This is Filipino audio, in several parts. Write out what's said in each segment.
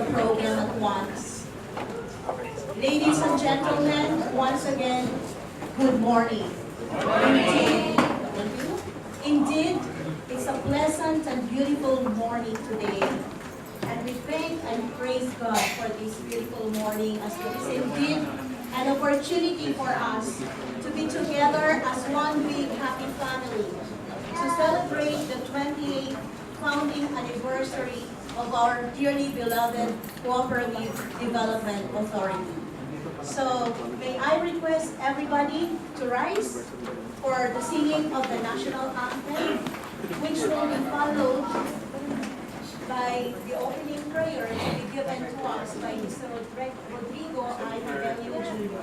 the program at once. Ladies and gentlemen, once again, good morning. Indeed, it's a pleasant and beautiful morning today. And we thank and praise God for this beautiful morning, as it is indeed an opportunity for us to be together as one big happy family to celebrate the 28th founding anniversary of our dearly beloved Cooperative Development Authority. So, may I request everybody to rise for the singing of the national anthem, which will be followed by the opening prayer to be given to us by Mr. Rodrigo I, Jr.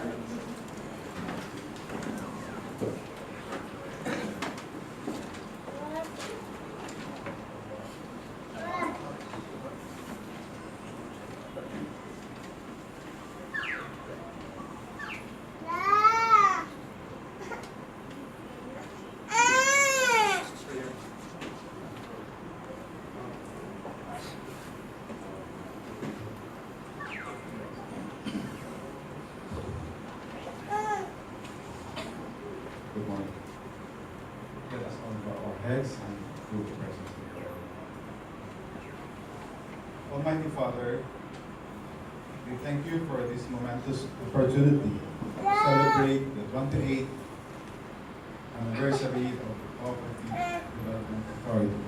Good morning. Let us all bow our heads and do the presence of God. Almighty Father, we thank you for this momentous opportunity to celebrate the 28th anniversary of the Cooperative Development Authority.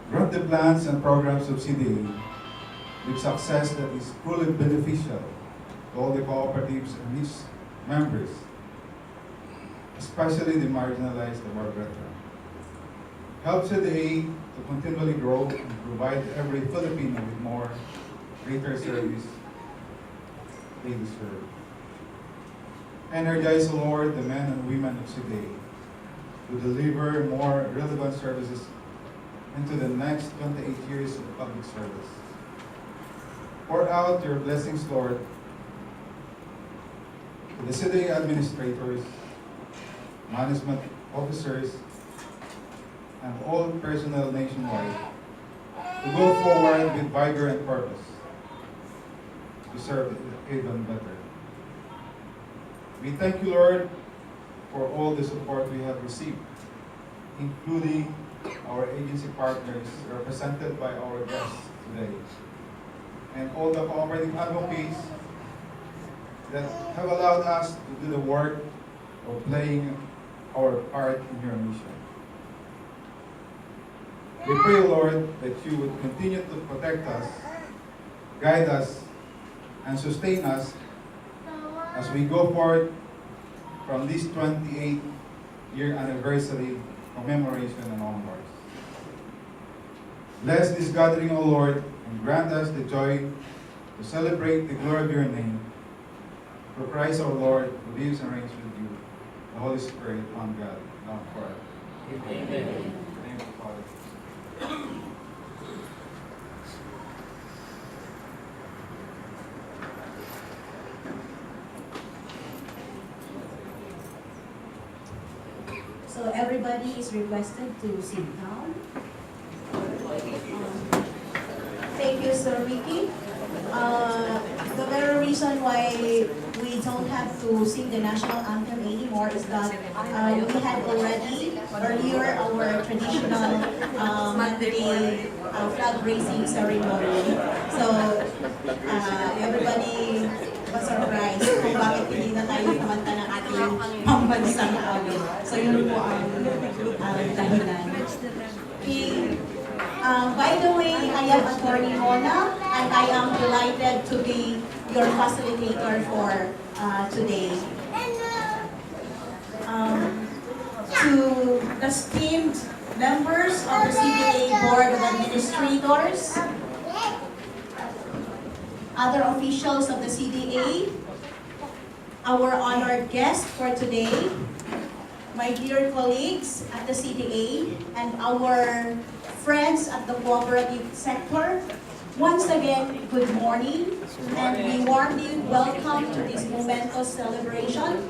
Grant the plans and programs of CDA with success that is truly beneficial to all the cooperatives and its members, especially the marginalized of our brethren. Help CDA to continually grow and provide every Filipino with more greater service they deserve. Energize, O Lord, the men and women of CDA to deliver more relevant services into the next 28 years of public service. Pour out your blessings, Lord, to the CDA administrators, management officers, and all personnel nationwide to go forward with vigor and purpose to serve even better. We thank you, Lord, for all the support we have received, including our agency partners represented by our guests today, and all the cooperative advocates that have allowed us to do the work of playing our part in your mission. We pray, Lord, that you would continue to protect us, guide us, and sustain us as we go forward from this 28th-year anniversary commemoration and onwards. Bless this gathering, O Lord, and grant us the joy to celebrate the glory of your name. For Christ our Lord, who lives and reigns with you, the Holy Spirit, one God, now and forever. Amen. In the name of the Father. So everybody is requested to sit down. Thank you, Sir Ricky. The very reason why we don't have to sing the national anthem anymore is that we had already earlier our traditional Monday flag raising ceremony. So everybody was surprised kung bakit hindi na tayo kumanta ng ating pambansang awit. So yun po ang dahilan. By the way, I am Attorney Mona, and I am delighted to be your facilitator for today. To the esteemed members of the CDA Board of Administrators, other officials of the CDA, our honored guest for today, my dear colleagues at the CDA, and our friends at the cooperative sector, once again, good morning, and we warmly welcome to this momentous celebration,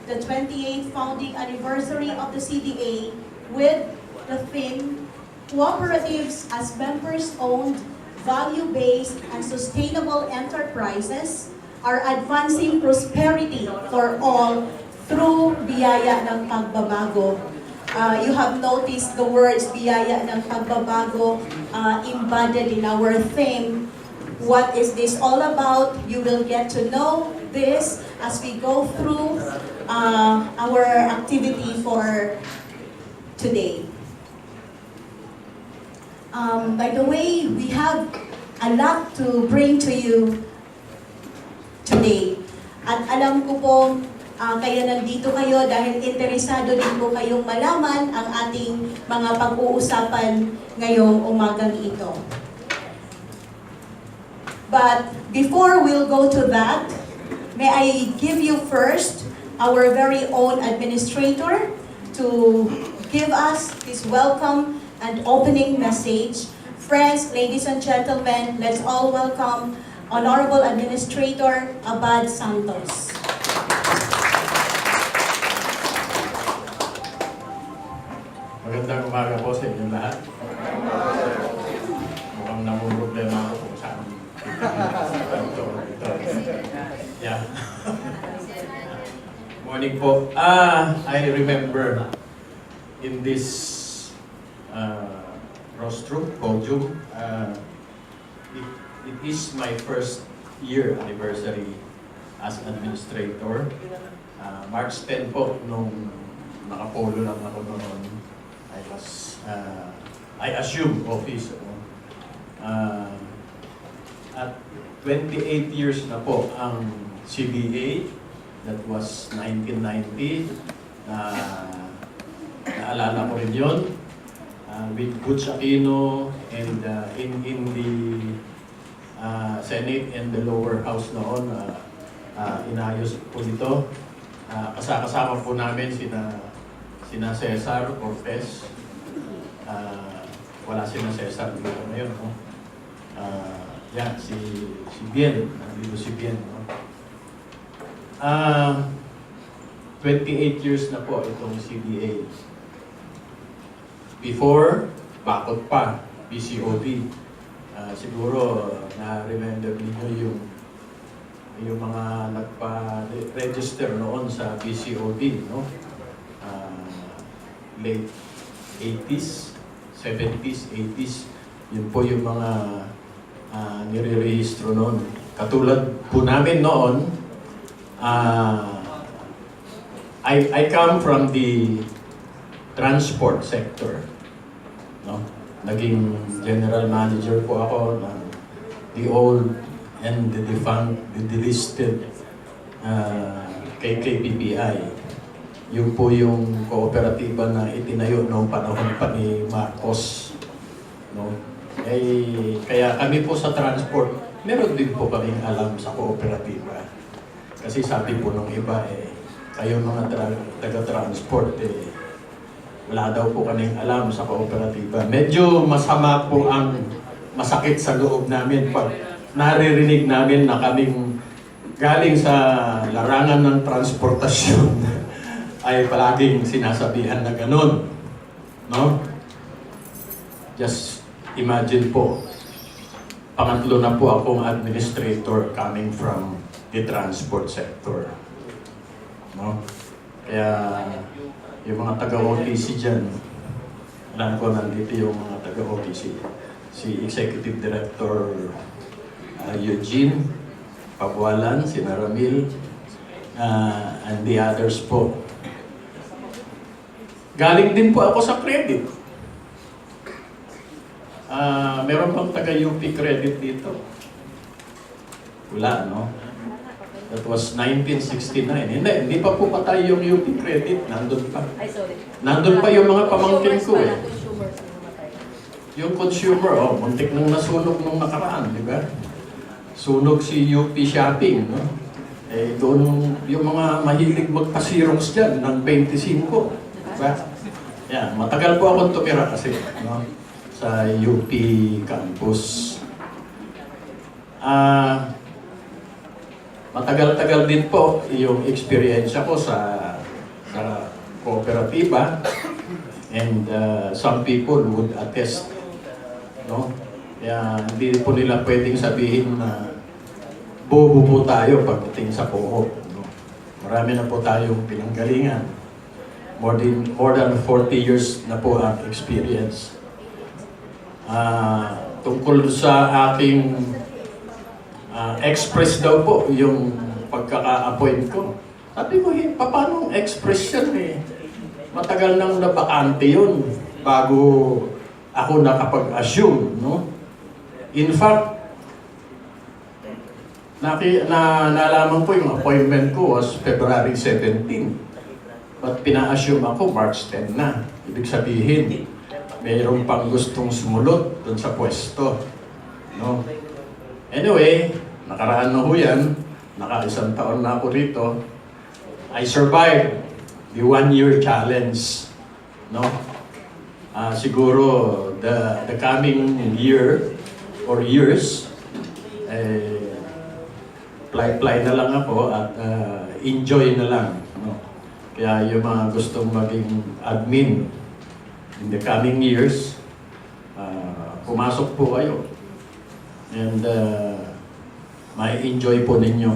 the 28th founding anniversary of the CDA, with the theme, Cooperatives as Members-Owned, value-based, and sustainable enterprises are advancing prosperity for all through Biyaya ng Pagbabago. You have noticed the words Biyaya ng Pagbabago embedded in our theme. What is this all about? You will get to know this as we go through our activity for today. By the way, we have a lot to bring to you today. At alam ko po, kaya nandito kayo dahil interesado din po kayong malaman ang ating mga pag-uusapan ngayong umagang ito. But before we'll go to that, may I give you first our very own administrator to give us his welcome and opening message. Friends, ladies and gentlemen, let's all welcome Honorable Administrator Abad Santos. Magandang umaga po sa inyong lahat. Mukhang namumroblema ako kung saan. Yeah. Morning po. I remember in this rostrum, podium, it is my first year anniversary as administrator. March 10 po, nung nakapolo lang ako noon, I assumed office. At 28 years na po ang CDA, that was 1990. Naalala ko rin yun. With Butch Aquino and in the Senate and the lower house noon, inayos po ito. Kasama po namin sina Cesar Cortez. Wala sina Cesar dito ngayon. No? Yan, si Bien. Nandito si Bien. No? 28 years na po itong CDA. Before, bakot pa, PCOD. Siguro na-remember niyo yung mga nagpa-register noon sa PCOD, no? Late 80s, 70s, 80s, yun po yung mga nire-rehistro noon. Katulad po namin noon, I come from the transport sector. No? Naging general manager po ako ng the old and the defunct, the delisted KKPPI. Yun po yung kooperatiba na itinayo noong panahon pa ni Marcos. No? Kaya kami po sa transport, meron din po kaming alam sa kooperatiba. Kasi sabi po nung iba, kayo mga taga-transport, wala daw po kaming alam sa kooperatiba. Medyo masama po ang masakit sa loob namin pag naririnig namin na kaming galing sa larangan ng transportasyon ay palaging sinasabihan na ganun. No? Just imagine po, pangatlo na po akong administrator coming from the transport sector. No? Kaya yung mga taga-OTC dyan, alam ko nandito yung mga taga-OTC. Si Executive Director Eugene Pabwalan, si Ramil, and the others po. Galing din po ako sa credit. Meron bang taga-UP credit dito? Wala, no? That was 1969. Hindi pa po patay yung UP credit. Nandun pa. Ay, sorry. Nandun pa yung mga pamangkin ko eh. Consumers. Yung consumer, muntik nang nasunog nung nakaraan, di ba? Sunog si UP Shopping, no? Doon yung mga mahilig magpa-xerox dyan ng 25. Diba? Yan, matagal po akong tumira kasi, no? Sa UP campus. Matagal-tagal din po yung experience ko sa kooperatiba, and some people would attest, no? Kaya hindi po nila pwedeng sabihin na bobo po tayo pagdating sa co-op. No? Marami na po tayong pinanggalingan. More than 40 years na po ang experience. Tungkol sa aking express daw po yung pagkaka-appoint ko. Sabi ko, paano express yan eh? Matagal nang nabakante yun bago ako nakapag-assume, no? In fact, nalaman ko yung appointment ko was February 17. But pina-assume ako March 10 na. Ibig sabihin, mayroong pang gustong sumulot dun sa pwesto. No? Anyway, nakaraan na ho yan. Naka-isang taon na ako rito. I survived the 1-year challenge. No? Siguro, the coming year or years, play na lang ako at enjoy na lang. No? Kaya yung mga gustong maging admin in the coming years, pumasok po kayo. And may enjoy po ninyo.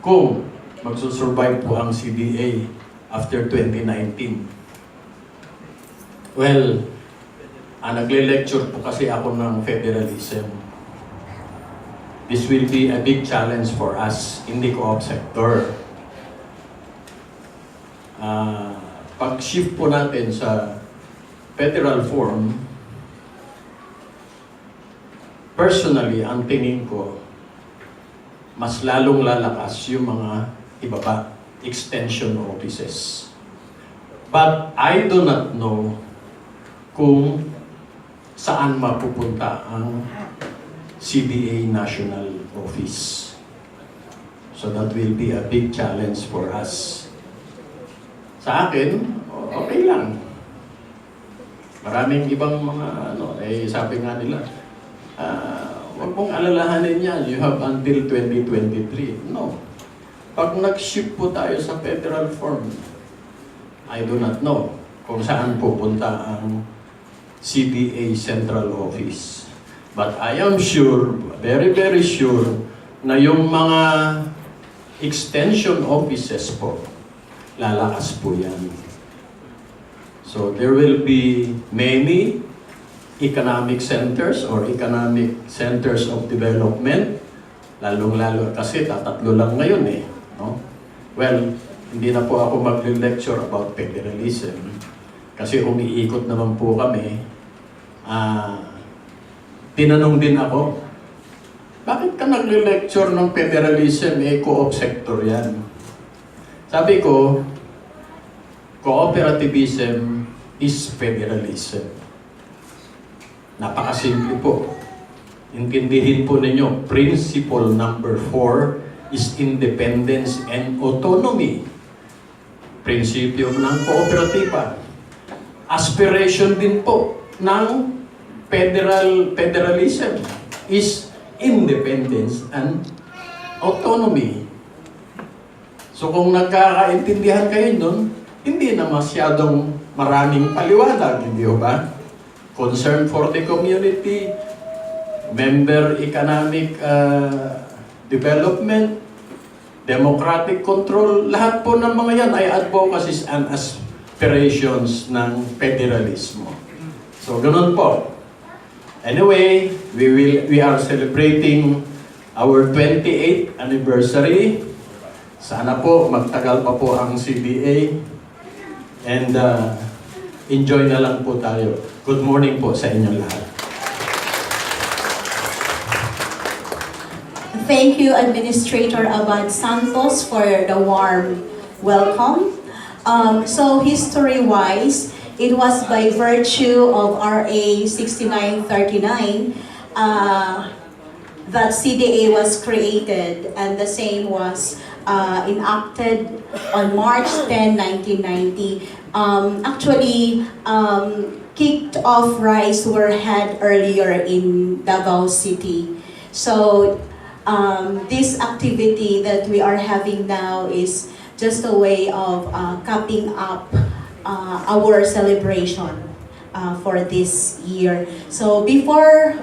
Kung magsusurvive po ang CDA after 2019. Well, nagle-lecture po kasi ako ng federalism. This will be a big challenge for us in the co-op sector. Pag-shift po natin sa federal form, personally, ang tingin ko, mas lalong lalakas yung mga ibaba, extension offices. But I do not know kung saan mapupunta ang CDA National Office. So that will be a big challenge for us. Sa akin, okay lang. Maraming ibang mga, sabi nga nila, huwag mong alalahanin yan, you have until 2023. No. Pag nag-shift po tayo sa federal form, I do not know kung saan pupunta ang CDA Central Office. But I am sure, very very sure, na yung mga extension offices po, lalakas po yan. So there will be many economic centers or economic centers of development, lalong-lalo kasi tatatlo lang ngayon eh. No? Well, hindi na po ako mag-lecture about federalism kasi umiikot naman po kami. Tinanong din ako, bakit ka nag-lecture ng federalism? Co-op sector yan. Sabi ko, cooperativism is federalism. Napakasimple po. Intindihin po ninyo, principle number 4 is independence and autonomy. Prinsipyo ng kooperatiba. Aspiration din po ng federalism is independence and autonomy. So kung nagkakaintindihan kayo nun, hindi na masyadong maraming paliwanag, hindi ba? Concern for the community, member economic development, democratic control, lahat po ng mga yan ay advocacies and aspirations ng federalismo. So ganun po. Anyway, we are celebrating our 28th anniversary. Sana po magtagal pa po ang CDA and enjoy na lang po tayo. Good morning po sa inyong lahat. Thank you, Administrator Abad Santos, for the warm welcome. So history-wise, it was by virtue of RA 6939 that CDA was created, and the same was enacted on March 10, 1990. Actually, kicked-off rides were had earlier in Davao City. So this activity that we are having now is just a way of capping up our celebration for this year. So before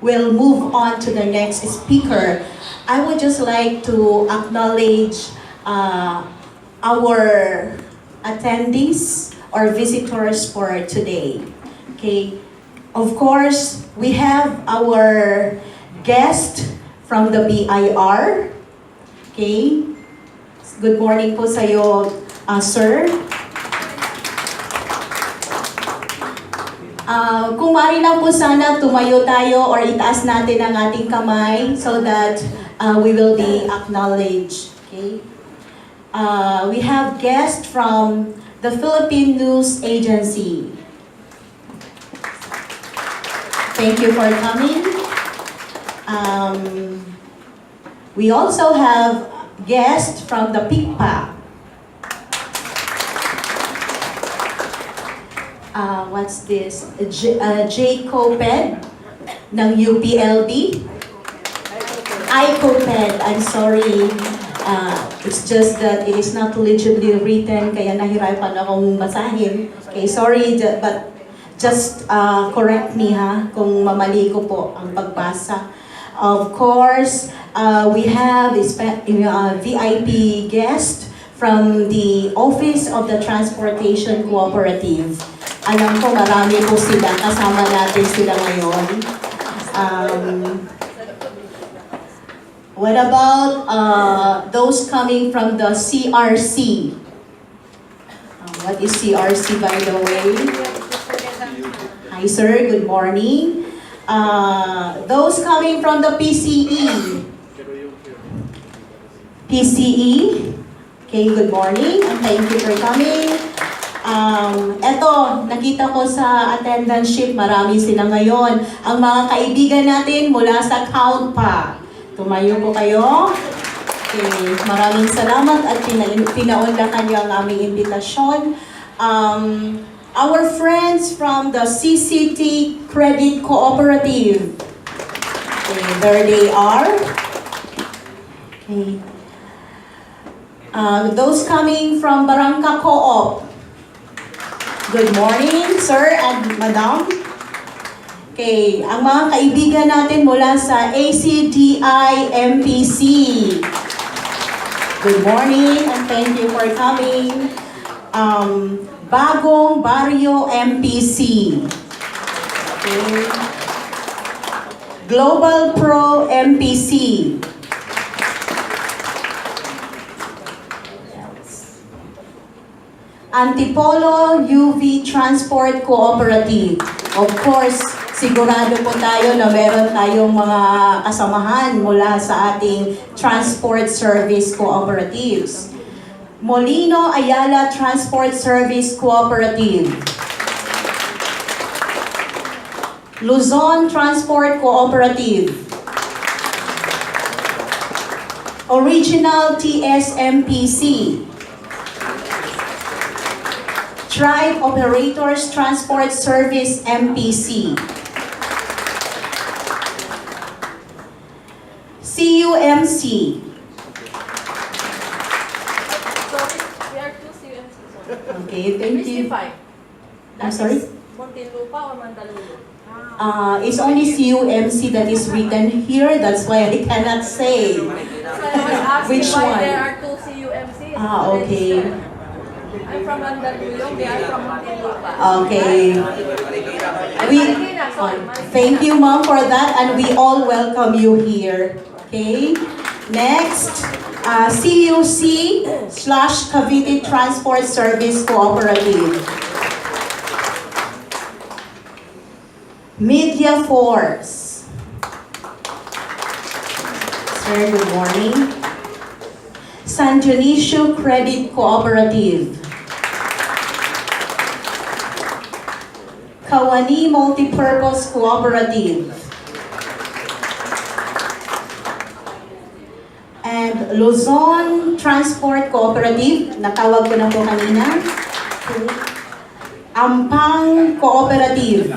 we'll move on to the next speaker, I would just like to acknowledge our attendees or visitors for today. Okay. Of course, we have our guest from the BIR. Okay. Good morning po sa iyo, sir. Kung maaari lang po sana tumayo tayo or itaas natin ang ating kamay so that we will be acknowledged. Okay? We have guests from the Philippine News Agency. Thank you for coming. We also have guests from the PICPA. What's this? J-Cooped ng UPLB. I-Cooped, I'm sorry. It's just that it is not legibly written, kaya nahirapan akong basahin. Okay, sorry, but just correct me ha, kung mamali ko po ang pagbasa. Of course, we have a VIP guest from the Office of the Transportation Cooperative. Alam ko marami po sila, kasama natin sila ngayon. What about those coming from the CRC? What is CRC, by the way? Hi sir, good morning. Those coming from the PCE. PCE, okay, good morning and thank you for coming. Eto, nakita ko sa attendance sheet, marami sila ngayon. Ang mga kaibigan natin mula sa COUNTPA. Tumayo po kayo. Okay, maraming salamat at pinaunlakan niyo ang aming imbitasyon. Our friends from the CCT Credit Cooperative. Okay, there they are. Okay. Those coming from Barangka Co-op. Good morning, sir and madam. Okay, ang mga kaibigan natin mula sa ACDI MPC. Good morning and thank you for coming. Bagong Barrio MPC. Okay. Global Pro MPC. Antipolo UV Transport Cooperative. Of course, sigurado po tayo na meron tayong mga kasamahan mula sa ating transport service cooperatives. Molino Ayala Transport Service Cooperative. Luzon Transport Cooperative. Original TSMPC. Tribe Operators Transport Service MPC. CUMC. We are two CUMC. Okay, thank you. I'm sorry? Muntinlupa or Mandaluyong? It's only CUMC that is written here. That's why I cannot say. So I was asking Which why one? there are two CUMCs. Okay. I'm from Mandaluyong, they are from Muntinlupa. Okay. Thank you, ma'am, for that, and we all welcome you here. Okay. Next, CUC/Cavite Transport Service Cooperative. Media Force. Sir, good morning. San Dionisio Credit Cooperative. Kawani Multipurpose Cooperative. And Luzon Transport Cooperative, natawag ko na po kanina. Ampang Cooperative.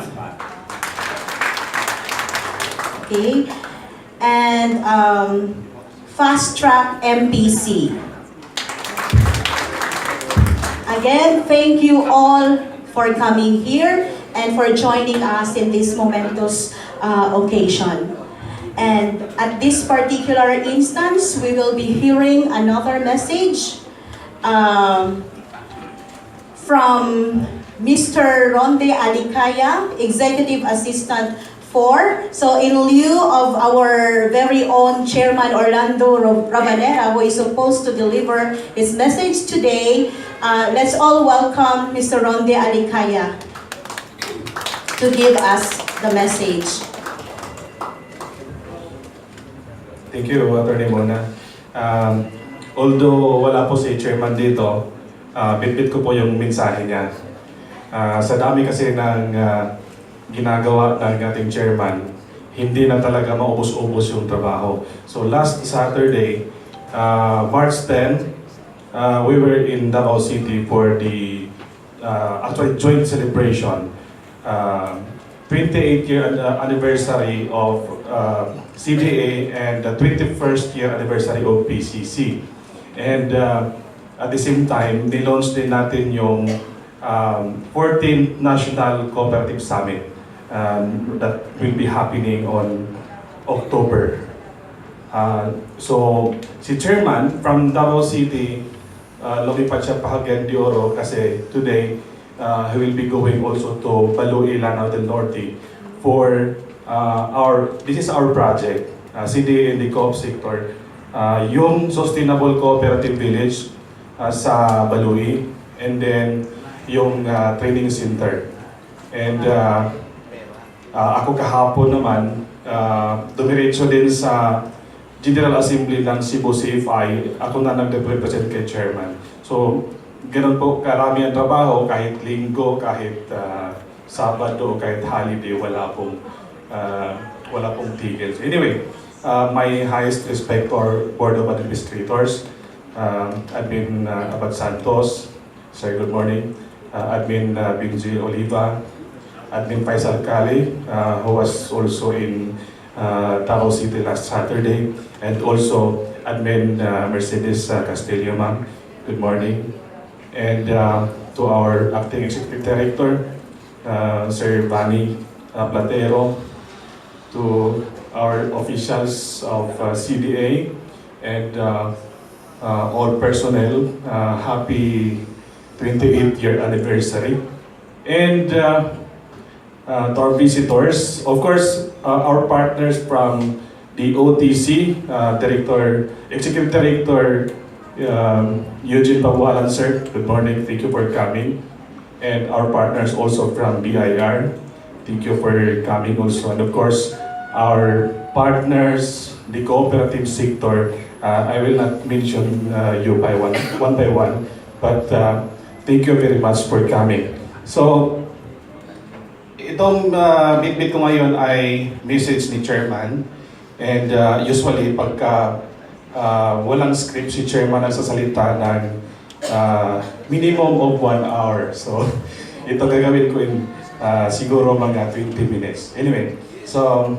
Okay. And Fast Track MPC. Again, thank you all for coming here. and for joining us in this momentous occasion. And at this particular instance, we will be hearing another message from Mr. Ronde Alicaya, Executive Assistant 4. So in lieu of our very own Chairman Orlando Rabanera, who is supposed to deliver his message today, let's all welcome Mr. Ronde Alicaya to give us the message. Thank you, Attorney Mona. Although wala po si Chairman dito, bitbit ko po yung mensahe niya. Sa dami kasi ng ginagawa ng ating Chairman, hindi na talaga maubos-ubos yung trabaho. So last Saturday, March 10, we were in Davao City for the actually joint celebration, 28-year anniversary of CDA and the 21st year anniversary of PCC. And at the same time, nilaunch din natin yung 14th National Cooperative Summit that will be happening on October. So, si Chairman from Davao City, lumipat siya pa Cagayan de Oro kasi today, he will be going also to Balui, Lanao del Norte for this is our project, CDA in the co-op sector, yung Sustainable Cooperative Village sa Balui, and then yung training center. And ako kahapon naman, dumiretso din sa General Assembly ng Cebu CFI, ako na nag-represent kay Chairman. So, ganun po karami ang trabaho, kahit linggo, kahit Sabado, kahit holiday, wala pong tigil. So anyway, my highest respect to our Board of Administrators, Admin Abad Santos, sir, good morning, Admin Binji Oliva, Admin Faisal Kali, who was also in Davao City last Saturday, and also Admin Mercedes Castillo, ma'am, good morning. And to our Acting Executive Director, Sir Giovanni Platero, to our officials of CDA, and all personnel, happy 28th year anniversary. And to our visitors, of course, our partners from the OTC, Executive Director Eugene Pabualan, sir, good morning, thank you for coming. And our partners also from BIR, thank you for coming also. And of course, our partners, the cooperative sector, I will not mention you by one by one, but thank you very much for coming. So, itong bit ko ngayon ay message ni Chairman. And usually, pagka walang script si Chairman ang sasalita ng minimum of 1 hour. So, ito gagawin ko in siguro mga 20 minutes. Anyway, so,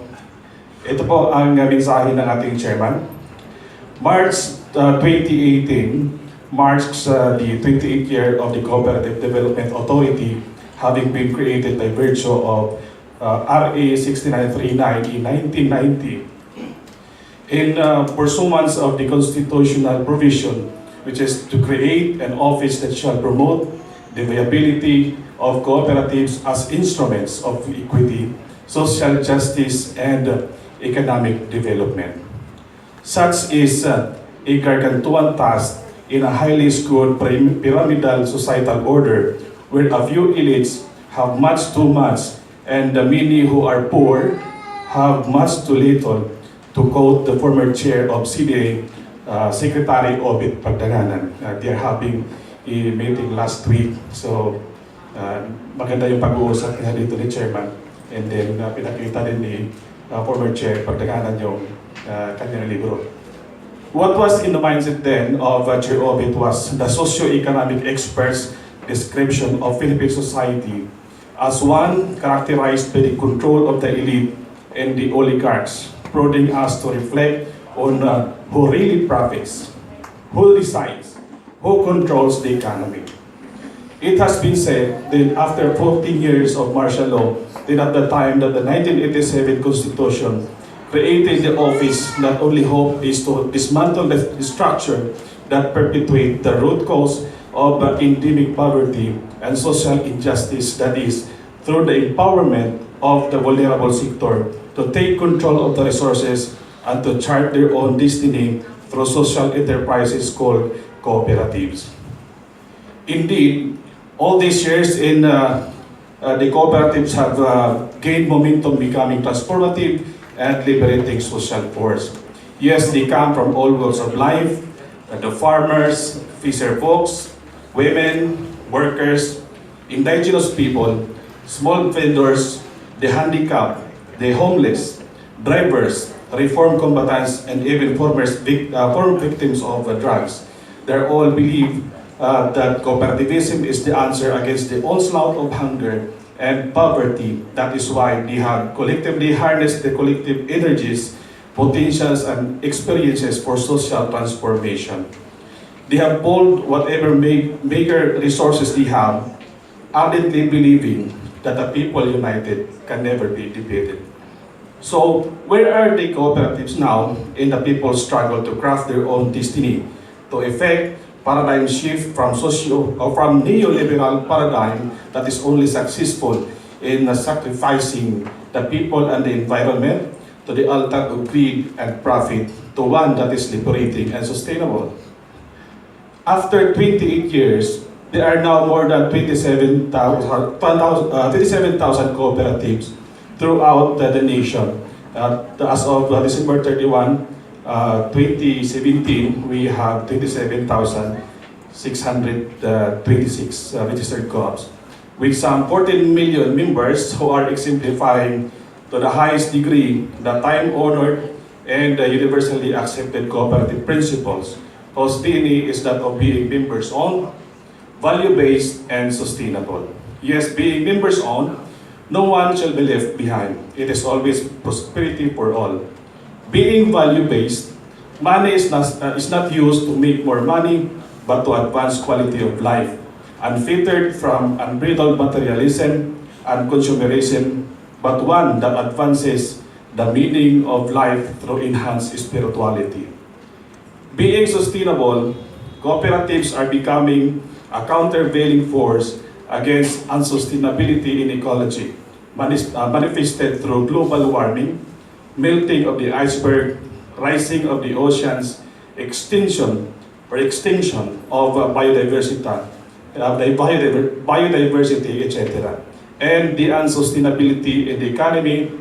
ito po ang mensahe ng ating Chairman. March 2018 marks the 28th year of the Cooperative Development Authority having been created by virtue of RA 6939 in 1990 in pursuance of the constitutional provision, which is to create an office that shall promote the viability of cooperatives as instruments of equity, social justice, and economic development. Such is a gargantuan task in a highly skilled pyramidal societal order where a few elites have much too much and the many who are poor have much too little, to quote the former chair of CDA, Secretary Obit Pagdanganan. They're having a meeting last week. So, maganda yung pag-uusap niya dito ni Chairman. And then, pinakita din ni former chair Pagdanganan yung kanyang libro. What was in the mindset then of Chair Obit was the socio-economic expert's description of Philippine society as one characterized by the control of the elite and the oligarchs, prodding us to reflect on who really profits, who decides, who controls the economy. It has been said that after 14 years of martial law, then at the time that the 1987 Constitution created the office, not only hope is to dismantle the structure that perpetuate the root cause of endemic poverty and social injustice, that is, through the empowerment of the vulnerable sector to take control of the resources and to chart their own destiny through social enterprises called cooperatives. Indeed, all these years in the cooperatives have gained momentum, becoming transformative and liberating social force. Yes, they come from all walks of life, the farmers, fisher folks, women, workers, indigenous people, small vendors, the handicapped, the homeless, drivers, reform combatants, and even former victims of drugs. They all believe that cooperativism is the answer against the onslaught of hunger and poverty. That is why they have collectively harnessed the collective energies, potentials, and experiences for social transformation. They have pulled whatever major resources they have, ardently believing that a people united can never be defeated. So, where are the cooperatives now in the people's struggle to craft their own destiny, to effect paradigm shift from neoliberal paradigm that is only successful in sacrificing the people and the environment to the altar of greed and profit to one that is liberating and sustainable? After 28 years, there are now more than 27,000 cooperatives throughout the nation. As of December 31, 2017, we have 27,626 registered co-ops, with some 14 million members who are exemplifying to the highest degree the time-honored and universally accepted cooperative principles, whose DNA is that of being members-owned, value-based, and sustainable. Yes, being members-owned, no one shall be left behind. It is always prosperity for all. Being value-based, money is not used to make more money, but to advance quality of life, unfettered from unbridled materialism and consumerism, but one that advances the meaning of life through enhanced spirituality. Being sustainable, cooperatives are becoming a countervailing force against unsustainability in ecology, manifested through global warming, melting of the iceberg, rising of the oceans, extinction of biodiversity, etc. And the unsustainability in the economy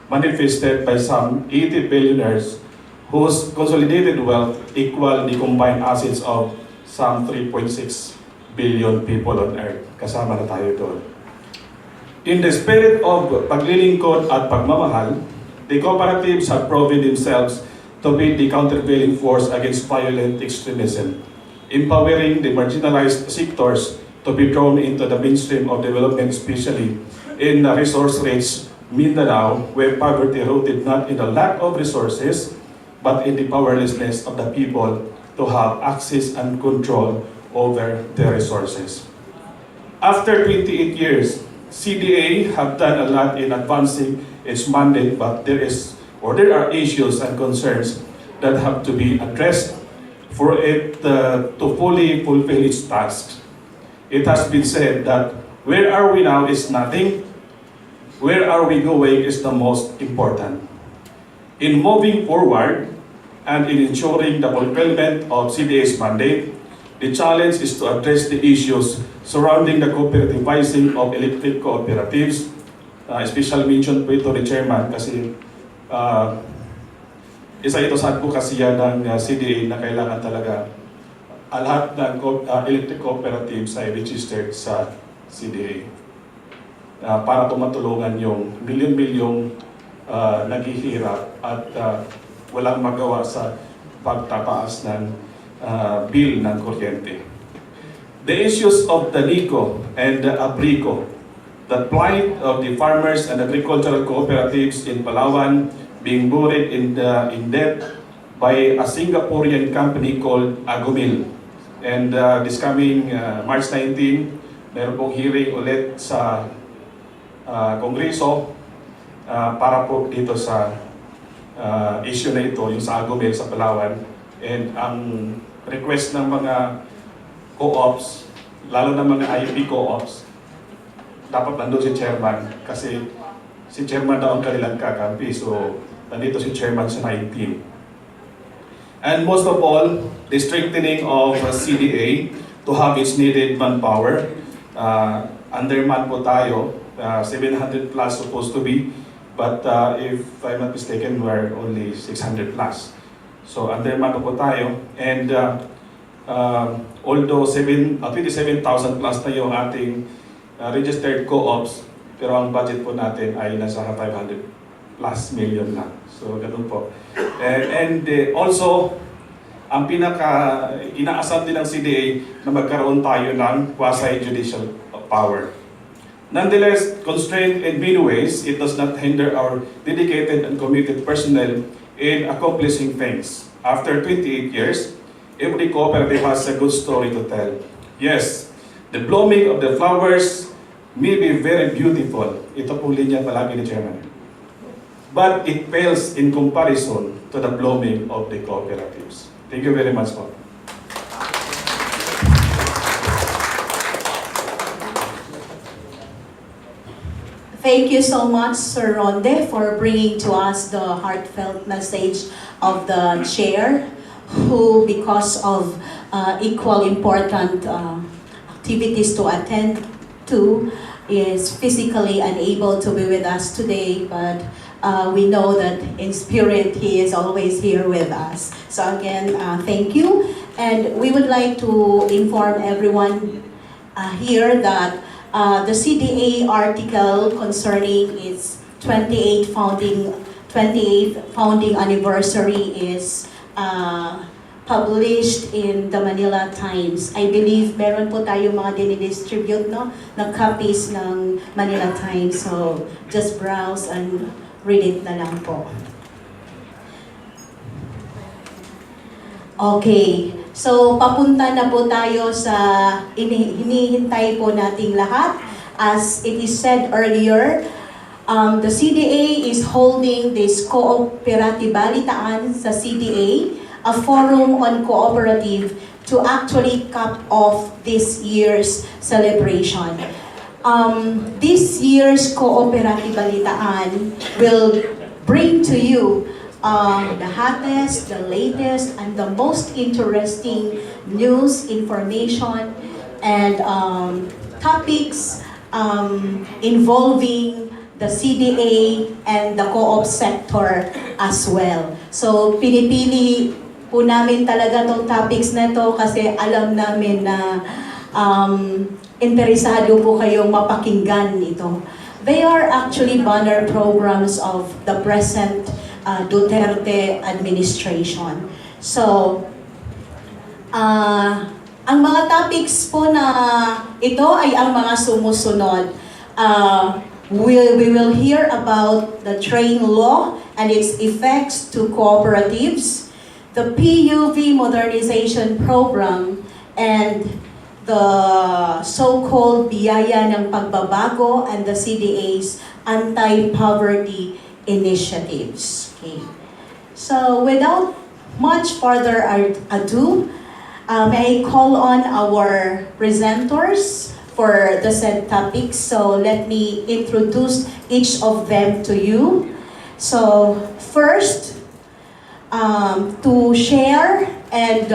manifested by some 80 billionaires whose consolidated wealth equal the combined assets of some 3.6 billion people on Earth. Kasama na tayo doon. In the spirit of paglilingkod at pagmamahal, the cooperatives have proven themselves to be the countervailing force against violent extremism, empowering the marginalized sectors to be drawn into the mainstream of development, especially in resource-rich Mindanao, where poverty rooted not in the lack of resources, but in the powerlessness of the people to have access and control over their resources. After 28 years, CDA have done a lot in advancing its mandate, but there are issues and concerns that have to be addressed for it to fully fulfill its tasks. It has been said that where are we now is nothing, where are we going is the most important. In moving forward and in ensuring the fulfillment of CDA's mandate, the challenge is to address the issues surrounding the cooperativizing of electric cooperatives. Special mention po ito ni Chairman kasi isa ito sa advokasya ng CDA na kailangan talaga lahat ng electric cooperatives ay registered sa CDA para tumatulungan yung milyon-milyong naghihirap at walang magawa sa pagtataas ng bill ng kuryente. The issues of the NICO and the ABRICO, the plight of the farmers and agricultural cooperatives in Palawan being buried in debt by a Singaporean company called Agumil. And this coming March 19, meron pong hearing ulit sa Kongreso para po dito sa issue na ito, yung sa Agumel sa Palawan. And ang request ng mga co-ops, lalo ng mga IB co-ops, dapat nandun si chairman kasi si chairman daw ang kanilang kakampi. So, nandito si chairman sa 19. And most of all, the strengthening of CDA to have its needed manpower. Underman po tayo, 700 plus supposed to be, but if I'm not mistaken, we're only 600 plus. So underman po tayo, and although 27,000 plus na yung ating registered co-ops, pero ang budget po natin ay nasa 500 plus million lang. So ganun po. And also, ang inaasam din ng CDA na magkaroon tayo ng quasi-judicial power. Nonetheless, constrained in many ways, it does not hinder our dedicated and committed personnel in accomplishing things. After 28 years, every cooperative has a good story to tell. Yes, the blooming of the flowers may be very beautiful. Ito po linya palagi ni Chairman. But it pales in comparison to the blooming of the cooperatives. Thank you very much, po. Thank you so much, Sir Ronde, for bringing to us the heartfelt message of the chair, who, because of equal important activities to attend to, is physically unable to be with us today, but we know that in spirit he is always here with us. So again, thank you. And we would like to inform everyone here that the CDA article concerning its 28th founding anniversary is published in the Manila Times. I believe meron po tayo mga dinidistribute, no, na copies ng Manila Times. So just browse and read it na lang po. Okay. So, papunta na po tayo sa hinihintay po nating lahat. As it is said earlier, the CDA is holding this Cooperativalitaan sa CDA, a forum on cooperative to actually cap off this year's celebration. This year's Cooperativalitaan will bring to you the hottest, the latest, and the most interesting news, information, and topics involving the CDA and the co-op sector as well. So, pinipili po namin talaga tong topics na to kasi alam namin na interesado po kayong mapakinggan ito. They are actually banner programs of the present Duterte administration. So, ang mga topics po na ito ay ang mga sumusunod. We will hear about the train law and its effects to cooperatives, the PUV modernization program, and the so-called Biyaya ng Pagbabago and the CDA's anti-poverty initiatives. Okay. So without much further ado, may I call on our presenters for the said topics. So let me introduce each of them to you. So first, to share and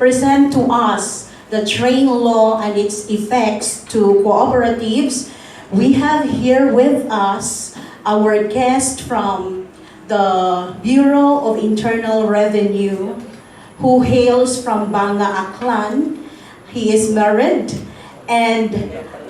present to us the train law and its effects to cooperatives, we have here with us our guest from the Bureau of Internal Revenue, who hails from Banga Aklan. He is married, and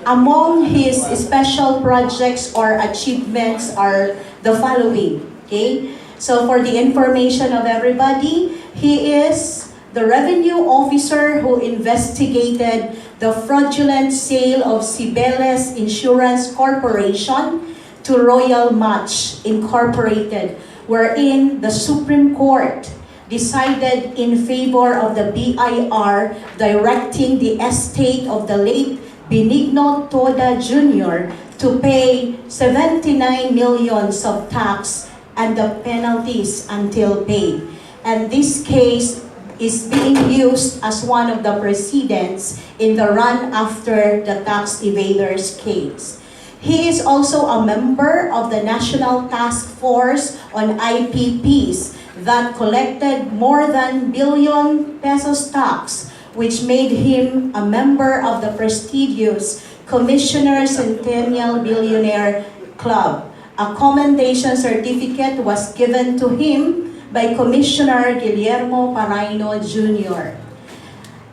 among his special projects or achievements are the following. Okay? So for the information of everybody, he is the revenue officer who investigated the fraudulent sale of Cibeles Insurance Corporation to Royal Match Incorporated, wherein the Supreme Court decided in favor of the BIR, directing the estate of the late Benigno Toda Jr. to pay 79 millions of tax and the penalties until paid. And this case is being used as one of the precedents in the run after the tax evaders case. He is also a member of the National Task Force on IPPs that collected more than billion pesos tax, which made him a member of the prestigious Commissioner Centennial Billionaire Club. A commendation certificate was given to him by Commissioner Guillermo Paraino Jr.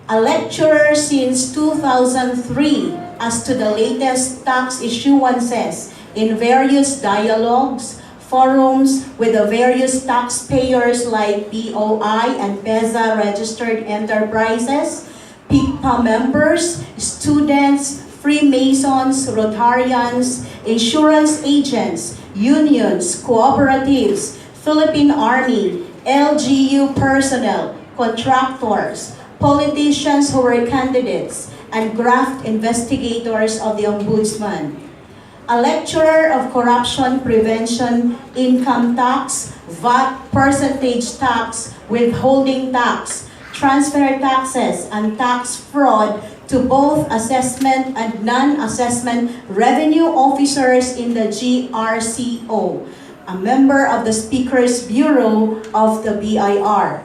A lecturer since 2003 as to the latest tax issuances in various dialogues, forums with the various taxpayers like BOI and PEZA registered enterprises, PICPA members, students, Freemasons, Rotarians, insurance agents, unions, cooperatives, Philippine Army, LGU personnel, contractors, politicians who were candidates, and graft investigators of the Ombudsman. A lecturer of corruption prevention, income tax, VAT, percentage tax, withholding tax, transfer taxes, and tax fraud to both assessment and non-assessment revenue officers in the GRCO, a member of the Speaker's Bureau of the BIR.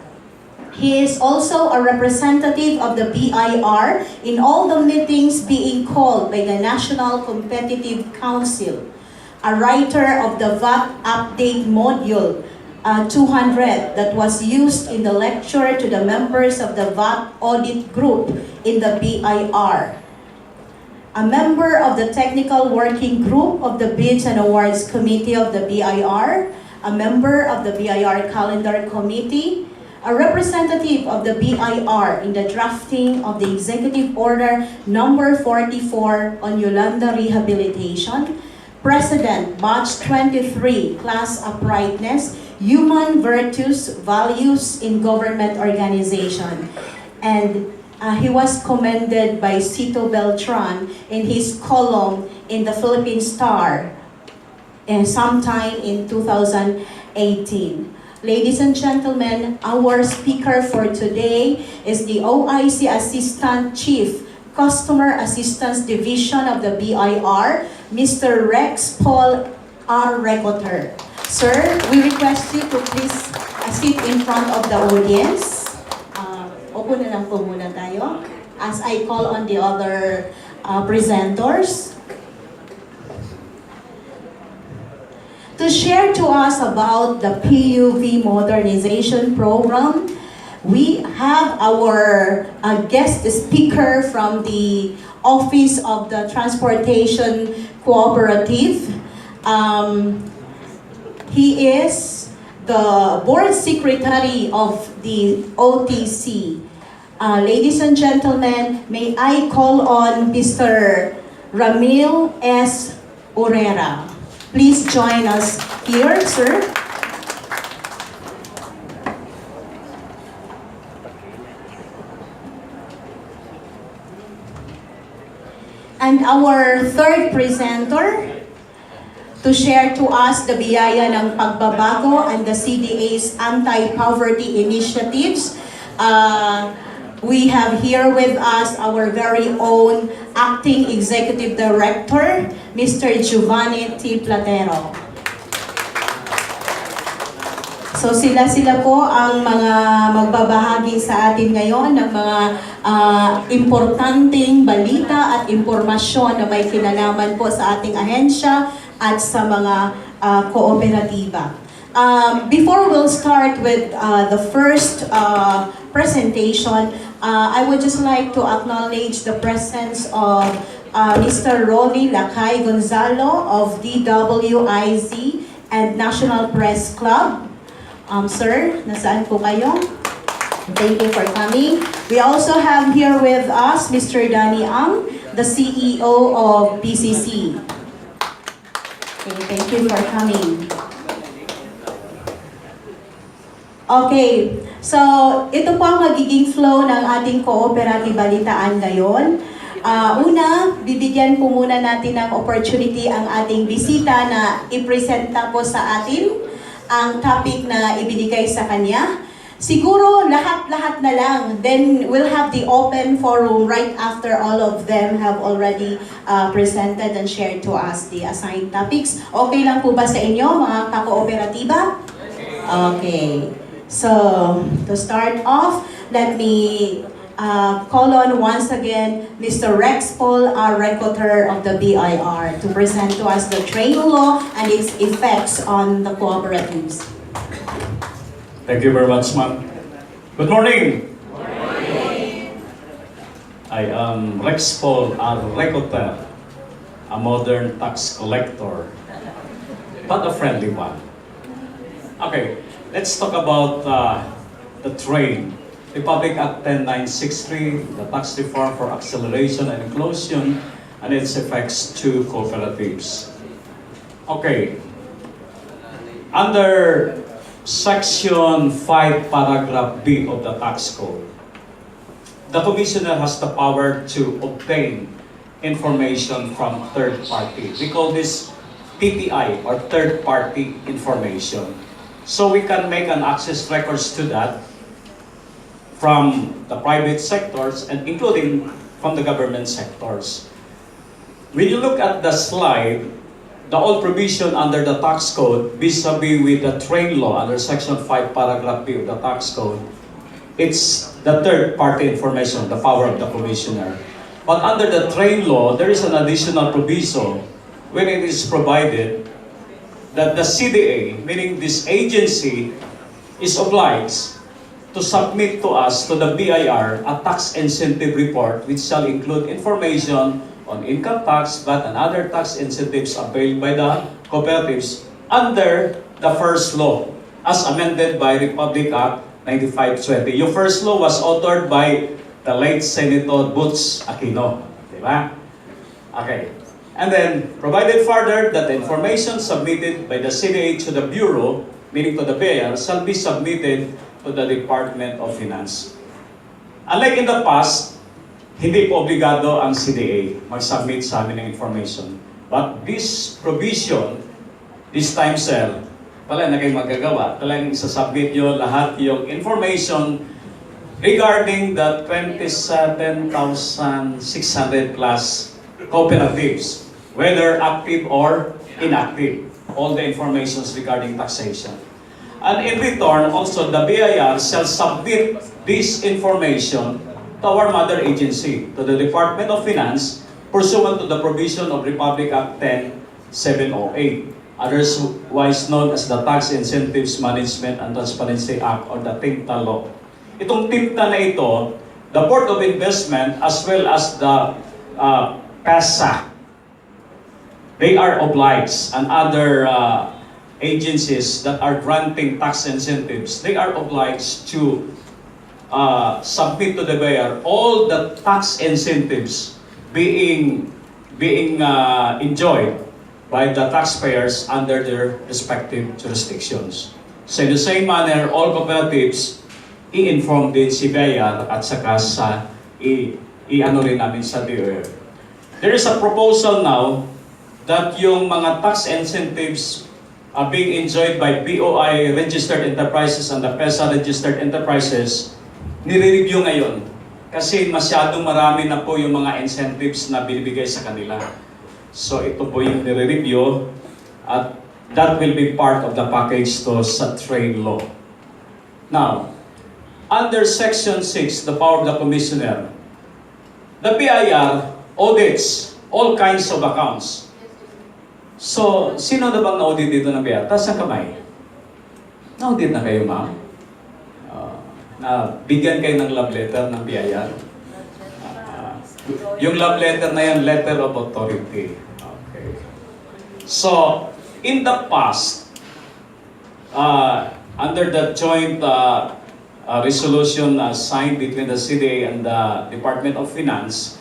He is also a representative of the BIR in all the meetings being called by the National Competitive Council, a writer of the VAT Update Module 200 that was used in the lecture to the members of the VAT Audit Group in the BIR. A member of the Technical Working Group of the Bids and Awards Committee of the BIR, a member of the BIR Calendar Committee, a representative of the BIR in the drafting of the Executive Order Number 44 on Yolanda Rehabilitation, President, Batch 23, Class Uprightness, Human Virtues, Values in Government Organization. And he was commended by Cito Beltran in his column in the Philippine Star sometime in 2018. Ladies and gentlemen, our speaker for today is the OIC Assistant Chief, Customer Assistance Division of the BIR, Mr. Rex Paul R. Recoter. Sir, we request you to please sit in front of the audience. Opo na lang po muna tayo as I call on the other presenters to share to us about the PUV Modernization Program. We have our guest speaker from the Office of the Transportation Cooperative. He is the Board Secretary of the OTC. Ladies and gentlemen, may I call on Mr. Ramil S. Urrera. Please join us here, sir. And our third presenter to share to us the biyaya ng Pagbabago and the CDA's anti-poverty initiatives. We have here with us our very own Acting Executive Director, Mr. Giovanni T. Platero. So sila po ang mga magbabahagi sa atin ngayon ng mga importanteng balita at impormasyon na may kinalaman po sa ating ahensya at sa mga kooperatiba. Before we'll start with the first presentation, I would just like to acknowledge the presence of Mr. Rolly Lakay Gonzalo of DWIZ and National Press Club. Sir, nasaan po kayo? Thank you for coming. We also have here with us Mr. Danny Ang, the CEO of PCC. Okay, thank you for coming. Okay, so ito po ang magiging flow ng ating Cooperative Balitaan ngayon. Una, bibigyan po muna natin ng opportunity ang ating bisita na i-presenta po sa atin ang topic na ibinigay sa kanya. Siguro lahat-lahat na lang. Then we'll have the open forum right after all of them have already presented and shared to us the assigned topics. Okay lang po ba sa inyo, mga ka-kooperatiba? Okay. So, to start off, let me call on once again Mr. Rex Paul, our Recoter of the BIR, to present to us the trade law and its effects on the cooperatives. Thank you very much, ma'am. Good morning. I am Rex Paul, a Recoter, a modern tax collector, but a friendly one. Okay, let's talk about the trade. Republic Act 10963, the tax reform for acceleration and inclusion, and its effects to cooperatives. Okay, under Section 5, Paragraph B of the Tax Code, the Commissioner has the power to obtain information from third party. We call this TPI, or third party information. So we can make an access records to that from the private sectors and including from the government sectors. When you look at the slide, the old provision under the tax code vis-a-vis with the trade law under Section 5, Paragraph B of the tax code, it's the third party information, the power of the commissioner. But under the trade law, there is an additional provision when it is provided that the CDA, meaning this agency, is obliged to submit to us, to the BIR, a tax incentive report which shall include information on income tax, VAT, and other tax incentives availed by the cooperatives under the first law, as amended by Republic Act 9520. Yung first law was authored by the late Senator Butch Aquino. Diba? Okay. And then, provided further that the information submitted by the CDA to the Bureau, meaning to the BIR, shall be submitted to the Department of Finance. Unlike in the past, hindi po obligado ang CDA mag-submit sa amin ng information. But this provision, this time, sir, pala na kayo magagawa. Talagang isasubmit nyo lahat yung information regarding the 27,600 plus cooperatives, whether active or inactive. All the informations regarding taxation. And in return, also the BIR shall submit this information to our mother agency, to the Department of Finance, pursuant to the provision of Republic Act 10708, otherwise known as the Tax Incentives Management and Transparency Act, or the TIMTA law. Itong TIMTA na ito, the Board of Investment as well as the PESA, they are obliged, and other agencies that are granting tax incentives, they are obliged to submit to the BIR all the tax incentives being enjoyed by the taxpayers under their respective jurisdictions. So in the same manner, all cooperatives i-inform din si BIR at saka sa i-ano rin namin sa DOR. There is a proposal now that yung mga tax incentives being enjoyed by BOI registered enterprises and the PESA registered enterprises, nire-review ngayon. Kasi masyadong marami na po yung mga incentives na binibigay sa kanila. So ito po yung nire-review at that will be part of the package to sa trade law. Now, under Section 6, the power of the Commissioner, the BIR audits all kinds of accounts. So, sino na bang na-audit dito ng BIR? Taas ang kamay. Na-audit na kayo, ma'am? Na bigyan kayo ng love letter ng BIR? Yung love letter na yan, letter of authority. Okay. So, in the past, under the joint resolution signed between the CDA and the Department of Finance,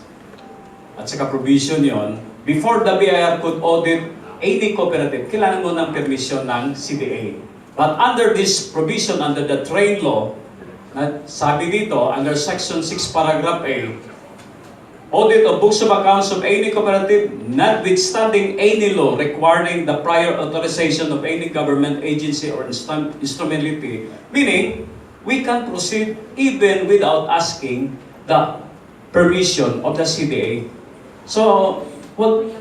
at saka provision yon, before the BIR could audit any cooperative, kailangan mo ng permission ng CDA. But under this provision, under the trade law, sabi dito, under Section 6, Paragraph A, audit of books of accounts of any cooperative, notwithstanding any law requiring the prior authorization of any government agency or instrumentality, meaning we can proceed even without asking the permission of the CDA. So,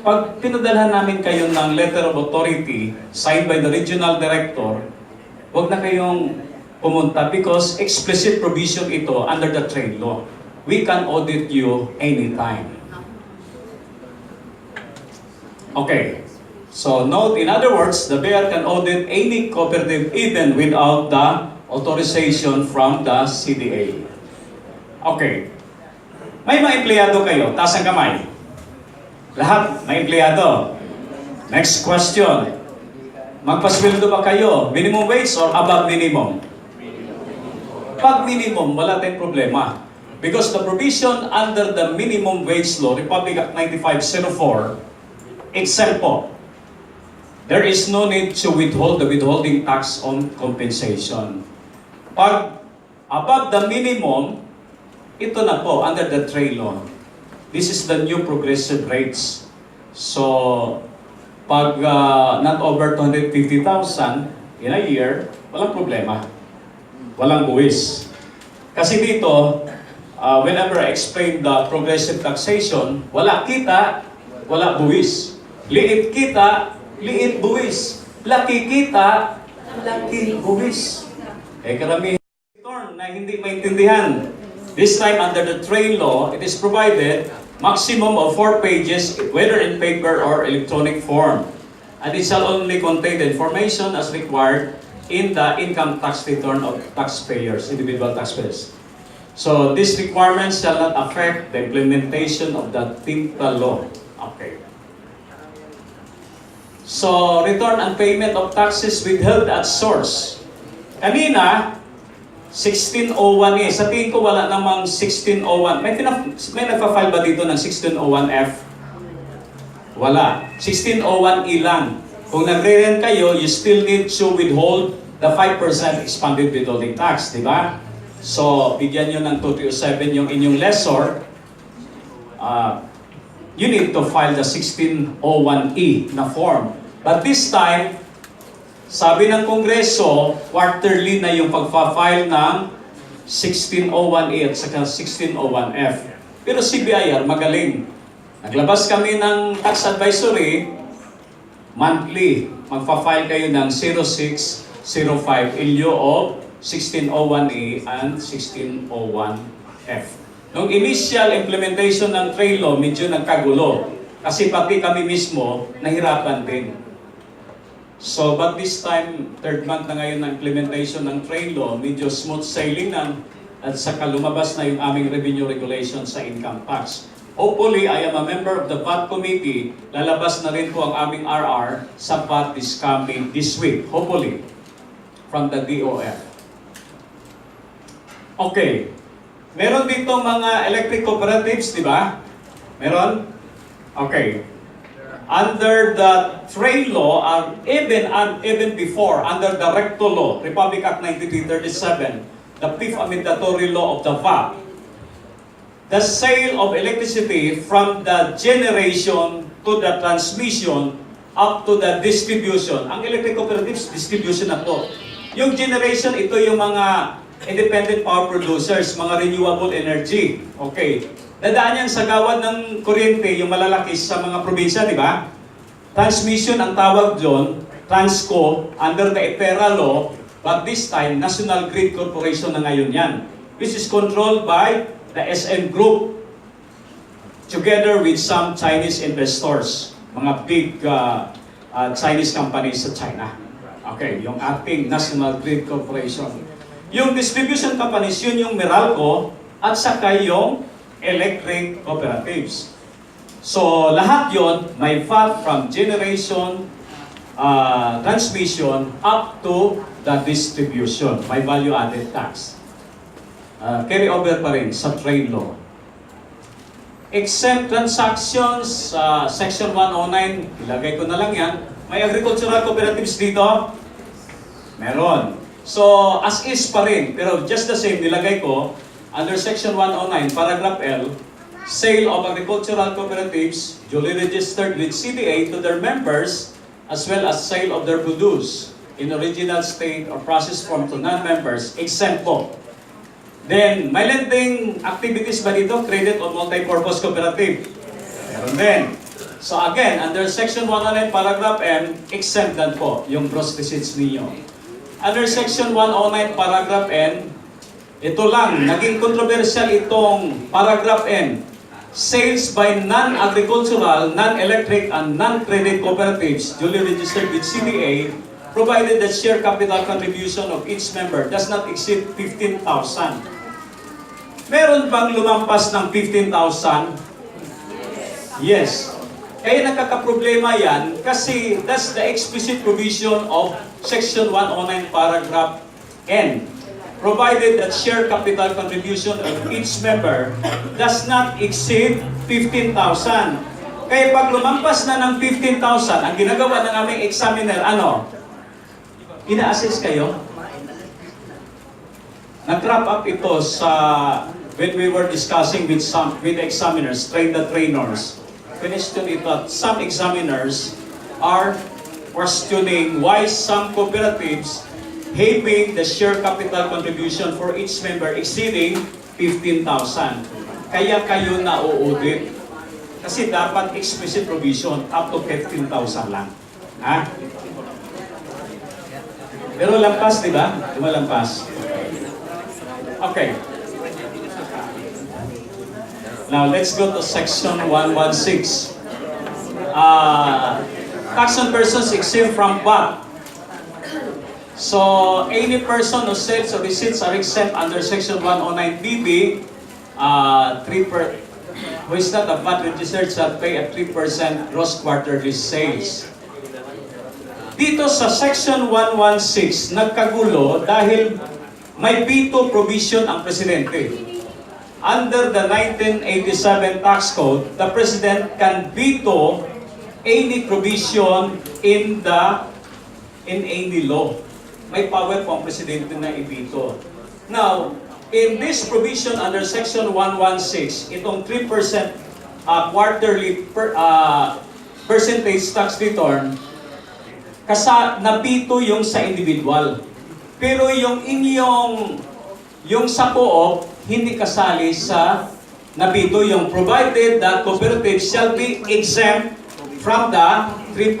pag pinadalhan namin kayo ng letter of authority signed by the regional director, huwag na kayong pumunta because explicit provision ito under the trade law. We can audit you anytime. Okay. So note, in other words, the BIR can audit any cooperative even without the authorization from the CDA. Okay. May mga empleyado kayo, taas ang kamay. Lahat, may empleyado. Next question. Magpasweldo ba kayo? Minimum wage or above minimum? Pag minimum, wala tayong problema. Because the provision under the minimum wage law, Republic Act 9504, exempt po. There is no need to withhold the withholding tax on compensation. Pag above the minimum, ito na po, under the trade law. This is the new progressive rates. So, pag not over 250,000 in a year, walang problema. Walang buwis. Kasi dito, whenever I explain the progressive taxation, wala kita, wala buwis. Liit kita, liit buwis. Laki kita, laki buwis. Karamihan na hindi maintindihan. This time, under the trade law, it is provided maximum of 4 pages, whether in paper or electronic form. And it shall only contain the information as required in the income tax return of taxpayers, individual taxpayers. So, these requirements shall not affect the implementation of the TIMTA law. Okay. So, return and payment of taxes withheld at source. Kanina, 1601 eh. Sa tingin ko wala namang 1601. May nagpa-file ba dito ng 1601F? Wala. 1601E lang. Kung nagre-rent kayo, you still need to withhold the 5% expanded withholding tax, di ba? So, bigyan nyo ng 2307 yung inyong lessor. You need to file the 1601E na form. But this time, sabi ng Kongreso, quarterly na yung pagpa-file ng 1601E at saka 1601F. Pero si Biyaya, magaling. Naglabas kami ng tax advisory, monthly. Magpa-file kayo ng 0605 in lieu of 1601E and 1601F. Nung initial implementation ng trade law, medyo nagkagulo. Kasi pati kami mismo, nahirapan din. So, but this time, third month na ngayon ng implementation ng trade law, medyo smooth sailing na at saka lumabas na yung aming revenue regulation sa income tax. Hopefully, I am a member of the VAT committee. Lalabas na rin po ang aming RR sa VAT this coming this week. Hopefully, from the DOF. Okay. Meron dito mga electric cooperatives, di ba? Meron? Okay. Under the trade law, even before, under the Recoter law, Republic Act 9337, the fifth amendatory law of the VAT, the sale of electricity from the generation to the transmission up to the distribution. Ang electric cooperatives, distribution na po. Yung generation, ito yung mga independent power producers, mga renewable energy. Okay. Dadaan yan sa gawad ng kuryente, yung malalaki sa mga probinsya, di ba? Transmission ang tawag doon, Transco, under the EPERA law, but this time, National Grid Corporation na ngayon yan, which is controlled by the SM Group, together with some Chinese investors, mga big Chinese companies sa China. Okay, yung ating National Grid Corporation. Yung distribution companies, yun yung Meralco, at saka yung electric cooperatives. So, lahat yon may VAT from generation, transmission, up to the distribution. May value-added tax. Carry over pa rin sa trade law. Exempt transactions, Section 109, ilagay ko na lang yan. May agricultural cooperatives dito? Meron. So, as is pa rin, pero just the same, nilagay ko, under Section 109, Paragraph L, sale of agricultural cooperatives duly registered with CDA to their members, as well as sale of their produce in original state or processed form to non-members, exempt po. Then, may lending activities ba dito? Credit or multi-purpose cooperative? Meron din. So again, under Section 109, Paragraph M, exempt dan po yung gross receipts ninyo. Under Section 109, Paragraph N, ito lang, naging controversial itong Paragraph N. Sales by non-agricultural, non-electric, and non-credit cooperatives duly registered with CDA, provided that share capital contribution of each member does not exceed 15,000. Meron bang lumampas ng 15,000? Yes. Kaya nagkakaproblema yan kasi that's the explicit provision of Section 109, Paragraph N. Provided that share capital contribution of each member does not exceed 15,000. Kaya pag lumampas na ng 15,000, ang ginagawa ng aming examiner, ano? Ina-assess kayo? Nag-wrap up ito sa when we were discussing with the examiners, train the trainers. Question ito, some examiners are questioning why some cooperatives having the share capital contribution for each member exceeding 15,000. Kaya kayo na-audit. Kasi dapat explicit provision up to 15,000 lang. Ha? Pero lampas, di ba? Di ba lampas? Okay. Now, let's go to Section 116. Tax on persons exempt from VAT. So, any person who sales or receipts are exempt under Section 109BB, who is not a VAT registered shall pay at 3% gross quarterly sales. Dito sa Section 116, nagkagulo dahil may veto provision ang Presidente. Under the 1987 Tax Code, the President can veto any provision in any law. May power po ang Presidente na i-veto. Now, in this provision under Section 116, itong 3% quarterly percentage tax return, napito yung sa individual. Pero yung sa co-op, hindi kasali sa napito yung provided that cooperatives shall be exempt from the 3%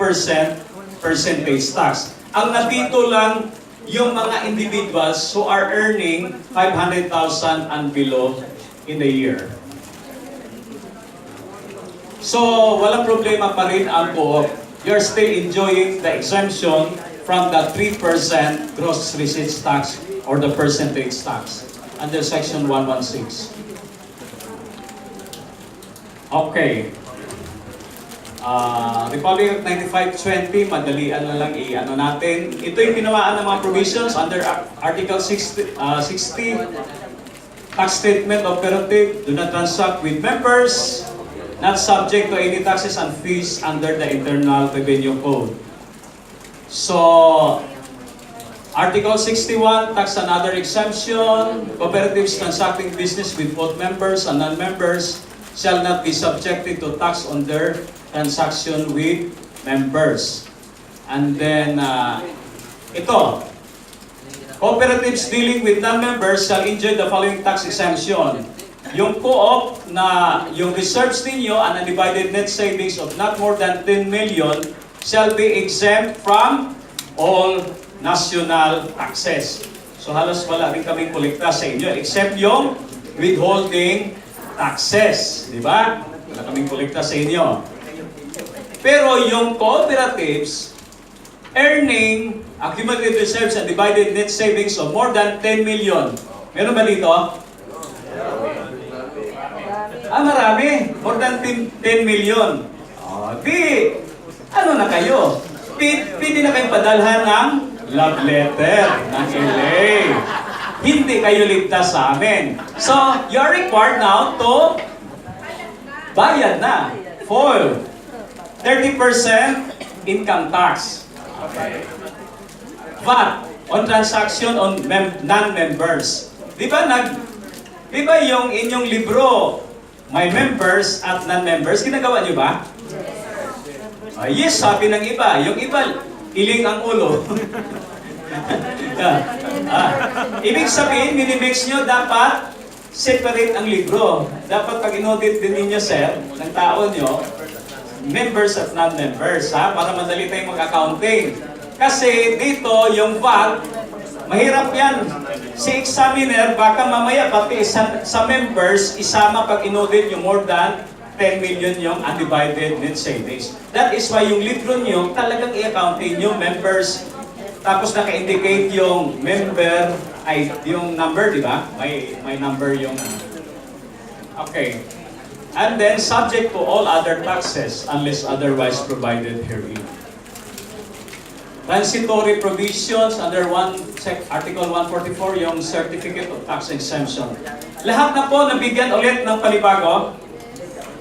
percentage tax. Ang napito lang yung mga individuals who are earning 500,000 and below in a year. So, walang problema pa rin ang co-op. You're still enjoying the exemption from the 3% gross receipts tax or the percentage tax under Section 116. Okay. Republic Act 9520, madalian na lang i-ano natin. Ito yung pinawaan ng mga provisions under Article 60, tax statement of cooperative, do not transact with members, not subject to any taxes and fees under the Internal Revenue Code. So, Article 61, tax and other exemption, cooperatives transacting business with both members and non-members shall not be subjected to tax on their transaction with members. And then, ito, cooperatives dealing with non-members shall enjoy the following tax exemption. Yung co-op na yung reserves ninyo and undivided net savings of not more than 10 million shall be exempt from all national taxes. So halos wala rin kaming kolekta sa inyo except yung withholding taxes. Di ba? Wala kaming kolekta sa inyo. Pero yung cooperatives earning accumulated reserves and divided net savings of more than 10 million. Meron ba dito? Marami. More than 10 million. Ano na kayo? Pwede na kayong padalhan ng love letter ng LA. Hindi kayo ligtas sa amin. So, you're required now to bayad na for 30% income tax. VAT on transaction on non-members. Di ba yung inyong libro, may members at non-members. Ginagawa niyo ba? Yes, sabi ng iba. Yung iba, iling ang ulo. Ibig sabihin, minimix nyo, dapat separate ang libro. Dapat pag inaudit din ninyo, sir, ng tao nyo, members at non-members, ha? Para madali tayong mag-accounting. Kasi dito, yung VAT, mahirap yan. Si examiner, baka mamaya pati sa members, isama pag inaudit yung more than 10 million yung undivided net savings. That is why yung libro nyo, talagang i-accounting yung members. Tapos naka-indicate yung member, ay yung number, di ba? May number yung... Okay. And then, subject to all other taxes unless otherwise provided herein. Transitory provisions under Article 144, yung Certificate of Tax Exemption. Lahat na po nabigyan ulit ng panibago.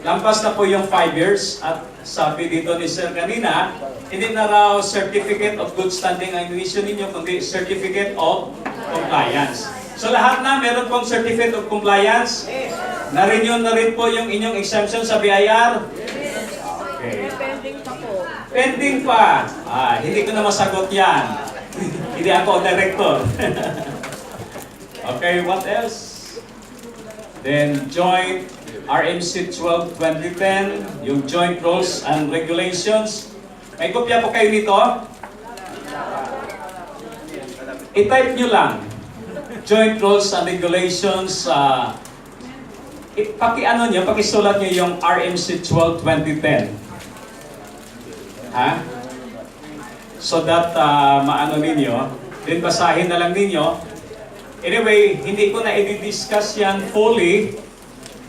Lampas na po yung 5 years at sabi dito ni Sir kanina, hindi na raw Certificate of Good Standing ang issue ninyo, kundi Certificate of Compliance. So lahat na meron pong Certificate of Compliance. Na-renew na rin po yung inyong exemption sa BIR. Okay. Pending pa po. Pending pa. Hindi ko na masagot yan. Hindi ako director. Okay, what else? Then joint RMC 12-2010, yung Joint Rules and Regulations. May kopya po kayo nito. I-type nyo lang. Joint Rules and Regulations. Paki-ano nyo, pakisulat nyo yung RMC 12-2010. Ha? So that maano ninyo, then basahin na lang ninyo. Anyway, hindi ko na i-discuss yan fully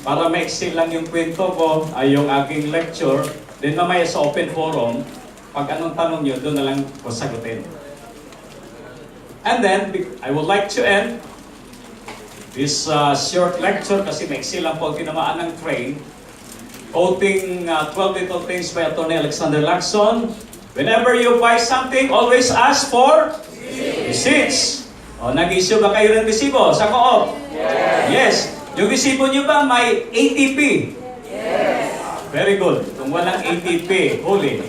para ma-excel lang yung kwento ko, yung aking lecture. Then mamaya sa open forum, pag anong tanong nyo, doon na lang ko sagutin. And then, I would like to end this short lecture kasi ma-excel lang po tinamaan ng train. Quoting 12 Little Things by Attorney Alexander Lacson. Whenever you buy something, always ask for receipts. O, nag-issue ba kayo ng resibo sa Co-op? Yes. Yung resibo nyo ba may ATP? Yes. Very good. Kung walang ATP, huli.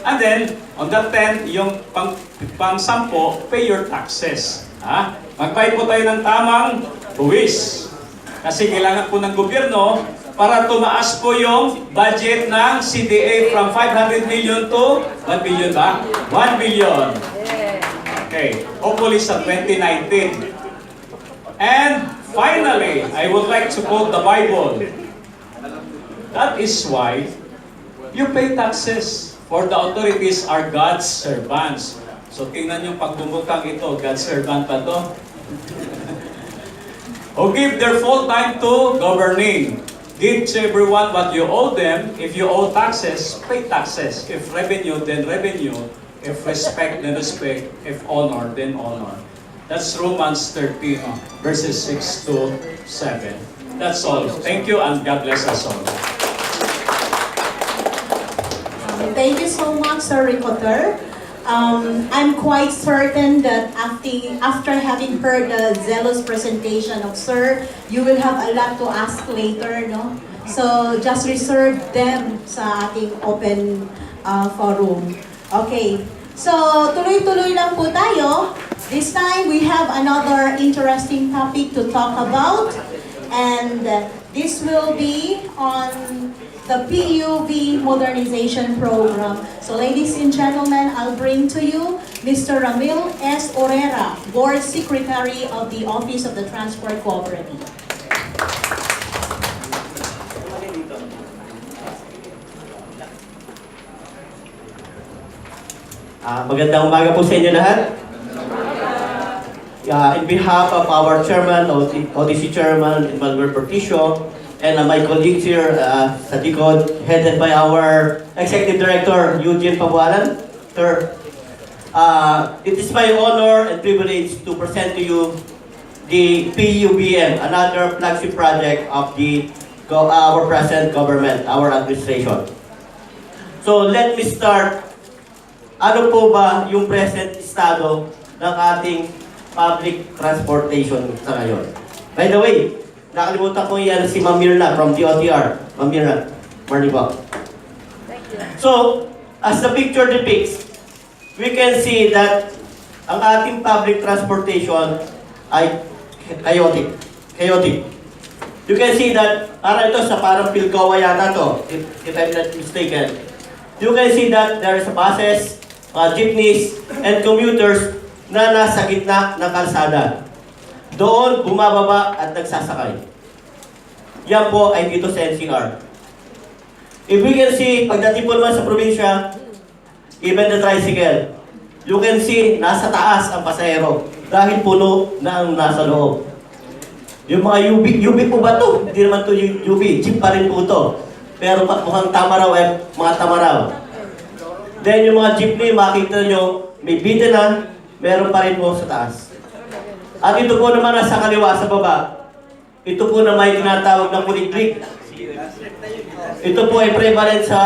And then, on the 10, yung pang-10, pay your taxes. Ha? Mag-buy po tayo ng tamang buwis. Kasi kailangan po ng gobyerno para tumaas po yung budget ng CDA from 500 million to 1 billion ba? 1 billion. Okay. Hopefully sa 2019. And finally, I would like to quote the Bible. That is why you pay taxes, for the authorities are God's servants. So tingnan yung pagbubutang ito, God's servant pa to. Who give their full time to governing. Give to everyone what you owe them. If you owe taxes, pay taxes. If revenue, then revenue. If respect, then respect. If honor, then honor. That's Romans 13, verses 6 to 7. That's all. Thank you and God bless us all. Thank you so much, Sir Recoter. I'm quite certain that after having heard the zealous presentation of Sir, you will have a lot to ask later, no? So just reserve them sa ating open forum. Okay. So tuloy-tuloy lang po tayo. This time we have another interesting topic to talk about, and this will be on the PUV Modernization Program. So ladies and gentlemen, I'll bring to you Mr. Ramil S. Urrera, Board Secretary of the Office of the Transport Cooperative. Magandang umaga po sa inyo lahat. In behalf of our Chairman, ODC Chairman, Emmanuel Perticio, and my colleagues here sa likod, headed by our Executive Director, Eugene Pabualan. Sir, it is my honor and privilege to present to you the PUBM, another flagship project of our present government, our administration. So let me start. Ano po ba yung present estado ng ating public transportation sa ngayon? By the way, Nakalimutan ko yan si Ma'am Mirna from DOTR. Ma'am Mirna, morning po. So, as the picture depicts, we can see that ang ating public transportation ay chaotic. You can see that, parang Pilgawa yata to, if I'm not mistaken. You can see that there is buses, jeepneys, and commuters na nasa gitna ng kalsada. Doon, bumababa at nagsasakay. Yan po ay dito sa NCR. If we can see, pagdating po naman sa probinsya, even the tricycle, you can see, nasa taas ang pasahero dahil puno na ang nasa loob. Yung mga UB po ba to? Hindi naman to UB, jeep pa rin po to. Pero mukhang tama raw mga tama raw. Then yung mga jeepney, makita nyo, may bida na, meron pa rin po sa taas. At ito po naman nasa kaliwa sa baba. Ito po na may tinatawag ng kuliglig. Ito po ay prevalent sa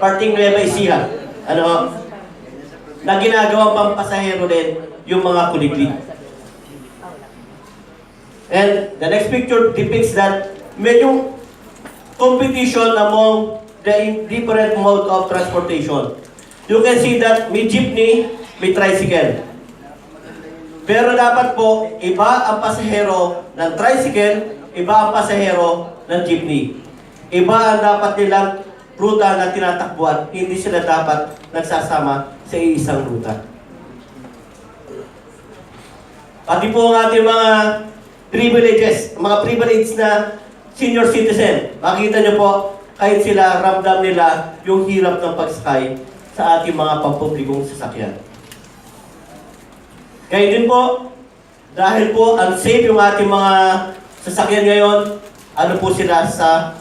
parting Nueva Ecija. Na ginagawa pang pasahero din yung mga kuliglig. And the next picture depicts that medyo competition among the different mode of transportation. You can see that may jeepney, may tricycle. Pero dapat po, iba ang pasahero ng tricycle, iba ang pasahero ng jeepney. Iba ang dapat nilang ruta na tinatakbuhan, hindi sila dapat nagsasama sa isang ruta. Pati po ang ating mga privileges, mga privileged na senior citizen. Makita nyo po, kahit sila ramdam nila yung hirap ng pagsakay sa ating mga pampublikong sasakyan. Kaya din po, dahil po unsafe yung ating mga sasakyan ngayon, ano po sila sa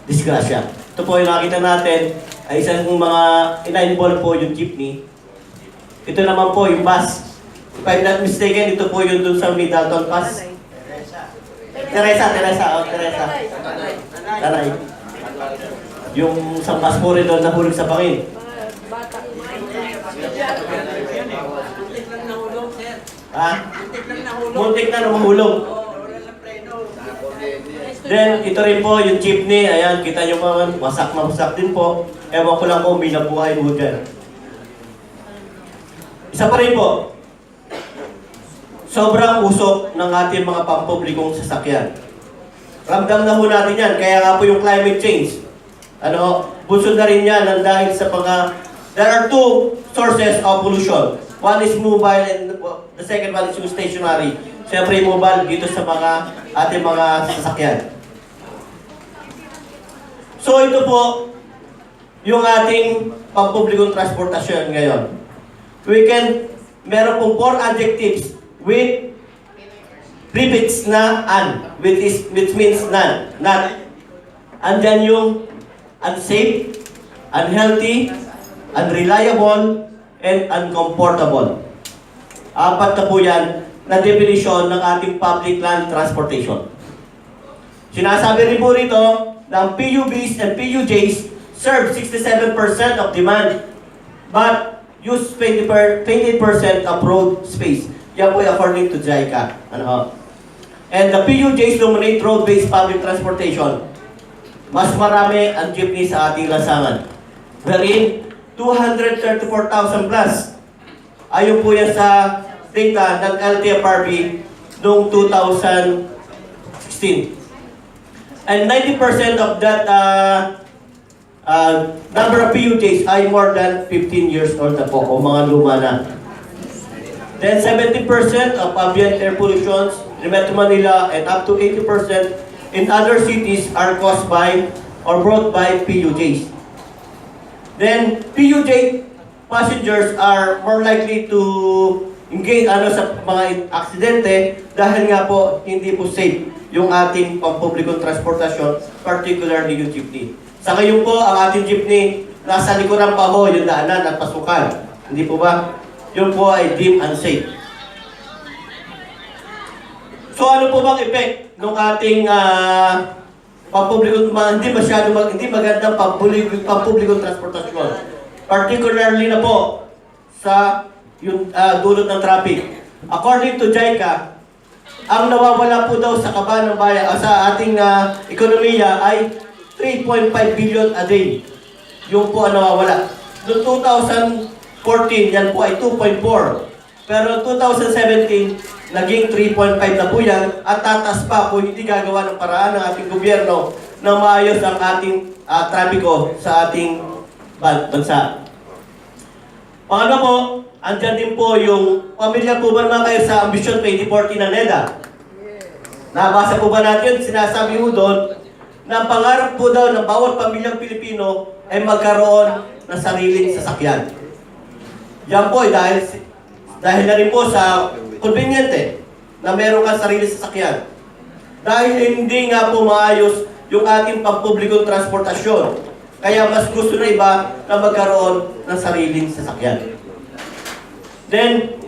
disgrasya. Ito po yung nakita natin, ay isang mga ina-involve po yung jeepney. Ito naman po yung bus. If I'm not mistaken, ito po yung dun sa Middleton Pass. Teresa. Tanay. Yung isang bus po rin doon nahulog sa bangin. Muntik na mahulog. Then, ito rin po yung jeepney. Ayan, kita nyo mga wasak din po. Ewan ko lang kung may nabuhay mo dyan. Isa pa rin po. Sobrang usok ng ating mga pampublikong sasakyan. Ramdam na po natin yan. Kaya nga po yung climate change. Busod na rin yan dahil sa mga... There are two sources of pollution. One is mobile and the second one is yung stationary. Siyempre mobile dito sa ating mga sasakyan. So ito po yung ating pampublikong transportasyon ngayon. Meron pong 4 adjectives with prefix na "an", which means none, not. Andyan yung unsafe, unhealthy, unreliable, and uncomfortable. 4 na po yan na definition ng ating public land transportation. Sinasabi rin po rito ng PUBs and PUJs serve 67% of demand but use 28% of road space. Yan po according to JICA. And the PUJs dominate road-based public transportation. Mas marami ang jeepney sa ating lansangan. Wherein 234,000 plus. Ayon po yan sa data ng LTFRB noong 2016. And 90% of that number of PUJs ay more than 15 years old na po o mga luma na. Then 70% of ambient air pollutions in Metro Manila and up to 80% in other cities are caused by or brought by PUJs. Then PUJ passengers are more likely to engage sa mga aksidente dahil nga po hindi po safe yung ating pampublikong transportasyon, particularly yung jeepney. Sa ngayon po, ang ating jeepney, nasa likuran pa ho yung daanan at pasukan. Hindi po ba? Yun po ay deemed unsafe. So ano po bang effect ng ating pampublikong, hindi magandang pampublikong transportasyon? Particularly na po sa yung dulot ng traffic. According to JICA, ang nawawala po daw sa kaban ng bayan, sa ating ekonomiya ay 3.5 billion a day. Yung po ang nawawala. Noong 2014, yan po ay 2.4. Pero 2017, naging 3.5 na po yan at tatas pa kung hindi gagawa ng paraan ng ating gobyerno na maayos ang ating trapiko sa ating bansa. Pangalawa po, andyan din po yung pamilya po ba naman kayo sa Ambition 2040 ng NEDA? Nabasa po ba natin? Sinasabi po doon na pangarap po daw ng bawat pamilyang Pilipino ay magkaroon ng sariling sasakyan. Yan po dahil na rin po sa conveniente na meron kang sariling sasakyan. Dahil hindi nga po maayos yung ating pampublikong transportasyon. Kaya mas gusto na iba na magkaroon ng sariling sasakyan. Then,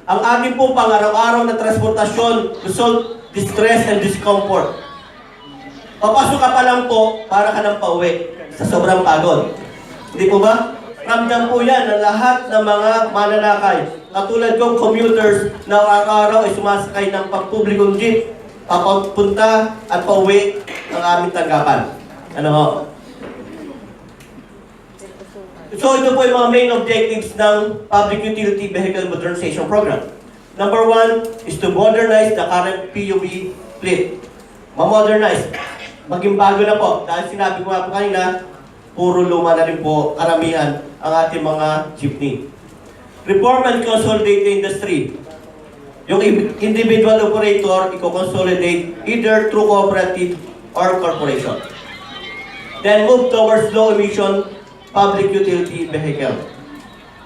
ang ating pong pang-araw-araw na transportasyon result distress and discomfort. Papasok ka pa lang po para ka nang pauwi sa sobrang pagod. Hindi po ba? Ramdam po yan ng lahat ng mga mananakay. Katulad kong commuters na araw-araw ay sumasakay ng pampublikong jeep papunta at pauwi ng aming tanggapan. Ano ho? So ito po yung mga main objectives ng Public Utility Vehicle Modernization Program. Number 1 is to modernize the current PUV fleet. Ma-modernize. Maging bago na po. Dahil sinabi ko nga po kanina, puro luma na rin po karamihan ang ating mga jeepney. Reform and consolidate the industry. Yung individual operator, i-consolidate either through cooperative or corporation. Then move towards low emission public utility vehicle.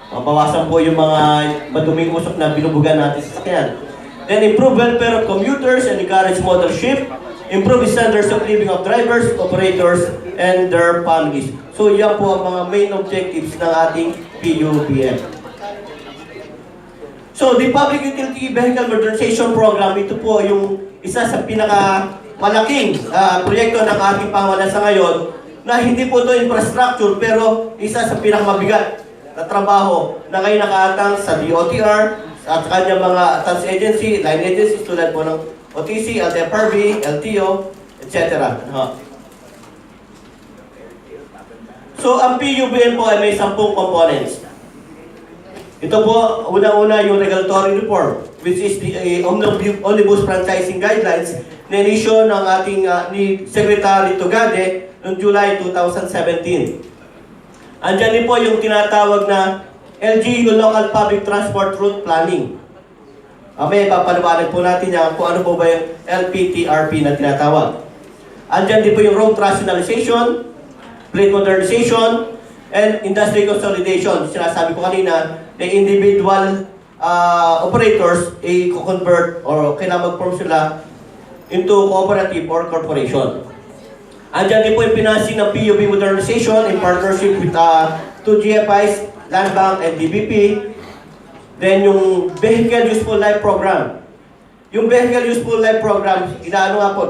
Mabawasan po yung mga maduming usok na binubugan natin sa sakyan. Then improve welfare of commuters and encourage model shift. Improve standards of living of drivers, operators, and their families. So yan po ang mga main objectives ng ating PUBM. So the Public Utility Vehicle Modernization Program, ito po yung isa sa pinakamalaking proyekto ng ating pamahalaan sa ngayon na hindi po ito infrastructure pero isa sa pinakamabigat na trabaho na ngayon nakaatang sa DOTR at kanyang mga attached agency, line agencies tulad po ng OTC, LTFRB, LTO, etc. So ang PUBM po ay may 10 components. Ito po, una-una yung regulatory reform, which is the Omnibus Franchising Guidelines na inisyo ng ating ni Secretary Tugade noong July 2017. Andyan din po yung tinatawag na LGU Local Public Transport Route Planning. May papaliwanag po natin yan kung ano po ba yung LPTRP na tinatawag. Andyan din po yung road rationalization, fleet modernization, and industry consolidation. Sinasabi ko kanina na individual operators i-convert or kailangan mag-form sila into cooperative or corporation. Andyan din po yung financing ng PUB modernization in partnership with 2 GFIs, Land Bank, and DBP. Then yung Vehicle Useful Life Program. Yung Vehicle Useful Life Program, inaano nga po,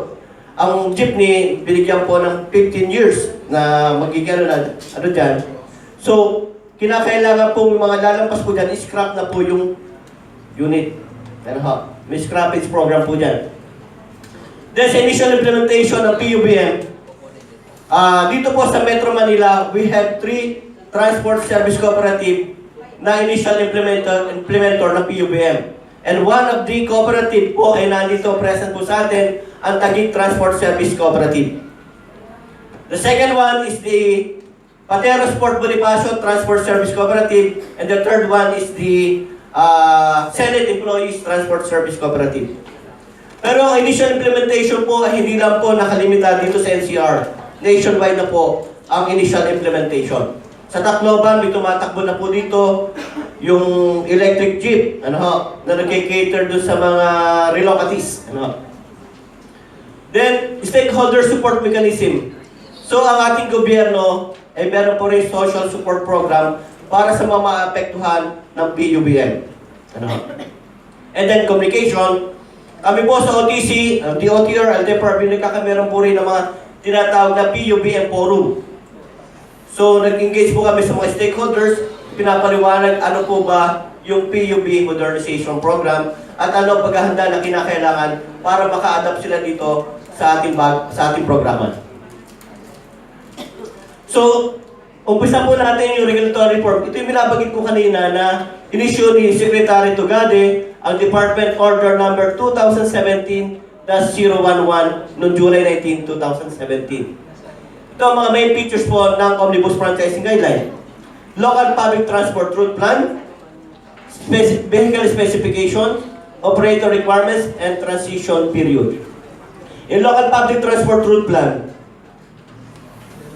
ang jeepney, binigyan po ng 15 years na magiging ano dyan. So, kinakailangan po yung mga lalampas po dyan, scrap na po yung unit. Pero may scrappage program po dyan. Then sa initial implementation ng PUBM, dito po sa Metro Manila, we have 3 transport service cooperative na initial implementer ng PUBM. And one of the cooperative po ay nandito present po sa atin, ang Taguig Transport Service Cooperative. The second one is the Platero Sport Bonifacio Transport Service Cooperative, and the third one is the Senate Employees Transport Service Cooperative. Pero ang initial implementation po ay hindi lang po nakalimita dito sa NCR. Nationwide na po ang initial implementation. Sa Tacloban, may tumatakbo na po dito yung electric jeep, na nag-cater doon sa mga relocatees. Then, stakeholder support mechanism. So, ang ating gobyerno ay meron po rin social support program para sa mga maapektuhan ng PUBM. And then, communication. Kami po sa OTC, DOTR, LTFRB, nagkakameron po rin ng mga tinatawag na PUBM forum. So, nag-engage po kami sa mga stakeholders, pinapaliwanag ano po ba yung PUB Modernization Program at ano paghahanda na kinakailangan para maka-adapt sila dito sa ating programa. So, umpisa po natin yung regulatory reform. Ito yung binabagit ko kanina na in-issue ni Secretary Tugade ang Department Order Number 2017-011 noong July 19, 2017. Ito ang mga main features po ng Omnibus Franchising Guideline. Local Public Transport Route Plan, Vehicle Specifications, Operator Requirements, and Transition Period. In Local Public Transport Route Plan,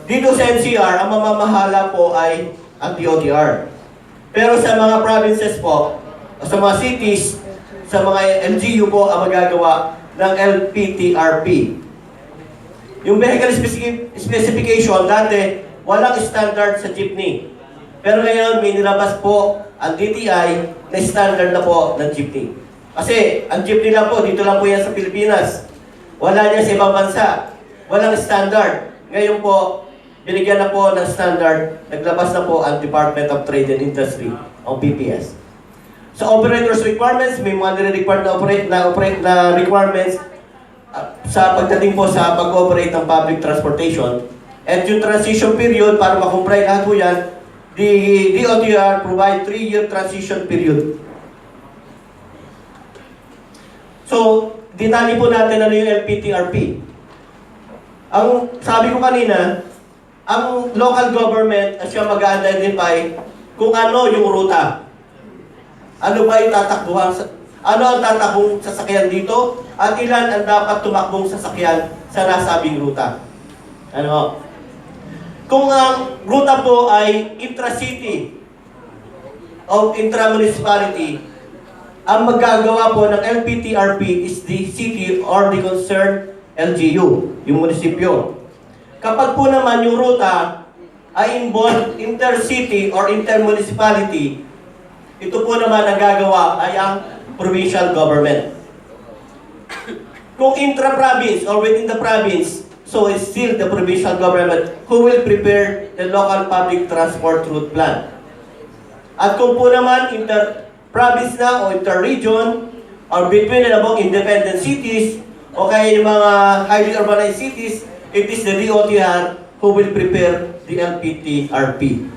dito sa NCR, ang mamamahala po ay ang DOTR. Pero sa mga provinces po, sa mga cities, sa mga LGU po ang magagawa ng LPTRP. Yung vehicle specification, dati walang standard sa jeepney. Pero ngayon, may nilabas po ang DTI na standard na po ng jeepney. Kasi ang jeepney lang po, dito lang po yan sa Pilipinas. Wala niya sa ibang bansa. Walang standard. Ngayon po, binigyan na po ng standard, naglabas na po ang Department of Trade and Industry, o PPS. Sa operators requirements, may mga nire-required na requirements sa pagdating po sa pag-operate ng public transportation. At yung transition period, para makomply lahat po yan, the DOTR provide 3-year transition period. So, detalye po natin ano yung LPTRP. Ang sabi ko kanina, ang local government at siya mag-identify kung ano yung ruta. Ano ba itatakbuhan, ano ang tatakbong sasakyan dito at ilan ang dapat tumakbong sasakyan sa nasabing ruta. Ano? Kung ang ruta po ay intra-city o intra-municipality, ang magagawa po ng LPTRP is the city or the concerned LGU, yung munisipyo. Kapag po naman yung ruta ay involved intercity or intermunicipality, ito po naman ang gagawa ay ang provincial government. Kung intra-province or within the province, so it's still the provincial government who will prepare the local public transport route plan. At kung po naman inter-province na o inter-region or between and among independent cities o kaya yung mga highly urbanized cities, it is the DOTR who will prepare the LPTRP.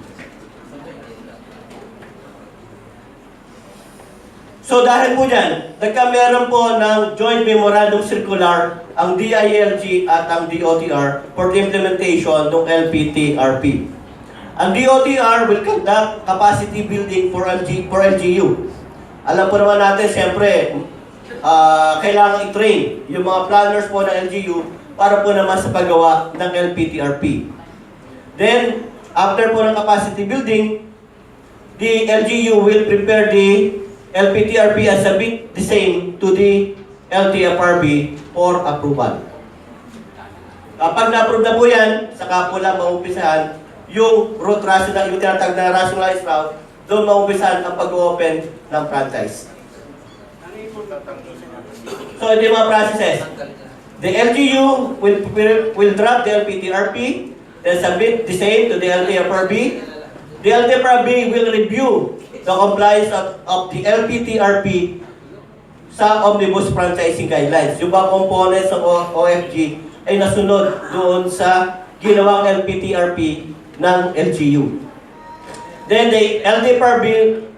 So dahil po dyan, nagkameron po ng Joint Memorandum Circular ang DILG at ang DOTR for the implementation ng LPTRP. Ang DOTR will conduct capacity building for LGU. Alam po naman natin, siyempre, kailangan i-train yung mga planners po ng LGU para po naman sa paggawa ng LPTRP. Then, after po ng capacity building, the LGU will prepare the LPTRP and submit the same to the LTFRB for approval. Kapag na-approve na po yan, saka po lang maumpisahan yung route rational, yung tinatag na rationalized route, doon maumpisahan ang pag-open ng franchise. So, ito yung mga processes. The LGU will draft the LPTRP, then submit the same to the LTFRB. The LTFRB will review the compliance of the LPTRP sa Omnibus Franchising Guidelines. Yung mga components ng OFG ay nasunod doon sa ginawang LPTRP ng LGU. Then the LTFRB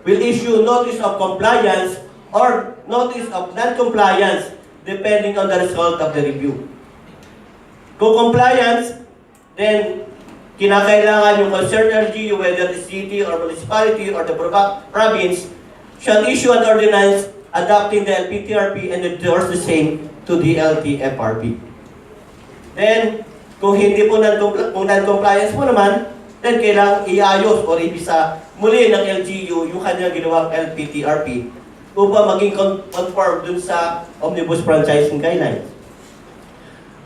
will issue notice of compliance or notice of non-compliance depending on the result of the review. Kung compliance, then kinakailangan yung concerned LGU, whether the city or municipality or the province, shall issue an ordinance adopting the LPTRP and endorse the same to the LTFRB. Then, kung hindi po non-compliance po naman, then kailangan iayos o revisa muli ng LGU yung kanyang ginawang LPTRP upang maging conform dun sa Omnibus Franchising Guidelines.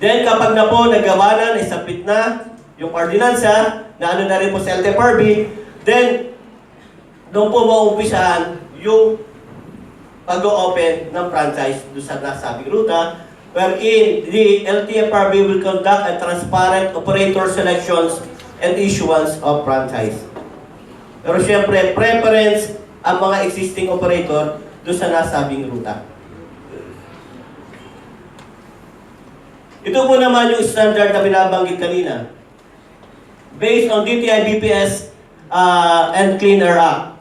Then, kapag na po nagawa na, isabit na yung ordinansa, na ano na rin po sa LTFRB, then, doon po maumpisahan yung pag-o-open ng franchise doon sa nasabing ruta, wherein the LTFRB will conduct a transparent operator selections and issuance of franchise. Pero siyempre, preference ang mga existing operator doon sa nasabing ruta. Ito po naman yung standard na binabanggit kanina. Based on DTI BPS and Clean Air Act.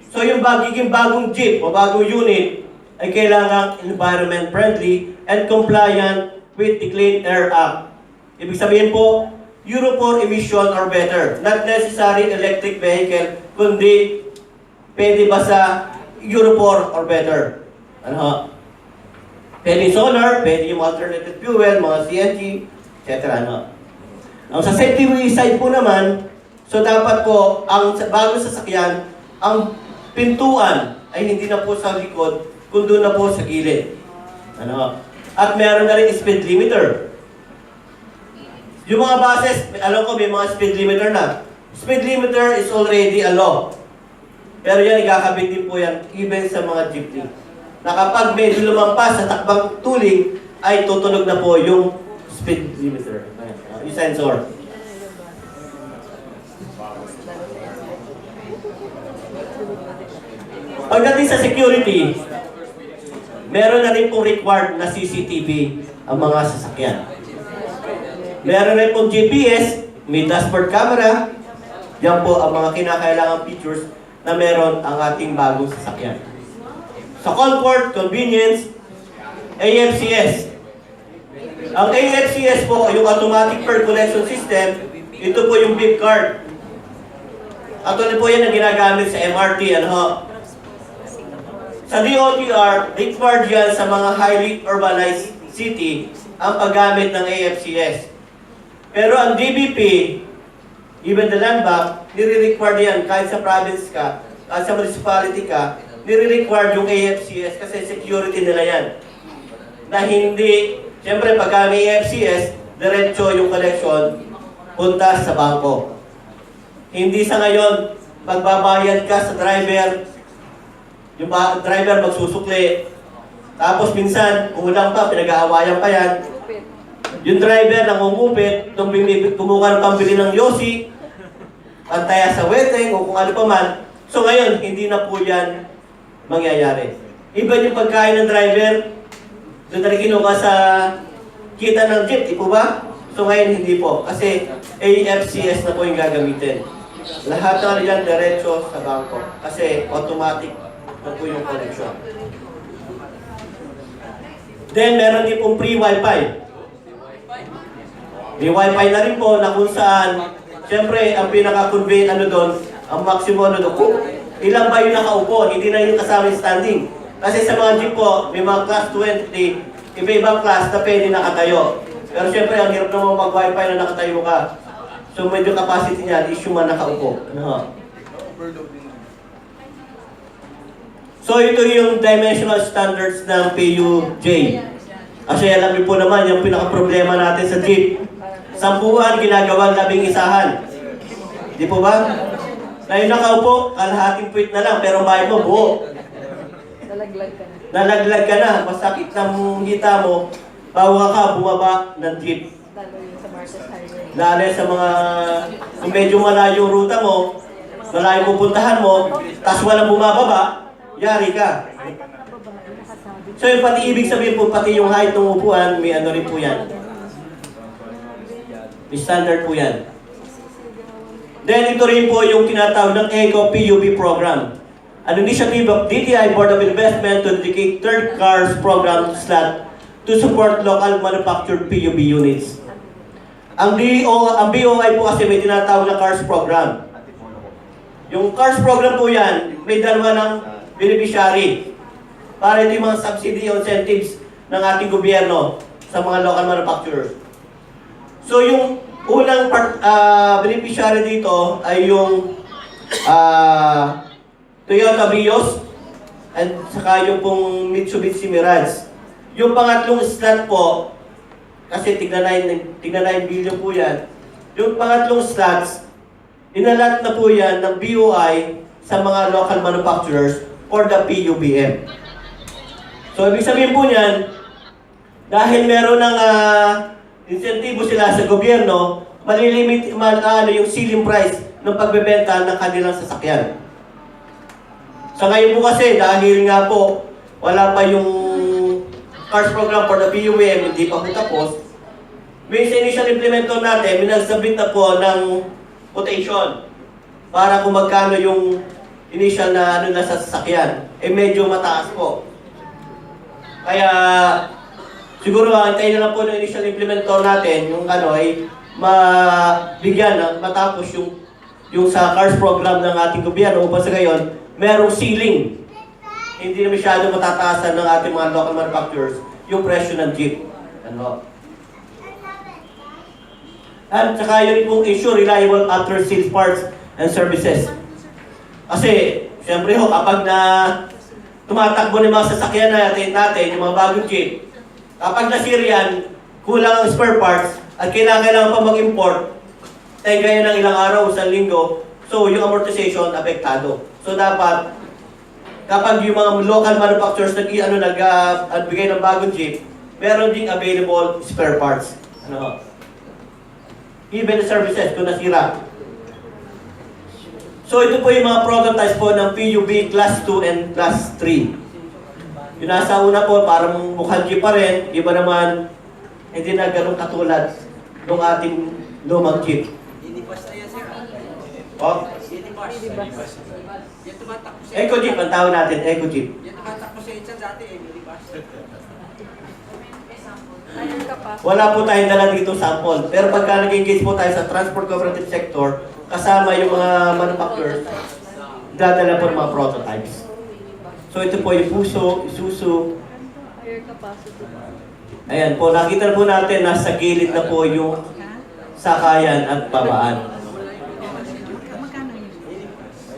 So yung bagong jeep o bagong unit ay kailangang environment friendly and compliant with the Clean Air Act. Ibig sabihin po, Euro 4 emission or better. Not necessary electric vehicle, kundi pwede ba sa Euro 4 or better. Ano? Pwede solar, pwede yung alternative fuel, mga CNG, etc. Ano? Sa safety side po naman, so dapat po, ang bagong sasakyan, ang pintuan ay hindi na po sa likod, kundi na po sa gilid. Ano? At meron na rin speed limiter. Yung mga buses, alam ko may mga speed limiter na. Speed limiter is already a law. Pero yan, ikakabit din po yan, even sa mga jeepney. Na kapag medyo lumampas sa takbang tuling, ay tutunog na po yung speed limiter. Yung sensor. Pagdating sa security, meron na rin pong required na CCTV ang mga sasakyan. Meron rin pong GPS, may dashboard camera. Yan po ang mga kinakailangang features na meron ang ating bagong sasakyan. Sa comfort, convenience, AFCS. Ang AFCS po, yung automatic fare collection system, ito po yung beep card. Actually po yan ang ginagamit sa MRT. Sa DOTR, required yan sa mga highly urbanized city ang paggamit ng AFCS. Pero ang DBP, even the land bank, nire-require yan kahit sa province ka, kahit sa municipality ka, nire-require yung AFCS kasi security nila yan. Na hindi, siyempre pagka may AFCS, diretso yung collection punta sa bangko. Hindi sa ngayon, magbabayad ka sa driver, yung driver magsusukli, tapos minsan, kulang pa, pinag-aawayan pa yan. Yung driver nangungupit, nung kumuha ng pambili ng yosi, pantaya sa weteng o kung ano pa man. So ngayon, hindi na po yan mangyayari. Iba yung pagkain ng driver, doon na rin kinuha sa kita ng jeep, di po ba? So ngayon, hindi po. Kasi AFCS na po yung gagamitin. Lahat na yan diretso sa bangko. Kasi automatic na po yung connection. Then, meron din pong free Wi-Fi. May Wi-Fi na rin po na kung saan, siyempre, ang pinaka-convenient doon, ang maximum doon, ilang ba yung nakaupo, hindi na yung kasama yung standing. Kasi sa mga jeep po, may mga class 20, iba-ibang class na pwede nakatayo. Pero siyempre, ang hirap naman mag-wifi na nakatayo ka. So medyo capacity niya, issue man nakaupo. So ito yung dimensional standards ng PUJ. Kasi alam niyo po naman, yung pinaka-problema natin sa jeep. 10 ginagawang 11. Di po ba? Na yung nakaupo, kalahating puwit na lang, pero bayad mo buo. Nalaglag ka na. Nalaglag ka na, masakit ng hita mo, bawa ka, bumaba ng jeep. Lalo yung sa Marcos Highway. Lalo sa mga, kung medyo malayo yung ruta mo, malayo pupuntahan mo, tapos walang bumababa, yari ka. So yung pati ibig sabihin po, pati yung height ng upuan, may ano rin po yan. May standard po yan. Then ito rin po yung tinatawag ng ECO-PUB program. An initiative of DTI Board of Investment to dedicate third cars program slot to support local manufactured PUB units. Ang BOI po kasi may tinatawag na cars program. Yung cars program po yan, may dalawa ng beneficiary. Para ito yung mga subsidy o incentives ng ating gobyerno sa mga local manufacturers. So yung unang beneficiary dito ay yung Toyota Vios at saka yung pong Mitsubishi Mirage. Yung pangatlong slot po, kasi tigna 9 billion po yan. Yung pangatlong slots, inalat na po yan ng BOI sa mga local manufacturers or the PUBM. So ibig sabihin po niyan, dahil meron ng insentibo sila sa gobyerno, malilimit yung ceiling price ng pagbebenta ng kanilang sasakyan. Sa ngayon po kasi, dahil nga po, wala pa yung CARS program for the PUM, hindi pa po tapos, may sa initial implemento natin, minagsabit na po ng quotation para kung magkano yung initial na ano na sa sasakyan. Eh medyo mataas po. Kaya siguro antayin na lang po ng initial implementor natin, yung ano ay mabigyan na matapos yung sa CARS program ng ating gobyerno upang sa ngayon, merong ceiling. Hindi na masyado matataasan ng ating mga local manufacturers yung presyo ng jeep. Ano? At saka yun pong issue, reliable after sales parts and services. Kasi, siyempre ho, kapag na tumatakbo ng mga sasakyan natin, yung mga bagong jeep, kapag nasira yan, kulang ang spare parts, at kailangan pa mag-import, gaya ng ilang araw, isang linggo, so yung amortization, apektado. So dapat, kapag yung mga local manufacturers nagbigay ng bagong jeep, meron ding available spare parts. Ano? Even the services kung nasira. So ito po yung mga prototypes po ng PUB Class 2 and Class 3. Yung nasa una po, parang mukhang jeep pa rin. Iba naman, hindi na ganun katulad ng ating lumang jeep. Oh? Eco Jeep, ang tawag natin, Eco Jeep. Wala po tayong dala dito sample. Pero pagka nag-engage po tayo sa transport cooperative sector, kasama yung mga manufacturers, dadala po ng mga prototypes. So ito po yung Puso, Isuzu. Ayan po, nakita po natin nasa gilid na po yung sakayan at babaan.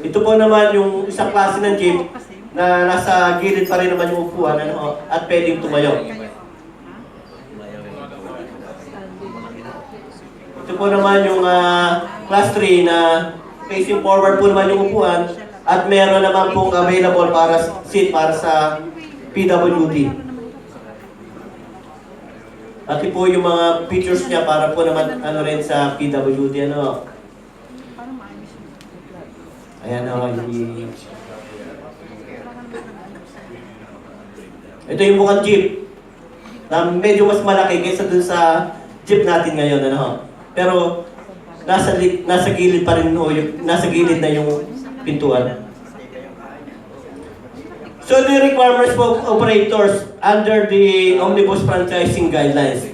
Ito po naman yung isang klase ng jeep na nasa gilid pa rin naman yung upuan at pwedeng tumayo. Ito po naman yung class 3 na facing forward po naman yung upuan at meron naman pong available para seat para sa PWD. At ito po yung mga features niya para po naman rin sa PWD. Ayan na ito yung mukhang jeep na medyo mas malaki kaysa dun sa jeep natin ngayon. Pero nasa gilid pa rin nasa gilid na yung pintuan. So the requirements for operators under the Omnibus Franchising Guidelines.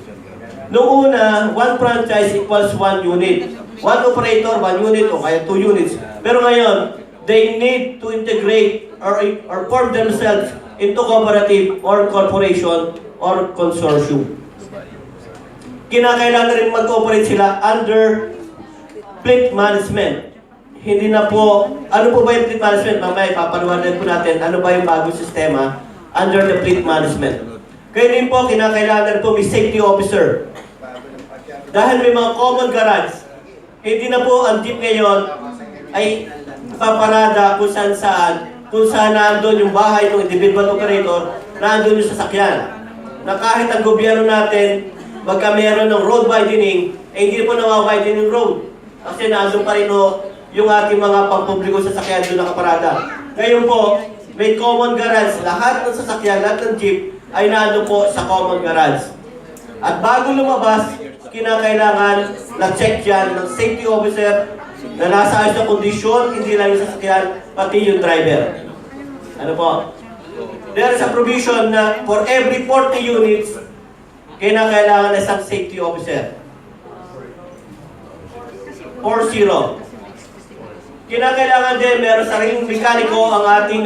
Noong una, one franchise equals one unit. One operator, one unit, o kaya 2 units. Pero ngayon, they need to integrate or form themselves into cooperative or corporation or consortium. Kinakailangan rin mag-cooperate sila under fleet management. Hindi na po, ano po ba yung fleet management? Mamaya ipapaliwanag po natin ano ba yung bagong sistema under the fleet management. Kaya din po, kinakailangan po may safety officer. Dahil may mga common garage, hindi na po ang jeep ngayon ay paparada kung saan nandun yung bahay ng individual operator, nandun yung sasakyan. Na kahit ang gobyerno natin, magka meron ng road widening, hindi po nawa-widen yung road. Kasi nandun pa rin yung ating mga pampubliko sasakyan doon nakaparada. Ngayon po, may common garage. Lahat ng sasakyan, lahat ng jeep ay nandun po sa common garage. At bago lumabas, kinakailangan na-check yan ng safety officer na nasa ayos na kondisyon, hindi lang yung sasakyan, pati yung driver. Ano po? There is a provision na for every 40 units, kinakailangan na isang safety officer. 40. Kinakailangan din, meron sariling mekaniko ang ating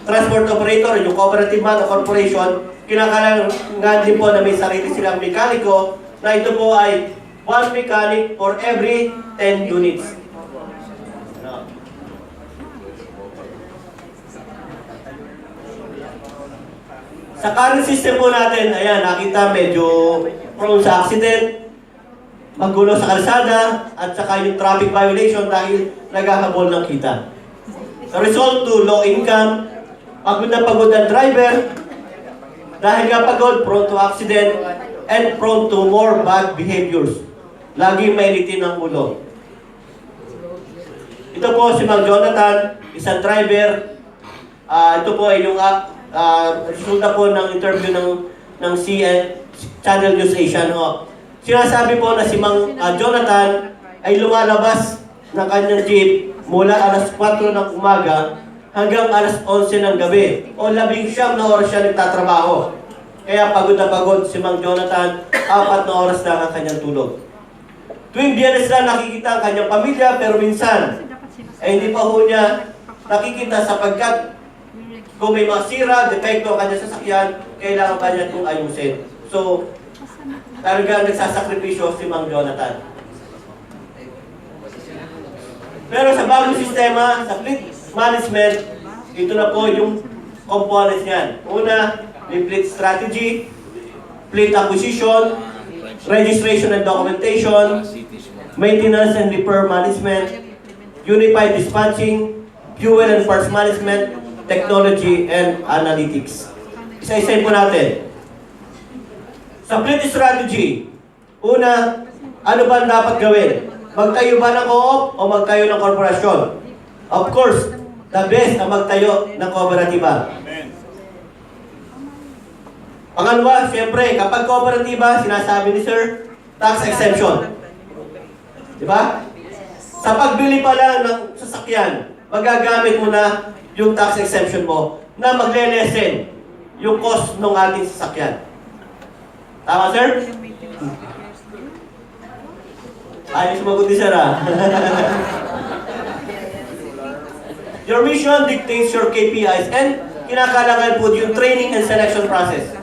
transport operator, yung cooperative man o corporation. Kinakailangan din po na may sarili silang mekaniko na ito po ay 1 mechanic for every 10 units. Sa current system po natin, ayan, nakita medyo prone sa accident, magulo sa kalsada, at saka yung traffic violation dahil naghahabol ng kita. The result to low income, pagod na pagod ang driver, dahil nga pagod, prone to accident, and prone to more bad behaviors. Laging mainitin ang ulo. Ito po si Mang Jonathan, isang driver, Ito po ay yung resulta po ng interview ng Channel News Asia. No? Sinasabi po na si Mang Jonathan ay lumalabas ng kanyang jeep mula alas 4 ng umaga hanggang alas 11 ng gabi. O 19 na oras siya nagtatrabaho. Kaya pagod na pagod si Mang Jonathan, 4 na oras lang ang kanyang tulog. Tuwing Biyernes lang nakikita ang kanyang pamilya, pero minsan ay hindi pa ho niya nakikita sapagkat kung may mga sira, defecto ang kanyang sasakyan, kailangan pa niya itong ayusin. So, talaga nagsasakripisyo si Mang Jonathan. Pero sa bagong sistema, sa fleet management, ito na po yung components niyan. Una, may fleet strategy, fleet acquisition, registration and documentation, maintenance and repair management, unified dispatching, fuel and parts management, technology, and analytics. Isa-isayin po natin. Sa fleet strategy, una, ano ba ang dapat gawin? Magtayo ba ng co-op o magtayo ng korporasyon? Of course, the best na magtayo ng kooperatiba. Pangalawa, siyempre, kapag kooperatiba, sinasabi ni Sir, tax exemption. Diba? Sa pagbili pa lang ng sasakyan, magagamit mo na yung tax exemption mo na magle-lessen yung cost ng ating sasakyan. Tama, Sir? Ayos sumagot ni Sir, ah. Your mission dictates your KPIs and kinakailangan po yung training and selection process.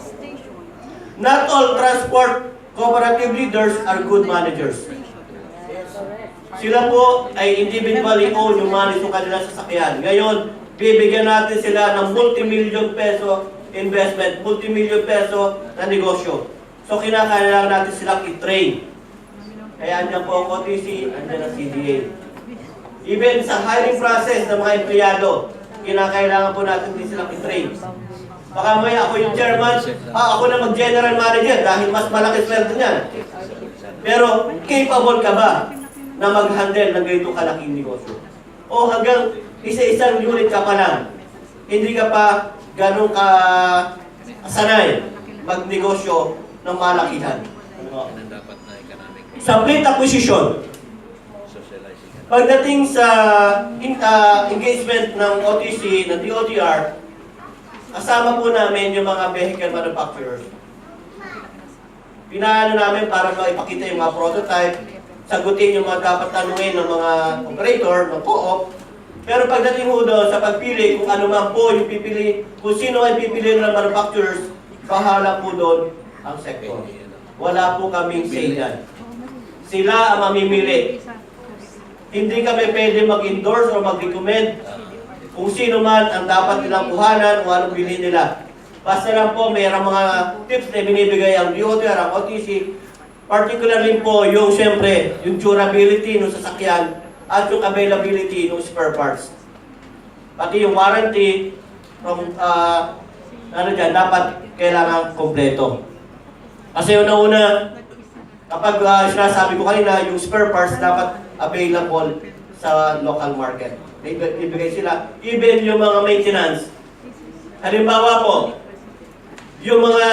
Not all transport cooperative leaders are good managers. Sila po ay individually own yung manage yung kanilang sasakyan. Ngayon, bibigyan natin sila ng multi-million peso investment, multi-million peso na negosyo. So, kinakailangan natin silang i-train. Kaya andyan po ang OTC, andyan ang CDA. Even sa hiring process ng mga empleyado, kinakailangan po natin din silang i-train. Baka may ako yung chairman, ako na mag-general manager dahil mas malaki sweldo niyan. Pero capable ka ba na mag-handle ng ganitong kalaking negosyo? O hanggang isa-isang unit ka pa lang, hindi ka pa ganun ka sanay mag-negosyo ng malakihan. Sa fleet acquisition, pagdating sa engagement ng OTC, ng DOTR, kasama po namin yung mga vehicle manufacturers. Pinaano namin para maipakita yung mga prototype, sagutin yung mga dapat tanungin ng mga operator, ng co-op. Pero pagdating mo doon sa pagpili, kung ano man po yung pipili, kung sino ay pipili ng manufacturers, bahala po doon ang sector. Wala po kaming say yan. Sila ang mamimili. Hindi kami pwede mag-endorse o mag-recommend kung sino man ang dapat nilang kuhanan o anong bilhin nila. Basta lang po, mayroong mga tips na binibigay ang DOTR, ang OTC, particularly po yung siyempre, yung durability ng sasakyan at yung availability ng spare parts. Pati yung warranty, from, dapat kailangan kompleto. Kasi una-una, kapag sinasabi ko kanina, yung spare parts dapat available sa local market. Ibigay sila. Even yung mga maintenance. Halimbawa po, yung mga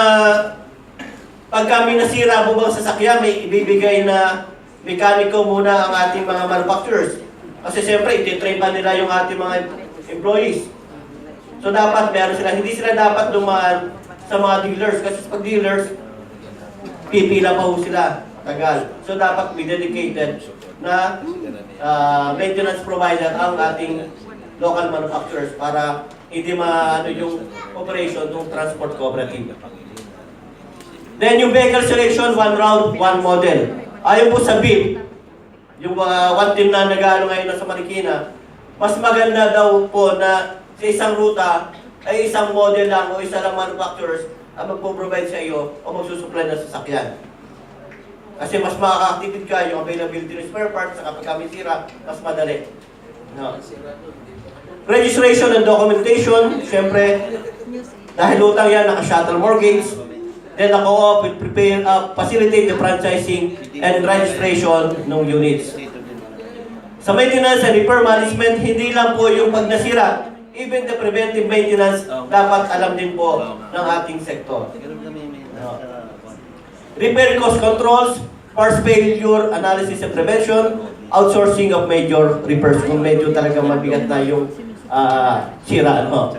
pagka may nasira po bang sasakyan, may ibibigay na mekaniko muna ang ating mga manufacturers. Kasi siyempre, ititrain pa nila yung ating mga employees. So dapat meron sila. Hindi sila dapat dumaan sa mga dealers. Kasi pag dealers, pipila pa ho sila. Tagal. So dapat may dedicated na maintenance provider ang ating local manufacturers para hindi maano yung operation ng transport cooperative. Then yung vehicle selection, one route, one model. Ayon po sa BIP, yung one team na nag-ano ngayon sa Marikina, mas maganda daw po na sa isang ruta ay isang model lang o isa lang manufacturers ang magpo-provide sa iyo o magsusupply ng sasakyan. Kasi mas makaka-activate ka yung availability ng spare parts sa kapag kami sira, mas madali. No. Registration and documentation, syempre, dahil utang yan, naka-shuttle mortgage, then the co-op will prepare, facilitate the franchising and registration ng units. Sa maintenance and repair management, hindi lang po yung pag nasira, even the preventive maintenance, dapat alam din po ng ating sektor. Repair cost controls, parts failure, analysis and prevention, outsourcing of major repairs kung medyo talaga mabigat na yung siraan mo.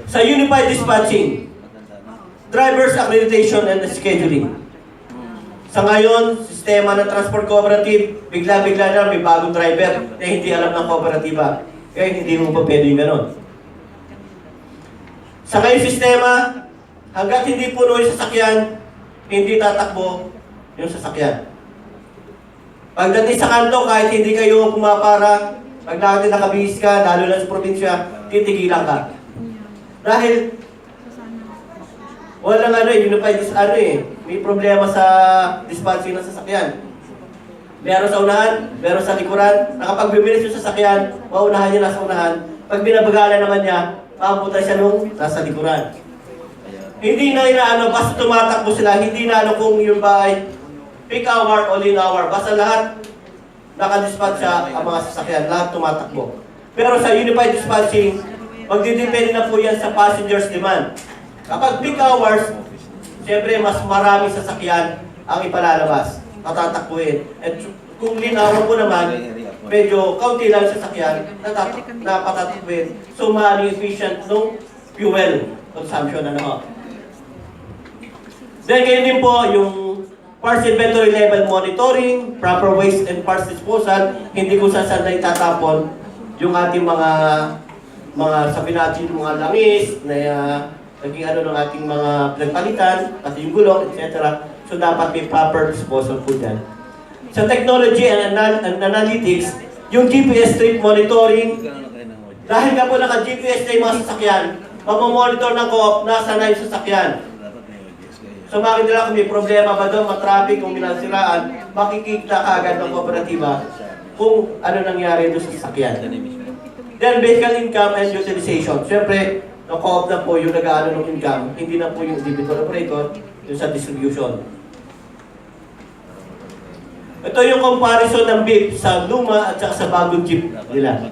Sa unified dispatching, drivers accreditation and scheduling. Sa ngayon, sistema ng transport cooperative, bigla-bigla na may bagong driver na hindi alam ng kooperatiba. Kaya hindi mo pa pwede yung ganon. Sa ngayon sistema, hanggat hindi puno yung sasakyan, hindi tatakbo yung sasakyan. Pagdating sa kanto, kahit hindi kayo pumapara, pag nakabihis ka, lalo na sa probinsya, titigilan ka. Dahil walang unified may problema sa dispatching ng sasakyan. Meron sa unahan, meron sa likuran. Nakapag-bibilis yung sasakyan, maunahan niya nasa unahan. Pag binabagalan naman niya, papunta siya nung nasa likuran. Hindi na inaano, basta tumatakbo sila, hindi na ano kung yung ba ay peak hour o lean hour. Basta lahat nakadispatch siya ang mga sasakyan, lahat tumatakbo. Pero sa unified dispatching, magdidepende na po yan sa passengers demand. Kapag peak hours, siyempre mas maraming sasakyan ang ipalalabas, matatakbuhin. At kung lean hour po naman, medyo kaunti lang sasakyan na patatakbuhin. So, maaaring efficient ng fuel consumption. Then, ngayon din po, yung parts inventory level monitoring, proper waste and parts disposal, hindi ko saan na itatapon yung ating mga sabi natin, mga langis, na naging ng ating mga pinagpalitan, pati yung gulong, etc. So, dapat may proper disposal po dyan. Sa technology and analytics, yung GPS trip monitoring, dahil nga po naka-GPS na yung mga sasakyan, mamamonitor ng co-op, nasa na yung sasakyan. So, bakit nila kung may problema ba doon, matraffic, kung minasiraan, makikita kaagad ng kooperatiba kung ano nangyari doon sa sasakyan. Then, vehicle income and utilization. Siyempre, na-co-op na po yung nag-aano ng income, hindi na po yung individual operator, yung sa distribution. Ito yung comparison ng beef sa luma at saka sa bagong jeep nila.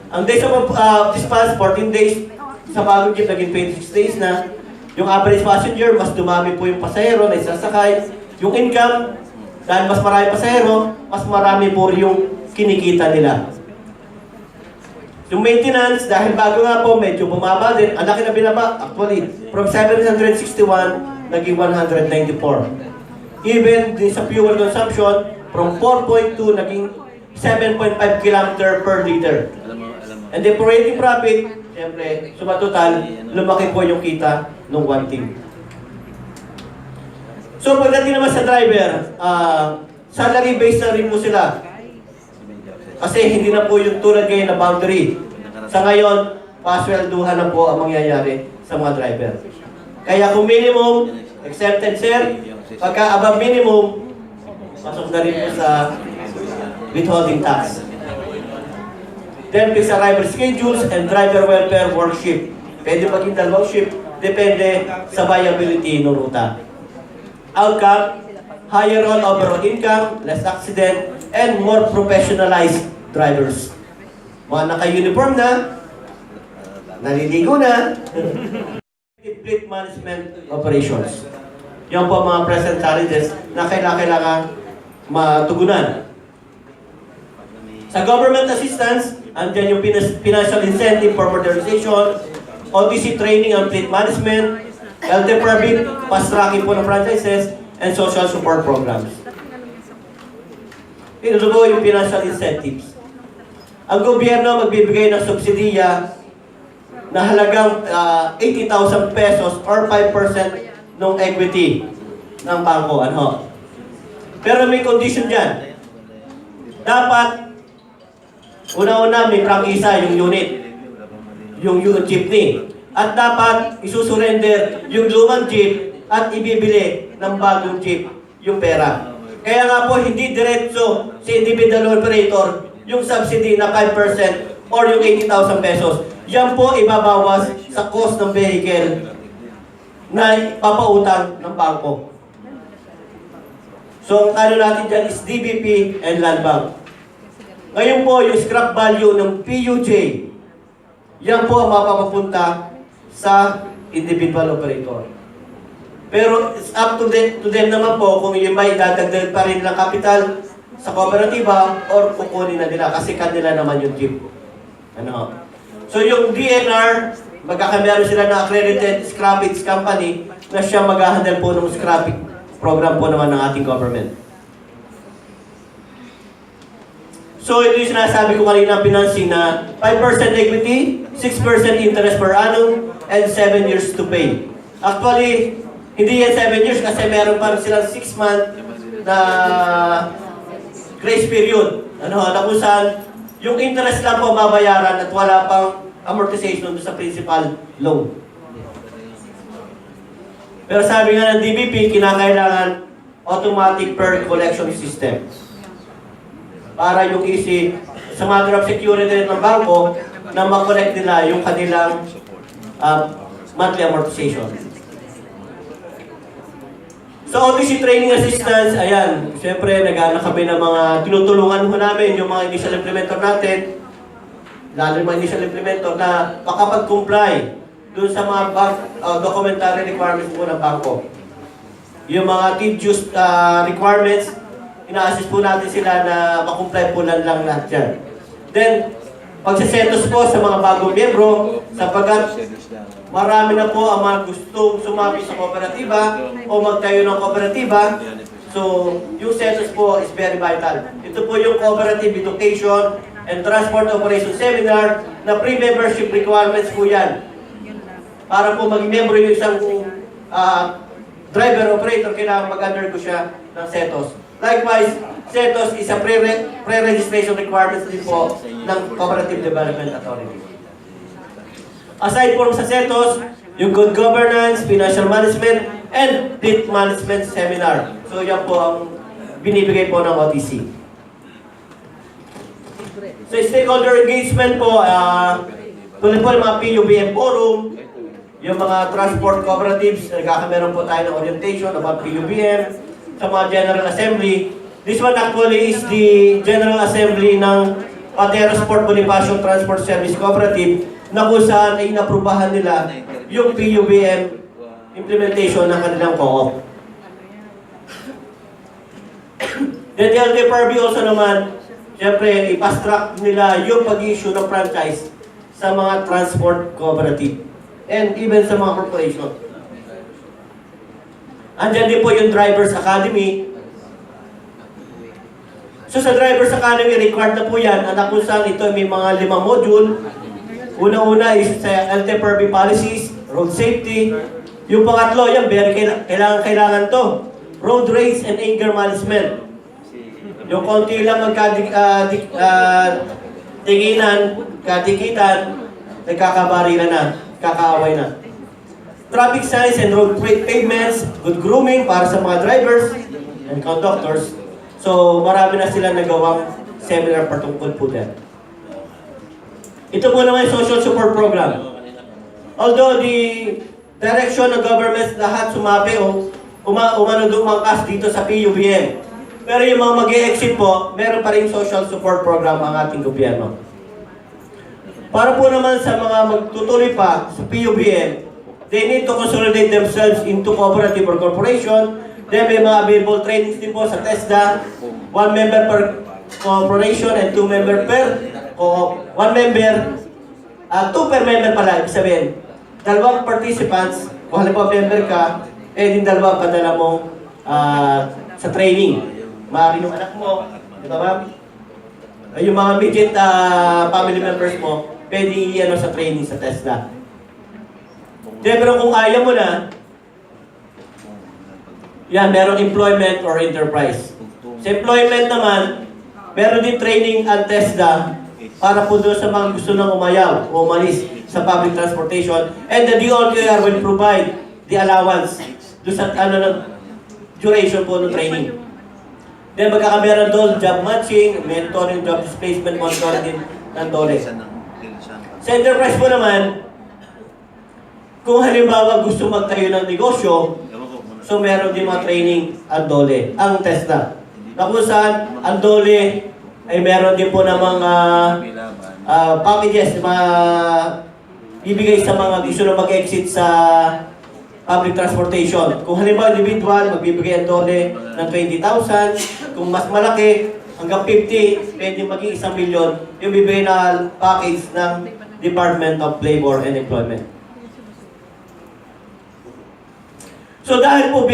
Ang days of dispatch, 14 days, sa bagong jeep naging 26 days na. Yung average passenger, mas dumami po yung pasahero na isasakay. Yung income, dahil mas marami pasahero, mas marami po yung kinikita nila. Yung maintenance, dahil bago nga po, medyo bumaba din. Ang laki na binaba, actually, from 761, naging 194. Even din sa fuel consumption, from 4.2, naging 7.5 km per liter. And the operating profit, siyempre, sumatotal, lumaki po yung kita ng one team. So, pagdating naman sa driver, salary-based na rin po sila. Kasi hindi na po yung tulad ngayon na boundary. Sa ngayon, paswelduhan na po ang mangyayari sa mga driver. Kaya kung minimum, accepted sir, pagka above minimum, pasok na rin po sa withholding tax. Then, sa driver schedules and driver welfare work shift. Pwede maging dalawang shift, depende sa viability ng ruta. Outcome, higher overall income, less accident, and more professionalized drivers. Mga naka-uniform na, naliligo na, fleet management operations. Yan po mga present challenges na kailangan matugunan. Sa government assistance, andyan yung financial incentive for modernization, OTC training and fleet management, LT permit, fast tracking po ng franchises, and social support programs. Ito po yung financial incentives. Ang gobyerno magbibigay ng subsidiya na halagang 80,000 pesos or 5% ng equity ng bangko. Pero may condition dyan. Dapat, una-una may prangkisa yung unit, yung jeepney. At dapat isusurrender yung lumang jeep at ibibili ng bagong jeep yung pera. Kaya nga po, hindi diretso sa individual operator yung subsidy na 5% or yung 80,000 pesos. Yan po ibabawas sa cost ng vehicle na papautang ng bangko. So, ang natin dyan is DBP and Land Bank. Ngayon po, yung scrap value ng PUJ, yan po ang mapapapunta sa individual operator. Pero it's up to them naman po kung yung may dadagdag pa rin ng capital sa kooperatiba or kukunin na nila kasi kanila naman yung jeep. Ano? So yung DNR, magkakameron sila na accredited scrappage company na siya mag-handle po ng scrapping program po naman ng ating government. So ito yung sinasabi ko kanina financing na 5% equity, 6% interest per annum, and 7 years to pay. Actually, hindi yan 7 years kasi meron pa rin silang 6 month na grace period. Na kung saan yung interest lang po mabayaran at wala pang amortization sa principal loan. Pero sabi nga ng DBP, kinakailangan automatic per collection system. Para yung easy, sa matter of security ng bangko, na makollect nila yung kanilang monthly amortization. So, OTC Training Assistance, ayan, siyempre, nag-aanak kami ng mga tinutulungan ho namin, yung mga initial implementer natin, lalo yung mga initial implementer na makapag-comply dun sa mga documentary requirements po ng bangko. Yung mga tedious requirements, ina-assist po natin sila na makomply po lang lahat yan. Then, pagsisetos po sa mga bagong miyembro, sapagkat marami na po ang mga gustong sumabi sa kooperatiba o magtayo ng kooperatiba. So, yung setos po is very vital. Ito po yung Cooperative Education and Transport Operation Seminar na pre-membership requirements po yan. Para po maging member yung isang driver operator, kailangan mag-undergo siya ng setos. Likewise, setos is a pre-registration requirements din po ng Cooperative Development Authority. Aside po sa setos, yung good governance, financial management, and fleet management seminar. So yan po ang binibigay po ng OTC. So stakeholder engagement po, tuloy po yung mga PUBM forum, yung mga transport cooperatives, nagkakameron po tayo ng orientation about PUBM, sa mga General Assembly. This one actually is the General Assembly ng Platero Sport Bonifacio Transport Service Cooperative na kung saan ay inaprubahan nila yung PUBM implementation ng kanilang co-op. Then the LTFRB also naman, siyempre, i-fast track nila yung pag-issue ng franchise sa mga transport cooperative and even sa mga corporation. Andyan din po yung Drivers Academy. So sa Drivers Academy, required na po yan. Anak kung saan ito may mga 5 module. Una-una is sa LTFRB policies, road safety. Yung pangatlo, yan, very kailangan to. Road rage and anger management. Yung konti lang katikitan, nagkakabarilan na, kakaaway na. Traffic signs and road pavements, good grooming para sa mga drivers and conductors. So, marami na sila nagawang seminar patungkol po din. Ito po naman yung social support program. Although the direction ng government lahat sumabi o umangkas dito sa PUBM. Pero yung mga mag-e-exit po, meron pa rin social support program ang ating gobyerno. Para po naman sa mga magtutuloy pa sa PUBM, they need to consolidate themselves into cooperative or corporation. Then may mga available trainings din po sa TESDA. 1 member per corporation and 2 member per co-op. 1 member, 2 per member pala, ibig sabihin. 2 participants, kung halimbawa member ka, din 2 padala mo sa training. Maaaring yung anak mo, di ba ma'am? Yung mga immediate family members mo, pwede sa training sa TESDA. Pero kung ayaw mo na, yan, meron employment or enterprise. Sa employment naman, meron din training at TESDA para po doon sa mga gusto nang umayaw o umalis sa public transportation. And the DOTR will provide the allowance doon sa duration po ng training. Then magkakameron doon job matching, mentoring, job displacement, monitoring din ng DOLE. Sa enterprise po naman, kung halimbawa gusto magtayo ng negosyo, so meron din mga training ang DOLE, ang TESDA. Na kung saan, ang DOLE ay meron din po ng mga packages na ibigay sa mga gusto na mag-exit sa public transportation. Kung halimbawa individual, magbibigay ang dole ng 20,000. Kung mas malaki, hanggang 50, pwede maging 1 milyon yung bibigay na package ng Department of Labor and Employment. So dahil po,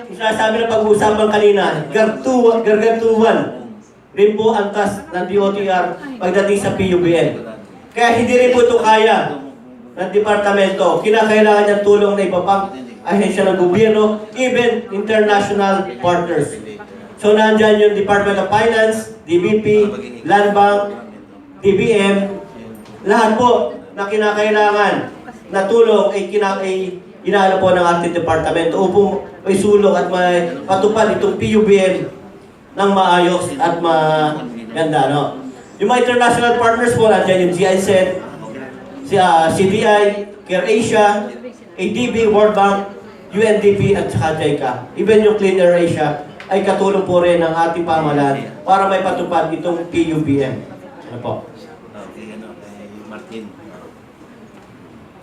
sinasabi na pag-uusapan kanina, gargantuan rin po ang task ng DOTR pagdating sa PUBM. Kaya hindi rin po ito kaya ng departamento. Kinakailangan niyang tulong na iba pang ahensya ng gobyerno, even international partners. So nandyan yung Department of Finance, DBP, Land Bank, DBM, lahat po na kinakailangan na tulong ay inaano po ng ating departamento upang may sulong at may patupad itong PUBM ng maayos at maganda, no? Yung mga international partners po, nandiyan yung GIZ, CDA, CareAsia, ADB, World Bank, UNDP, at saka JICA. Even yung Clean Air Asia ay katulong po rin ng ating pamahalaan para may patupad itong PUBM. Ano po?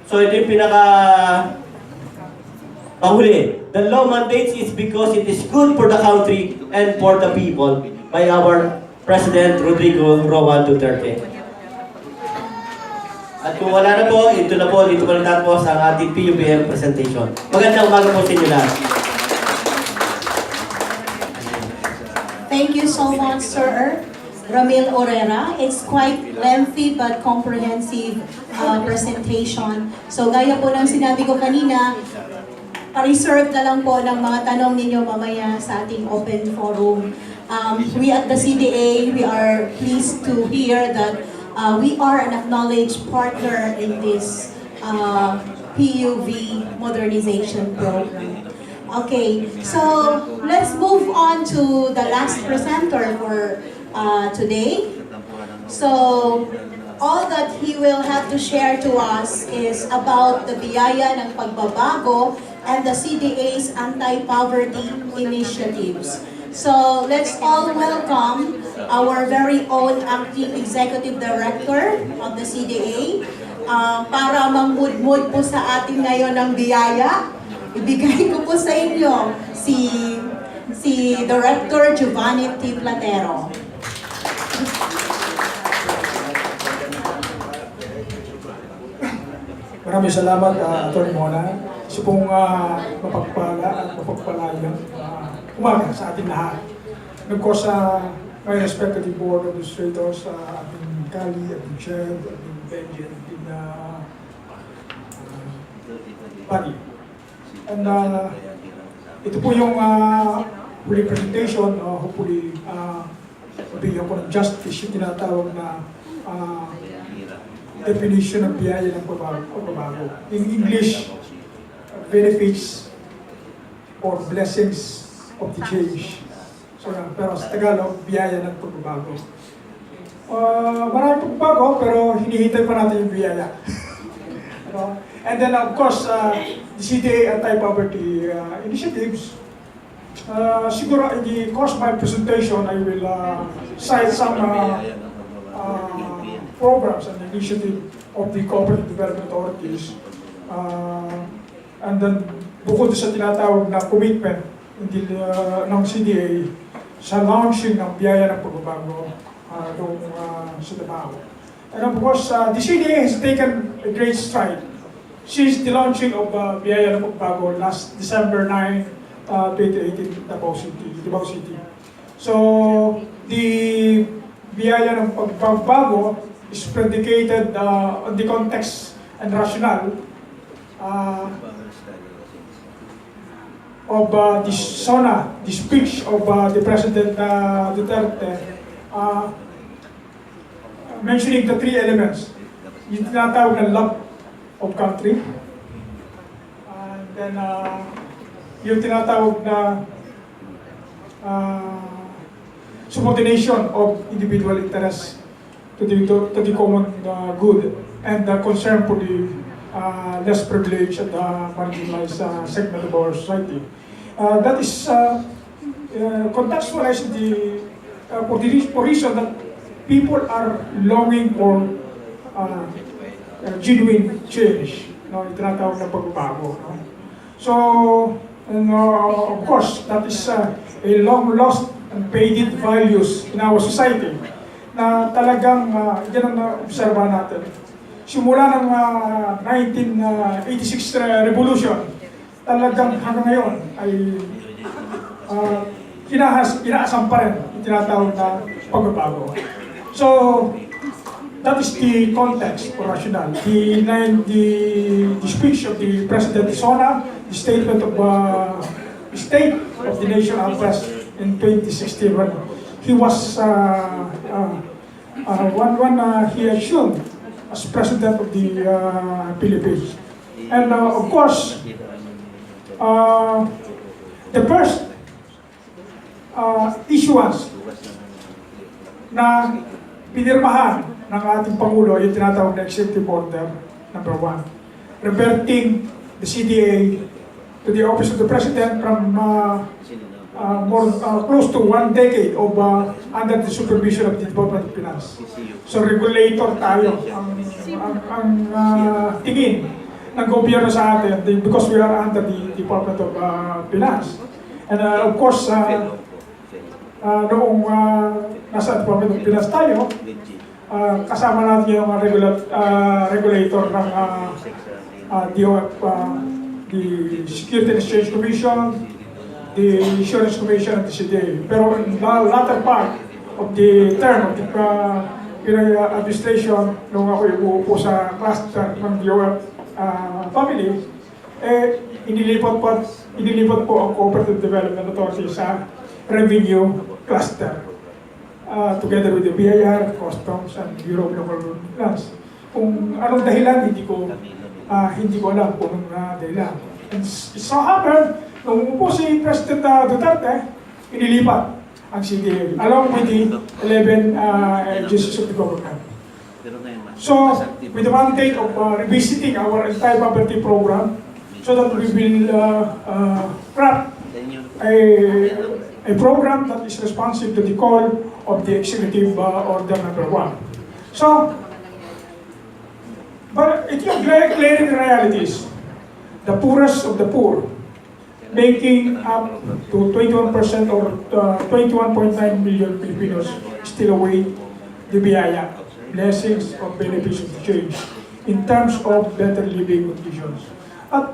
So ito yung panghuli. The law mandates is because it is good for the country and for the people by our President Rodrigo I Duterte. At kung wala na po, dito pa natapos ang ating PUBM presentation. Magandang umaga po sa inyo lahat. Thank you so much, Sir Ramil Urrera. It's quite lengthy but comprehensive presentation. So gaya po ng sinabi ko kanina, pa-reserve na lang po ng mga tanong ninyo mamaya sa ating open forum. We at the CDA, we are pleased to hear that we are an acknowledged partner in this PUV modernization program. Okay, so let's move on to the last presenter for today. So all that he will have to share to us is about the Biyaya ng Pagbabago and the CDA's anti-poverty initiatives. So let's all welcome our very own Acting Executive Director of the CDA para mangmudmud po sa atin ngayon ng biyaya. Ibigay ko po sa inyo si Director Giovanni T. Platero. Maraming salamat, Atty. Mona. Isa pong mapagpala at mapagpalayang umaga sa ating lahat. And of course, my respected Board of Administrators, ating Kali, ating Chair, ating Benji, ating Buddy. And ito po yung huling presentation, hopefully, bigyan ko ng justice yung tinatawag na definition ng biyaya ng pagbabago. In English, benefits or blessings of the change. So, pero sa Tagalog, biyaya ng pagbabago. Maraming pagbabago, pero hinihintay pa natin yung biyaya. And then, of course, the CDA anti-poverty initiatives. Siguro, in the course of my presentation, I will cite some programs and initiative of the cooperative development authorities. And then, bukod sa tinatawag na commitment ng CDA sa launching ng biyaya ng pagbabago sa Davao. And of course, the CDA has taken a great stride since the launching of biyaya ng pagbabago last December 9, 2018, Davao City. So, the biyaya ng pagbabago is predicated on the context and rationale of the speech of the President Duterte, mentioning the three elements. Yung tinatawag na love of country, and then yung tinatawag na subordination of individual interests to the common good, and the concern for the less privileged and marginalized segment of our society. That is contextualized for reason that people are longing for genuine change, no, yung tinatawag na pagbabago. No? So, and, of course, that is a long lost and faded values in our society na talagang yan ang na-observa natin. Simula ng 1986 revolution, talagang hanggang ngayon ay inaasam pa rin yung tinatawag na pagbabago. So, that is the context or rationale. The speech of the President Sona, the statement of State of the Nation address in 2016 when he was he assumed as President of the Philippines. And of course, the first issuance na pinirmahan ng ating Pangulo yung tinatawag na Executive Order number 1, reverting the CDA to the Office of the President from close to 1 decade of under the supervision of the Department of Finance. So regulator tayo ang tingin ng gobyerno sa atin because we are under the Department of Finance. And of course, noong nasa Department of Finance tayo, kasama natin yung regulator ng the Security and Exchange Commission, the Insurance Commission, and the CDA. Pero in the latter part of the term of the administration, nung ako iuupo sa cluster ng DOF family, inilipat po ang Cooperative Development Authority sa Revenue Cluster, together with the Biyaya, Customs, and Bureau of Local Finance. Kung anong dahilan, hindi ko alam kung anong dahilan. And so happened, nung umupo si President Duterte, inilipat ang CDA, along with the 11 agencies of the government. So, with the mandate of revisiting our entire poverty program, so that we will craft a program that is responsive to the call of the Executive Order number 1. So, but it is glaring realities. The poorest of the poor, making up to 21% or 21.9 million Filipinos still await the Biyaya, blessings or benefits of the change in terms of better living conditions. At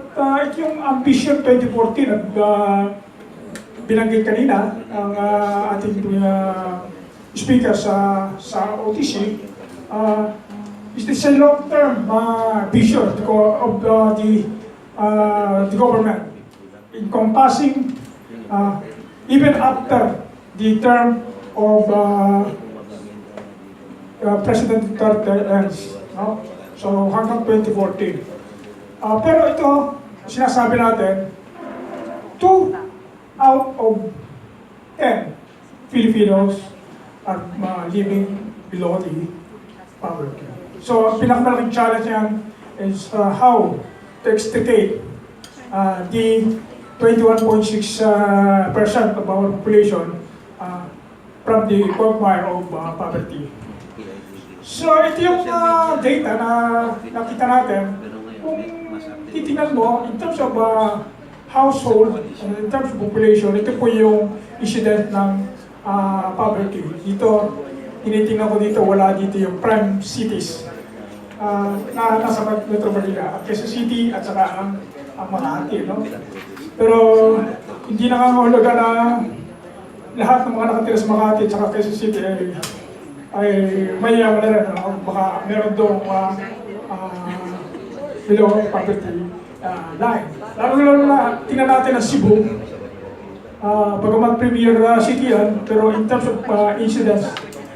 ito yung Ambition 2014 at binanggit kanina ang ating speaker sa OTC, is this a long-term vision of the government, encompassing even after the term of President Duterte ends. No? So hanggang 2014. Pero ito, sinasabi natin, 2 out of 10 Filipinos are living below the poverty. So ang pinakamalaking challenge yan is how to extricate the 21.6% of our population from the quagmire of poverty. So ito yung data na nakita natin. Kung titingnan mo, in terms of household, in terms of population, ito po yung incident ng poverty. Dito, tinitingnan ko dito, wala dito yung prime cities na nasa Metro Manila, Quezon City at saka ang Makati, no? Pero hindi nangangahuluga na lahat ng mga nakatira sa Makati at saka Quezon City ay mayayaman na rin. Baka meron doon below poverty line. Lalo na tingnan natin ang Cebu, bagamat premier city yan, pero in terms of incidence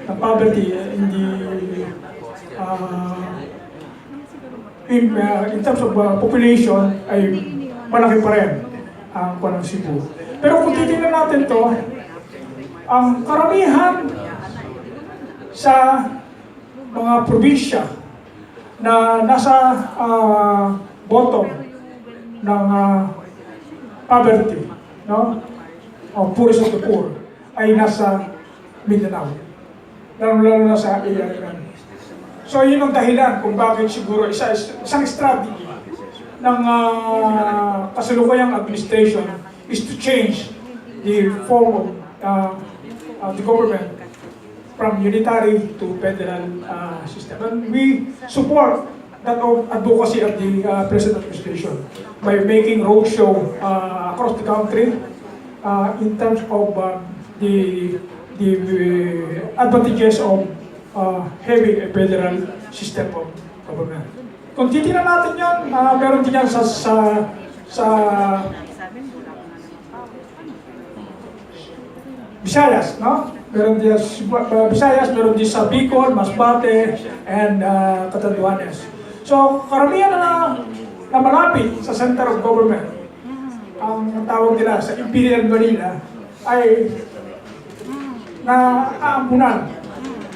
ng poverty in terms of population ay malaki pa rin ang Cebu. Pero kung titingnan natin to, ang karamihan sa mga probinsya na nasa bottom ng poverty, no? O poorest of the poor, ay nasa Mindanao. lalo na sa AIM. So yun ang dahilan kung bakit siguro isang strategy ng kasalukuyang administration is to change the form of the government from unitary to federal system. And we support that advocacy of the present administration by making roadshow across the country in terms of the advantages of having a federal system of government. Kung titignan natin yan, meron din yan sa Visayas, no? Meron din sa Visayas, meron din sa Bicol, Masbate, and Catanduanes. So, karamihan na malapit sa center of government, ang tawag nila sa Imperial Manila, ay naaampunan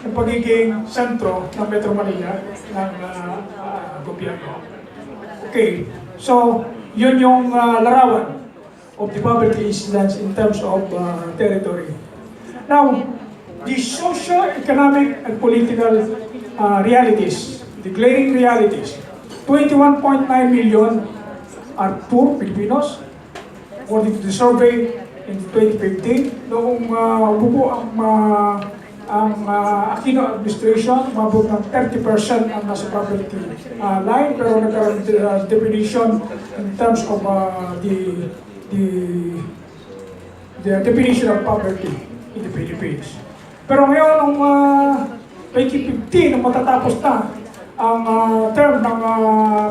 ng pagiging sentro ng Metro Manila ng gobyerno. Okay, so yun yung larawan of the poverty incidence in terms of territory. Now, the socio-economic and political realities, the glaring realities, 21.9 million are poor Filipinos, according to the survey in 2015. Noong bubo ang Aquino administration, umabot ng 30% ang nasa poverty line, pero nagkaroon definition in terms of the definition of poverty in the Philippines. Pero ngayon, noong 2015, nung matatapos na ang term ng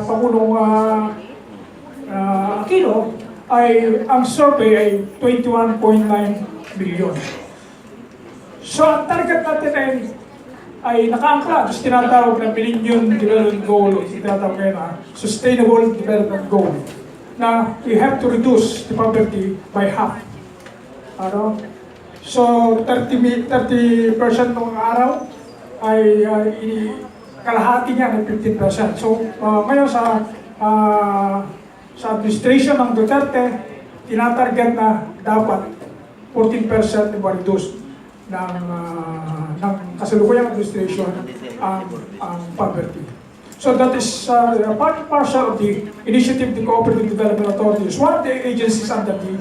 Pangulong Aquino, ay ang survey ay 21.9 million. So, ang target natin ay nakaangkla sa tinatawag na Millennium Development Goal, tinatawag ngayon na Sustainable Development Goal, na we have to reduce the poverty by half. Ano? So, 30% ng araw ay kalahati niya ng 15%. So, ngayon sa administration ng Duterte, tinatarget na dapat 14% i-reduce ng kasalukuyang administration ang poverty. So that is part and parcel of the initiative of the Cooperative Development Authority. One of the agencies under the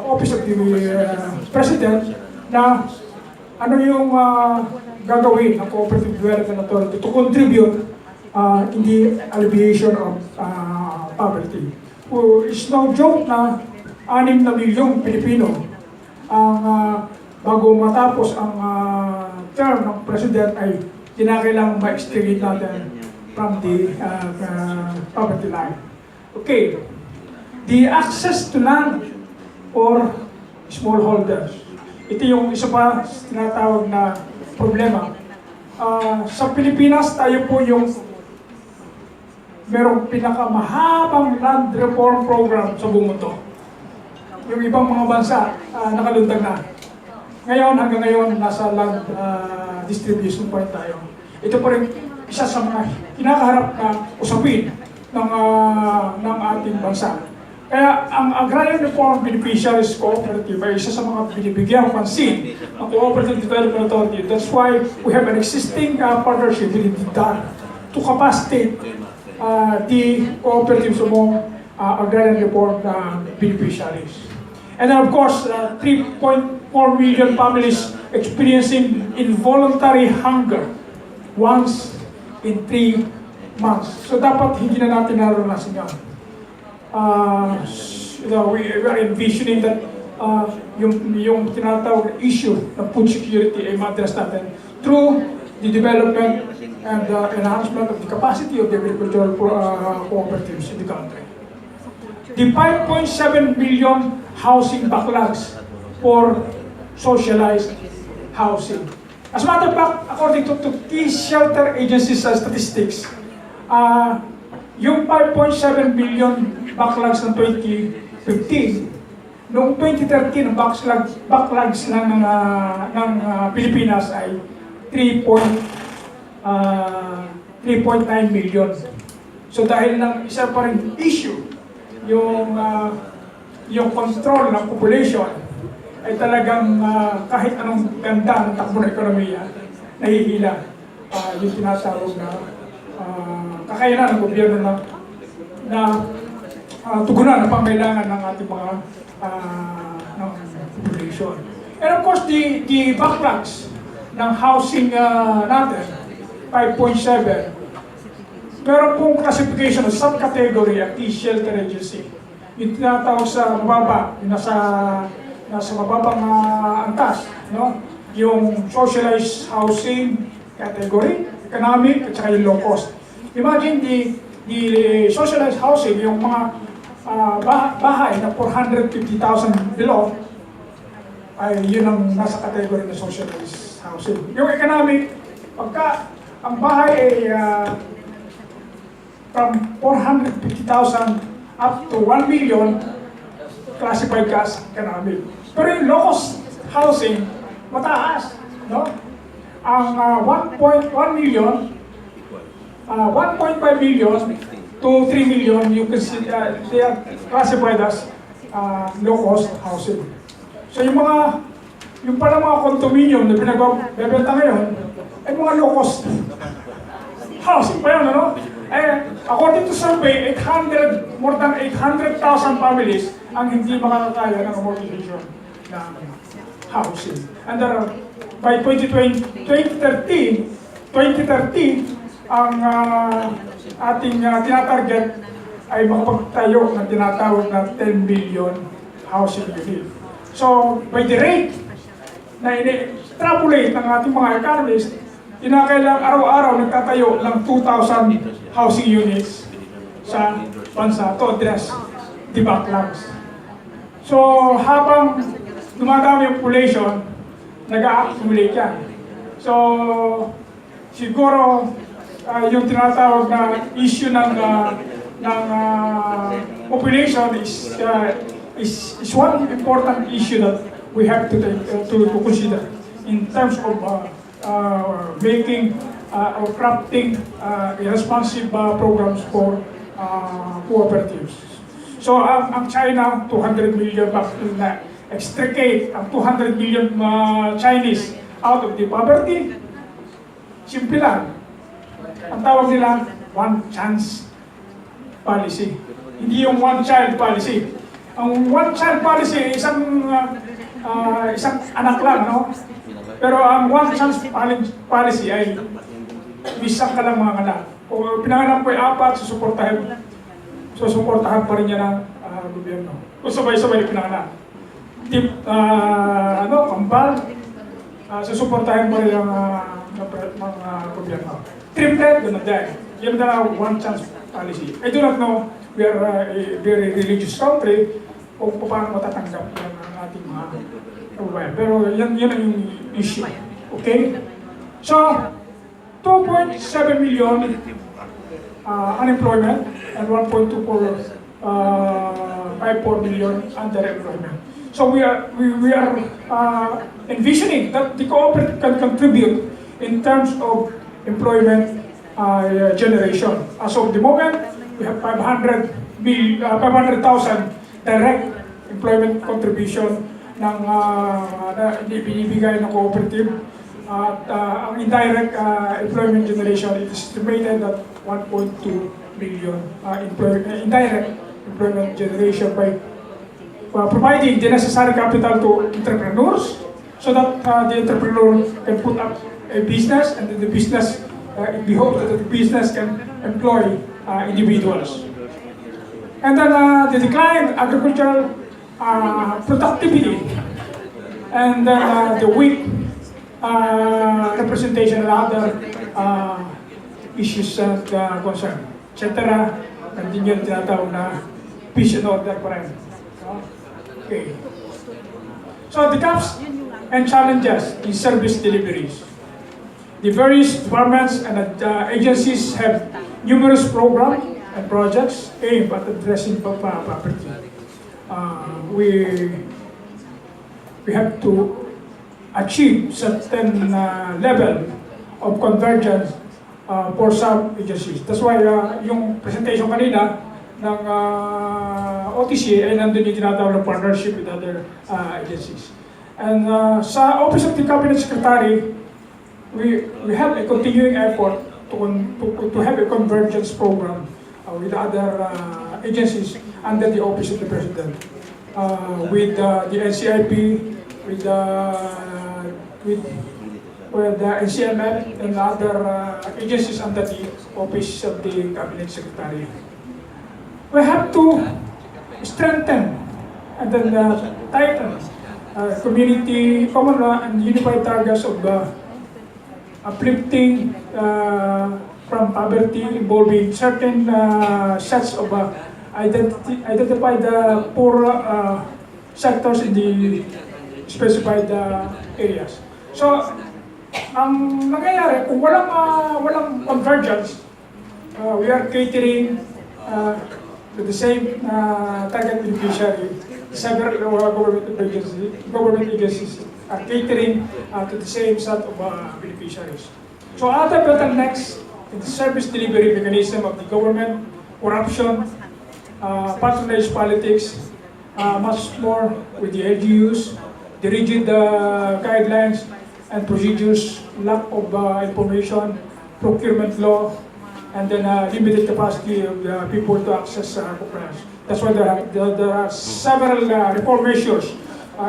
Office of the President na ano yung gagawin ng Cooperative Development Authority to contribute in the alleviation of poverty. It's no joke na 6 na milyong Pilipino ang bago matapos ang term ng President ay kinakailangang ma-extricate natin from the poverty line. Okay, the access to land for smallholders. Ito yung isa pa tinatawag na problema. Sa Pilipinas, tayo po yung merong pinakamahabang land reform program sa buong mundo. Yung ibang mga bansa, nakalundag na. Ngayon, hanggang ngayon, nasa land distribution point tayo. Ito pa rin isa sa mga kinakaharap na usapin ng ating bansa. Kaya ang Agrarian Reform Beneficiaries Cooperative ay isa sa mga binibigyang pansin ng Cooperative Development Authority. That's why we have an existing partnership with DAR to capacitate the cooperatives among Agrarian Reform Beneficiaries. And then of course, 3.4 million families experiencing involuntary hunger once in 3 months. So dapat hindi na natin naranasan yan. We are envisioning that yung tinatawag na issue ng food security ay ma-address natin through the development and enhancement of the capacity of the agricultural cooperatives in the country. The 5.7 billion housing backlogs for socialized housing. As a matter of fact, according to key shelter agencies statistics, yung 5.7 billion backlogs ng 2015, noong 2013, ang backlogs ng Pilipinas ay 3.9 million. So dahil ng isa pa rin issue, yung control ng population ay talagang kahit anong ganda ng takbo ng ekonomiya nahihila yung tinatawag na kakayanan ng gobyerno na tugunan ang pangailangan ng ating mga ng population. And of course, the backlogs ng housing natin, 5.7, meron pong classification of subcategory at shelter agency. Yung tinatawag sa mababa, yung nasa mababang antas, no? Yung socialized housing category, economic, at saka yung low cost. Imagine the socialized housing, yung mga bahay na 450,000 below, ay yun ang nasa category na socialized housing. Yung economic, pagka ang bahay ay from 450,000 up to 1 million, classified as economic. Pero yung low-cost housing, mataas, no? Ang 1.1 million, 1.5 million to 3 million, you can see, they are classified as low-cost housing. So yung pala mga condominium na bebenta ngayon, ay mga low-cost housing pa yan, ano? According to survey, more than 800,000 families ang hindi makakaya ng amortization ng housing. And by 2030, ang ating tinatarget ay makapagtayo ng tinatawag na 10 million housing unit. So, by the rate na ini-extrapolate ng ating mga economists, kinakailang araw-araw nagtatayo ng 2,000 housing units sa bansa to address the backlogs. So, habang dumadami yung population, nag-a-accumulate yan. So, siguro, yung tinatawag na issue ng population is one important issue that we have to take, to consider in terms of making or crafting responsive programs for cooperatives. So ang China, 200 million na extricate ang 200 million Chinese out of the poverty. Simple lang. Ang tawag nila, one chance policy. Hindi yung one child policy. Ang one child policy, isang anak lang, no? Pero ang one chance policy ay isang ka lang mga anak. Kung pinanganak ko ay 4, susuportahan pa rin niya ng gobyerno. Kung sabay-sabay pinanganak. Kambal, susuportahan pa rin ng gobyerno. Triplet, ganun din. Yan na one chance policy. I do not know, we are a very religious country, kung paano matatanggap yan ang ating mga kababayan. Pero yan ang yung issue. Okay? So, 2.7 million unemployment and 1.254 million underemployment. So we are envisioning that the cooperative can contribute in terms of employment generation. As of the moment, we have 500,000 direct employment contribution ng binibigay ng cooperative. At ang indirect employment generation, it is estimated at 1.2 million indirect employment generation by providing the necessary capital to entrepreneurs so that the entrepreneur can put up a business and the business, we hope that the business can employ individuals. And then the decline in agricultural productivity and the weak representation and other issues and concern, etc. Nandun yung tinatawag na peace and order pa rin. Okay. So the gaps and challenges in service deliveries. The various departments and agencies have numerous programs and projects aimed at addressing poverty. We have to achieve certain level of convergence for some agencies. That's why yung presentation kanina ng OTC ay nandun yung tinatawag ng partnership with other agencies. And sa Office of the Cabinet Secretary, we have a continuing effort to have a convergence program with other agencies under the Office of the President, with the NCIP, with the NCMF and other agencies under the Office of the Cabinet Secretary. We have to strengthen and then tighten community common and unified targets of uplifting from poverty involving certain sets of identified poor sectors in the specified areas. So, ang nangyayari, kung walang convergence, we are catering to the same target beneficiary. Several government agencies are catering to the same set of beneficiaries. So other bottlenecks in the service delivery mechanism of the government, corruption, patronage politics, much more with the LGUs, the rigid guidelines and procedures, lack of information, procurement law, and then limited capacity of people to access cooperatives. That's why there are several reform measures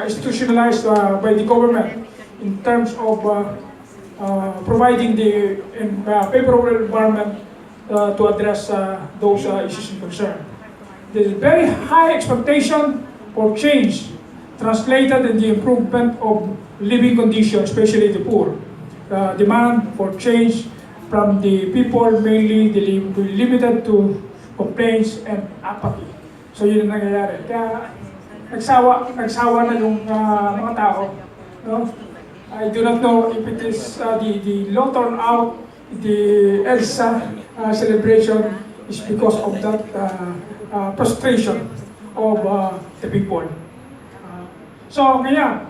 institutionalized by the government in terms of providing the favorable environment to address those issues in concern. There is very high expectation for change translated in the improvement of living conditions, especially the poor. Demand for change from the people mainly limited to complaints and apathy. So yun ang nangyayari. Kaya nagsawa na yung mga tao. No? I do not know if it is the low turnout, the EDSA celebration is because of that frustration of the people. So ngayon,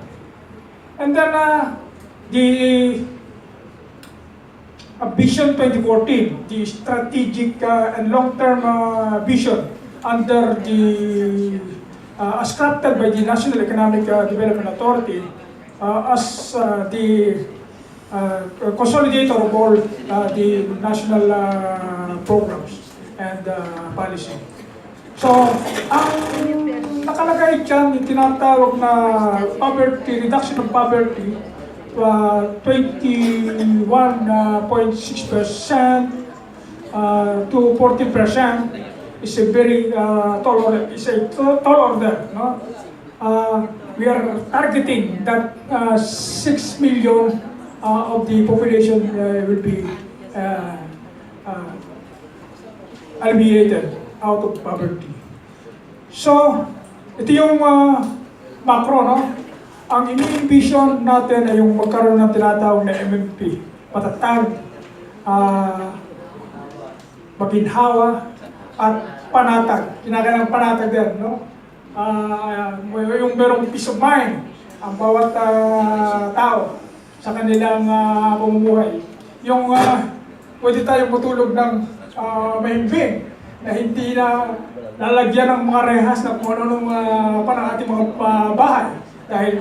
and then the Vision 2014, the strategic and long-term vision under the as crafted by the National Economic Development Authority as the consolidator of all the national programs and policy. So, ang nakalagay dyan, yung tinatawag na poverty, reduction of poverty, 21.6% to 14% is a very tall order. No? We are targeting that 6 million of the population will be alleviated out of poverty. So, ito yung macro, no? Ang ini-envision natin ay yung magkaroon ng tinatawag na MMP, matatag, maginhawa, at panatag. Kinakailangan panatag din, no? Yung merong peace of mind ang bawat tao sa kanilang pamumuhay. Yung pwede tayong matulog ng mahimbing na hindi na lalagyan ng mga rehas na kung ano-anong panang ating mga bahay dahil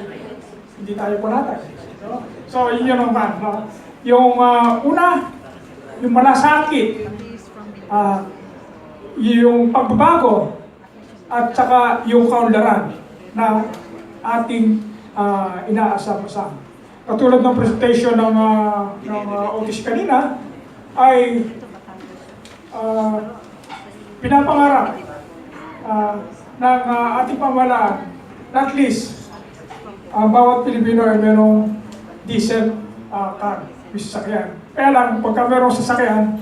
hindi tayo panatag. No? So, yun yung naman. No? Yung una, yung malasakit, yung pagbabago, at saka yung kaunlaran na ating inaasam-asam. Katulad ng presentation ng Otis kanina, ay pinapangarap ng ating pamahalaan na at least bawat Pilipino ay merong decent car, sasakyan. Kaya lang, pagka merong sasakyan,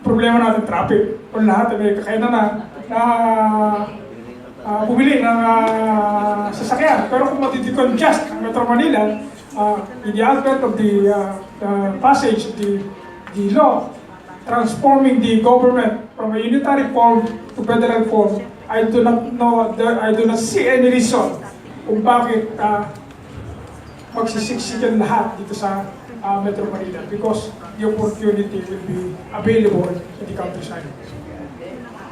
problema natin traffic. Kung lahat ay may kakainan na bumili ng sasakyan. Pero kung matiti-congest ang Metro Manila, in the advent of the passage of the law, transforming the government from a unitary form to federal form, I do not see any reason kung bakit magsisiksikan lahat dito sa Metro Manila because the opportunity will be available in the countryside.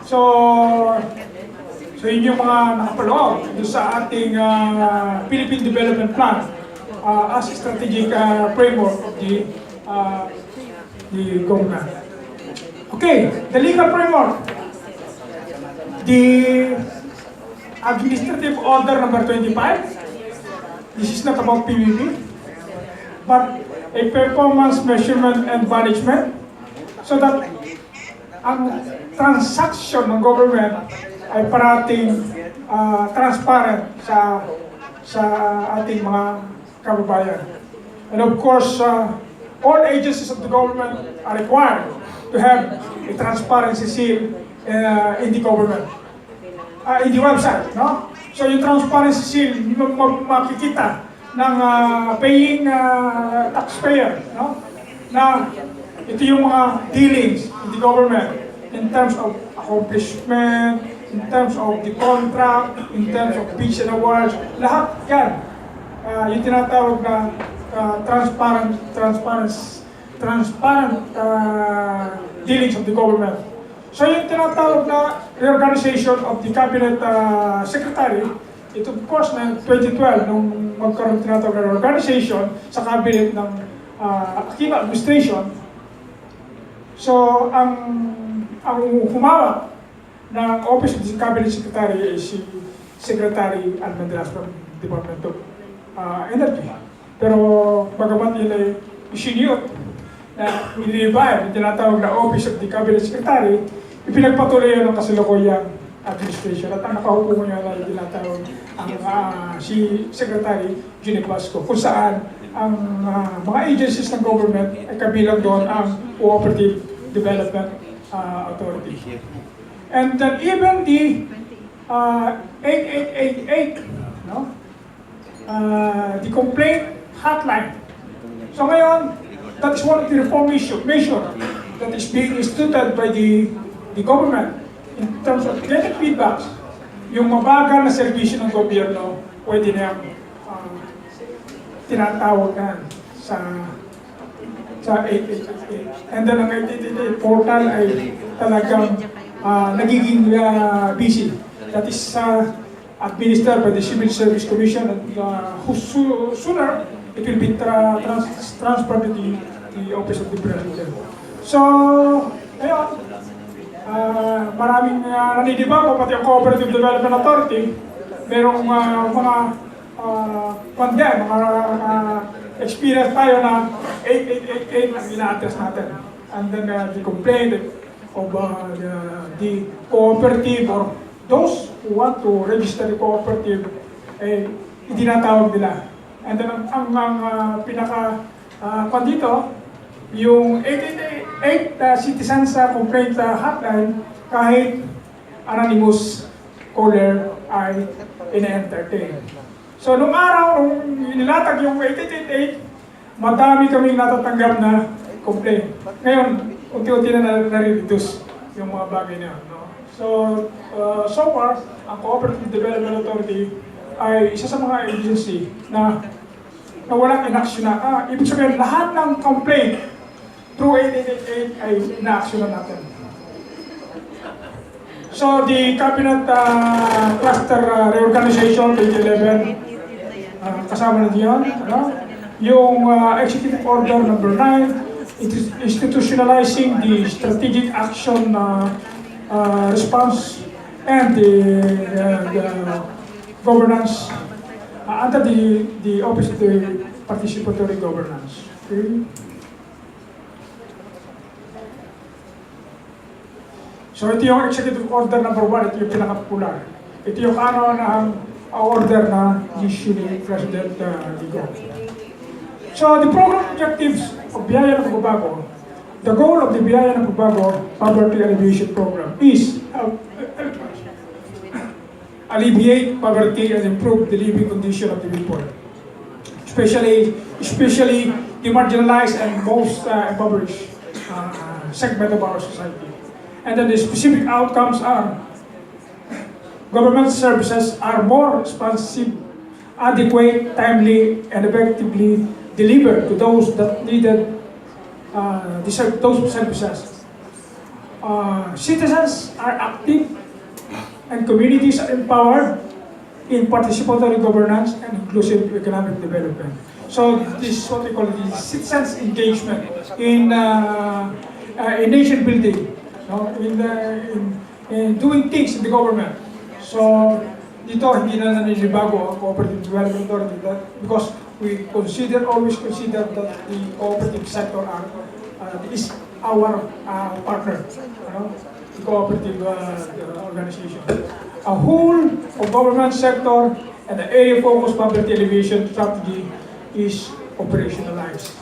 So yun yung mga nakapaloob sa ating Philippine Development Plan as a strategic framework of the the government. Okay, the legal framework. The Administrative Order number 25. This is not about PVP, but a performance measurement and management, so that ang transaction ng government ay parating transparent sa ating mga kababayan. And of course, all agencies of the government are required to have a transparency seal in the government, in the website, no? So yung transparency seal, makikita ng paying taxpayer, no? Na ito yung mga dealings in the government in terms of accomplishment, in terms of the contract, in terms of bids and awards, lahat yan. Yung tinatawag na transparent dealings of the government. So yung tinatawag na reorganization of the cabinet secretary, ito of course na 2012 nung magkaroon tinatawag na reorganization sa cabinet ng Aquino administration. So ang humawak ng Office of the Cabinet Secretary ay si Secretary Almendras from Department of Energy. Pero bagamat yun ay isiniyot na i-revive yung tinatawag na Office of the Cabinet Secretary, ipinagpatuloy yan ng kasalukuyang administration at ang nakahukuman niya na yung tinatawag si Secretary Ginny Pasco, kung saan ang mga agencies ng government ay kabilang doon ang Cooperative Development Authority. And then even the 8888, no? The complaint hotline. So ngayon, that is one of the reform measure that is being instituted by the government in terms of getting feedbacks. Yung mabagal na serbisyo ng gobyerno, pwede na yung tinatawag na sa 8888. And then ang 8888 portal ay talagang nagiging busy. That is administered by the Civil Service Commission, and sooner it will be transferred to the Office of the President. So, ngayon, maraming nanidibago, pati ang Cooperative Development Authority, merong mga experience tayo na 8888 ang ina-address natin. And then the complaint of the cooperative or those who want to register the cooperative, itinatawag nila. And then ang dito, yung 8888 citizens complaint hotline, kahit anonymous caller ay ina-entertain. So nung araw, nung nilatag yung 8888, madami kaming natatanggap na complaint. Ngayon, unti-unti na nare-reduce yung mga bagay na yun, no? So far, ang Cooperative Development Authority ay isa sa mga agency na walang inaksyon na. Ibig sabihin, lahat ng complaint through 8888 ay ina-aksyon na natin. So the Cabinet Cluster Reorganization, 2011, kasama na diyan, ano? Yung Executive Order number 9, institutionalizing the strategic action response and the governance under the Office of the Participatory Governance. Okay. So ito yung Executive Order number 1, ito yung pinaka-popular. Ito yung order na issue ni President Digo. So the program objectives of Biyaya ng Pagbabago, the goal of the Biyaya ng Pagbabago Poverty Alleviation Program is alleviate poverty and improve the living condition of the people, especially the marginalized and most impoverished segment of our society. And then the specific outcomes are government services are more responsive, adequate, timely, and effectively delivered to those that needed those services. Citizens are active and communities are empowered in participatory governance and inclusive economic development. So this is what we call the citizens engagement in nation building, no? In doing things in the government. So dito hindi na naninibago ang Cooperative Development Authority because we always consider that the cooperative sector is our partner, the cooperative organization. A whole of government sector and the area focused public elevation strategy is operationalized.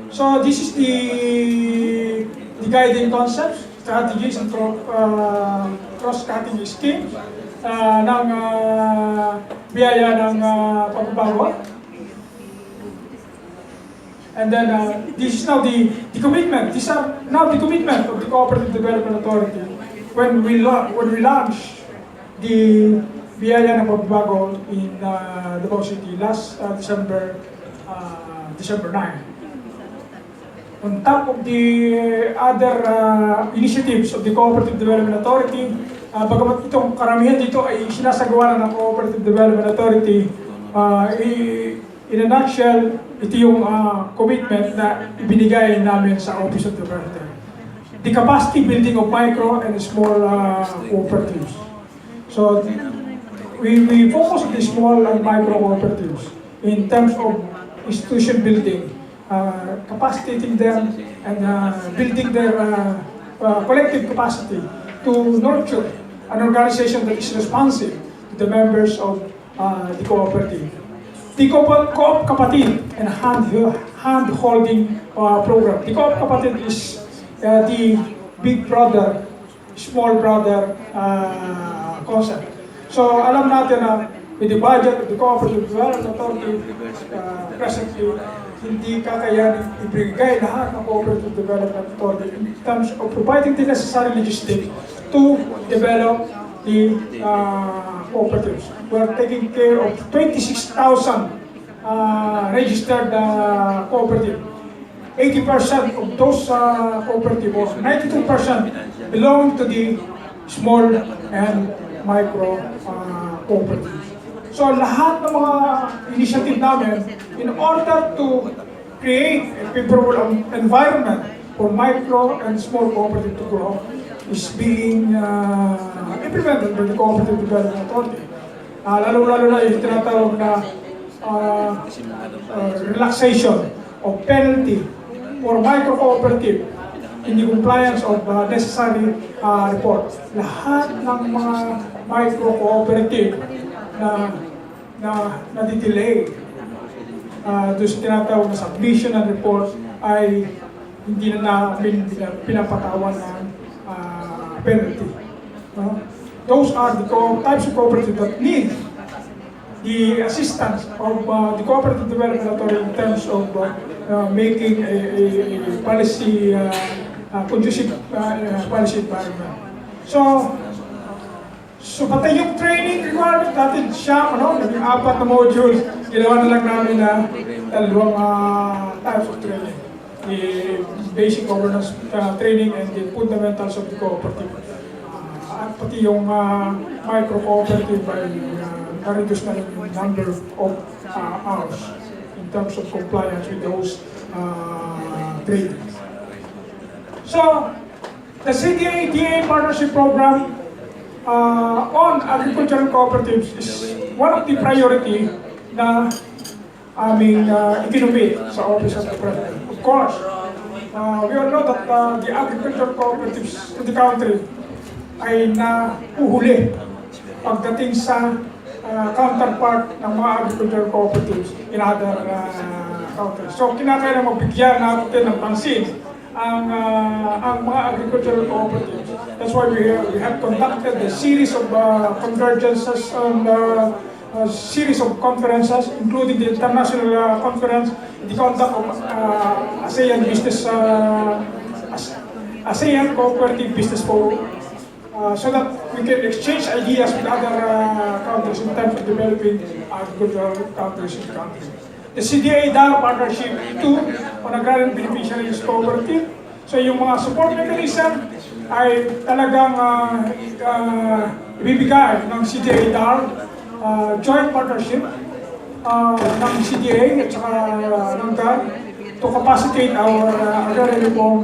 So this is the guiding concepts, strategies, and cross-cutting schemes ng Biyaya ng Pagbabago. And then this is now the commitment. These are now the commitment of the Cooperative Development Authority when we launched the Biyaya ng Pagbabago in Davao City last December 9. On top of the other initiatives of the Cooperative Development Authority, bagamat itong karamihan dito ay sinasagawa ng Cooperative Development Authority, in a nutshell, ito yung commitment na ibinigay namin sa Office of the President. The capacity building of micro and small cooperatives. So we focus on the small and micro cooperatives in terms of institution building, capacitating them and building their collective capacity to nurture an organization that is responsive to the members of the cooperative. The Cooperative and hand-holding program. The Cooperative is the big brother, small brother concept. So alam natin na with the budget of the Cooperative Development Authority presently, hindi kakayanin ibigay lahat ng Cooperative Development Authority in terms of providing the necessary logistics to develop the cooperatives. We are taking care of 26,000 registered cooperative. 80% of those cooperatives, or 92% belong to the small and micro cooperatives. So lahat ng mga initiative namin, in order to create a favorable environment for micro and small cooperative to grow, is being implemented by the Cooperative Development Authority. Lalo-lalo na yung tinatawag na relaxation of penalty for micro-cooperative in the compliance of necessary report. Lahat ng mga micro-cooperative na nadidelay doon sa tinatawag na submission and report ay hindi na namin pinapatawan ng penalty. Those are the types of cooperatives that need the assistance of the Cooperative Development Authority in terms of making a policy, conducive policy environment. So pati yung training requirement natin siya, naging 4 na modules, ginawa na lang namin na 2 types of training. The basic governance training and the fundamentals of the cooperative. At pati yung micro-cooperative ay na-reduce na yung number of hours in terms of compliance with those trainings. So, the CDA partnership program on agricultural cooperatives is one of the priority na aming ikinumit sa Office of the President. Of course, we all know that the agricultural cooperatives in the country ay nahuhuli pagdating sa counterpart ng mga agricultural cooperatives in other countries. So kinakailangan magbigyan natin ng pansin ang mga agricultural cooperatives. That's why we have conducted a series of convergences and a series of conferences, including the international conference, the conduct of ASEAN Cooperative Business Forum, so that we can exchange ideas with other countries in terms of developing agricultural countries in the country. The CDA partnership too on agrarian beneficiaries cooperative. So yung mga support mechanism ay talagang ibibigay ng CDA joint partnership ng CDA at saka ng GAN to capacitate our agrarian reform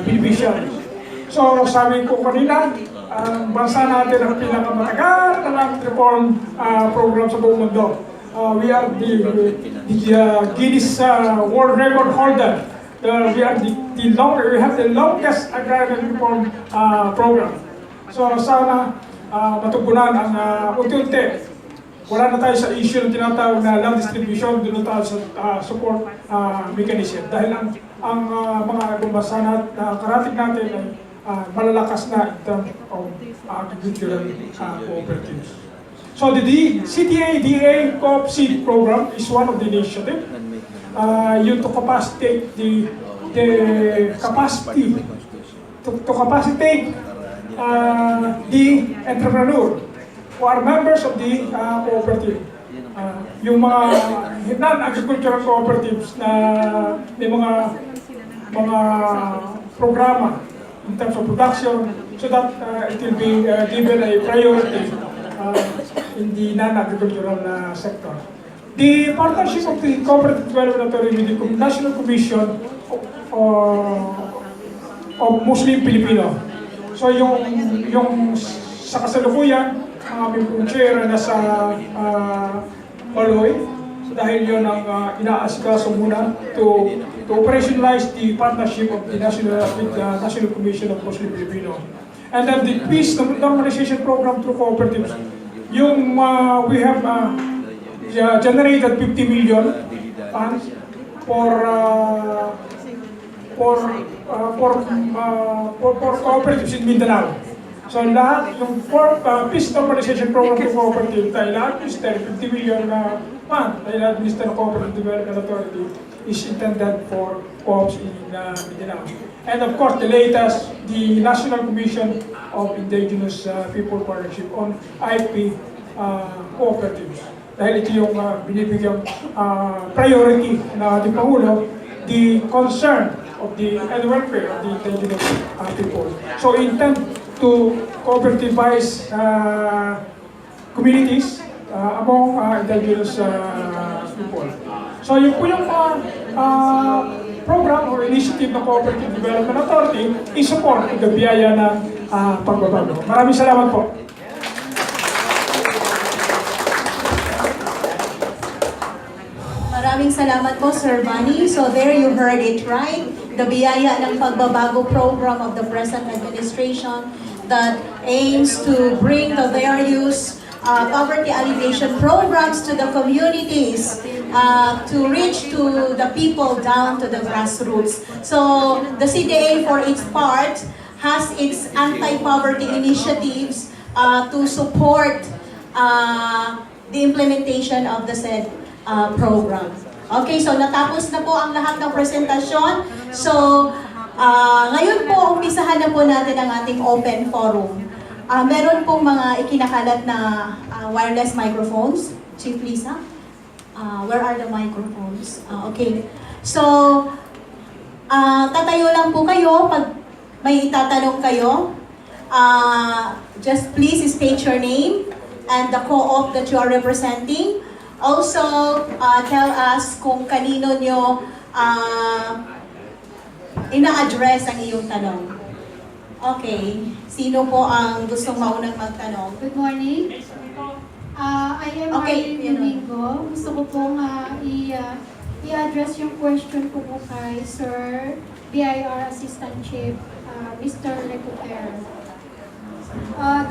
beneficiaries. So sabi ko kanina, ang bansa natin ang pinakamatagal na land reform program sa buong mundo. We are the Guinness World Record holder. We are we have the longest agrarian reform program. So sana matugunan ang unti-unti. Wala na tayo sa issue ng tinatawag na land distribution, doon tayo sa support mechanism. Dahil ang mga bansa na karating natin ay malalakas na in terms of agricultural cooperatives. So the CDA Coop Seed Program is one of the initiatives. To capacitate the capacity to capacitate the entrepreneur who are members of the cooperative. Yung mga non-agricultural cooperatives na may mga programa in terms of production so that it will be given a priority in the non-agricultural sector. The partnership of the Cooperative Development Authority with the National Commission of Muslim Filipino. So yung sa kasalukuyan, ang aming pong chair na sa Baloy, dahil yun ang inaasikaso muna to operationalize the partnership of the National Commission of Muslim Filipino. And then the peace normalization program through cooperatives. We have generated 50 million funds for cooperatives in Mindanao. So lahat yung peace normalization program to cooperative, dahil administer 50 million fund, dahil administer ng Cooperative Development Authority is intended for co-ops in Mindanao. And of course, the latest, the National Commission of Indigenous People Partnership on IP cooperatives. Dahil ito yung binibigyang priority na ating Pangulo, the concern of the welfare of the indigenous people. So intend to cooperativize communities among indigenous people. So yun po yung program or initiative ng Cooperative Development Authority in support of the Biyaya na Pagbabago. Maraming salamat po. Maraming salamat po, Sir Manny. So there you heard it right. The Biyaya ng Pagbabago program of the present administration that aims to bring the various poverty alleviation programs to the communities to reach to the people down to the grassroots. So the CDA for its part has its anti-poverty initiatives to support the implementation of the said program. Okay, so natapos na po ang lahat ng presentasyon. So, ngayon po, umpisahan na po natin ang ating open forum. Meron pong mga ikinakalat na wireless microphones. Chief Lisa, where are the microphones? Okay, so, tatayo lang po kayo pag may itatanong kayo. Just please state your name and the co-op that you are representing. Also, tell us kung kanino nyo ina-address ang iyong tanong. Okay. Sino po ang gustong maunang magtanong? Good morning. I am Marlene Domingo. Gusto ko pong i-address yung question ko po kay Sir BIR Assistant Chief, Mr. Recoter.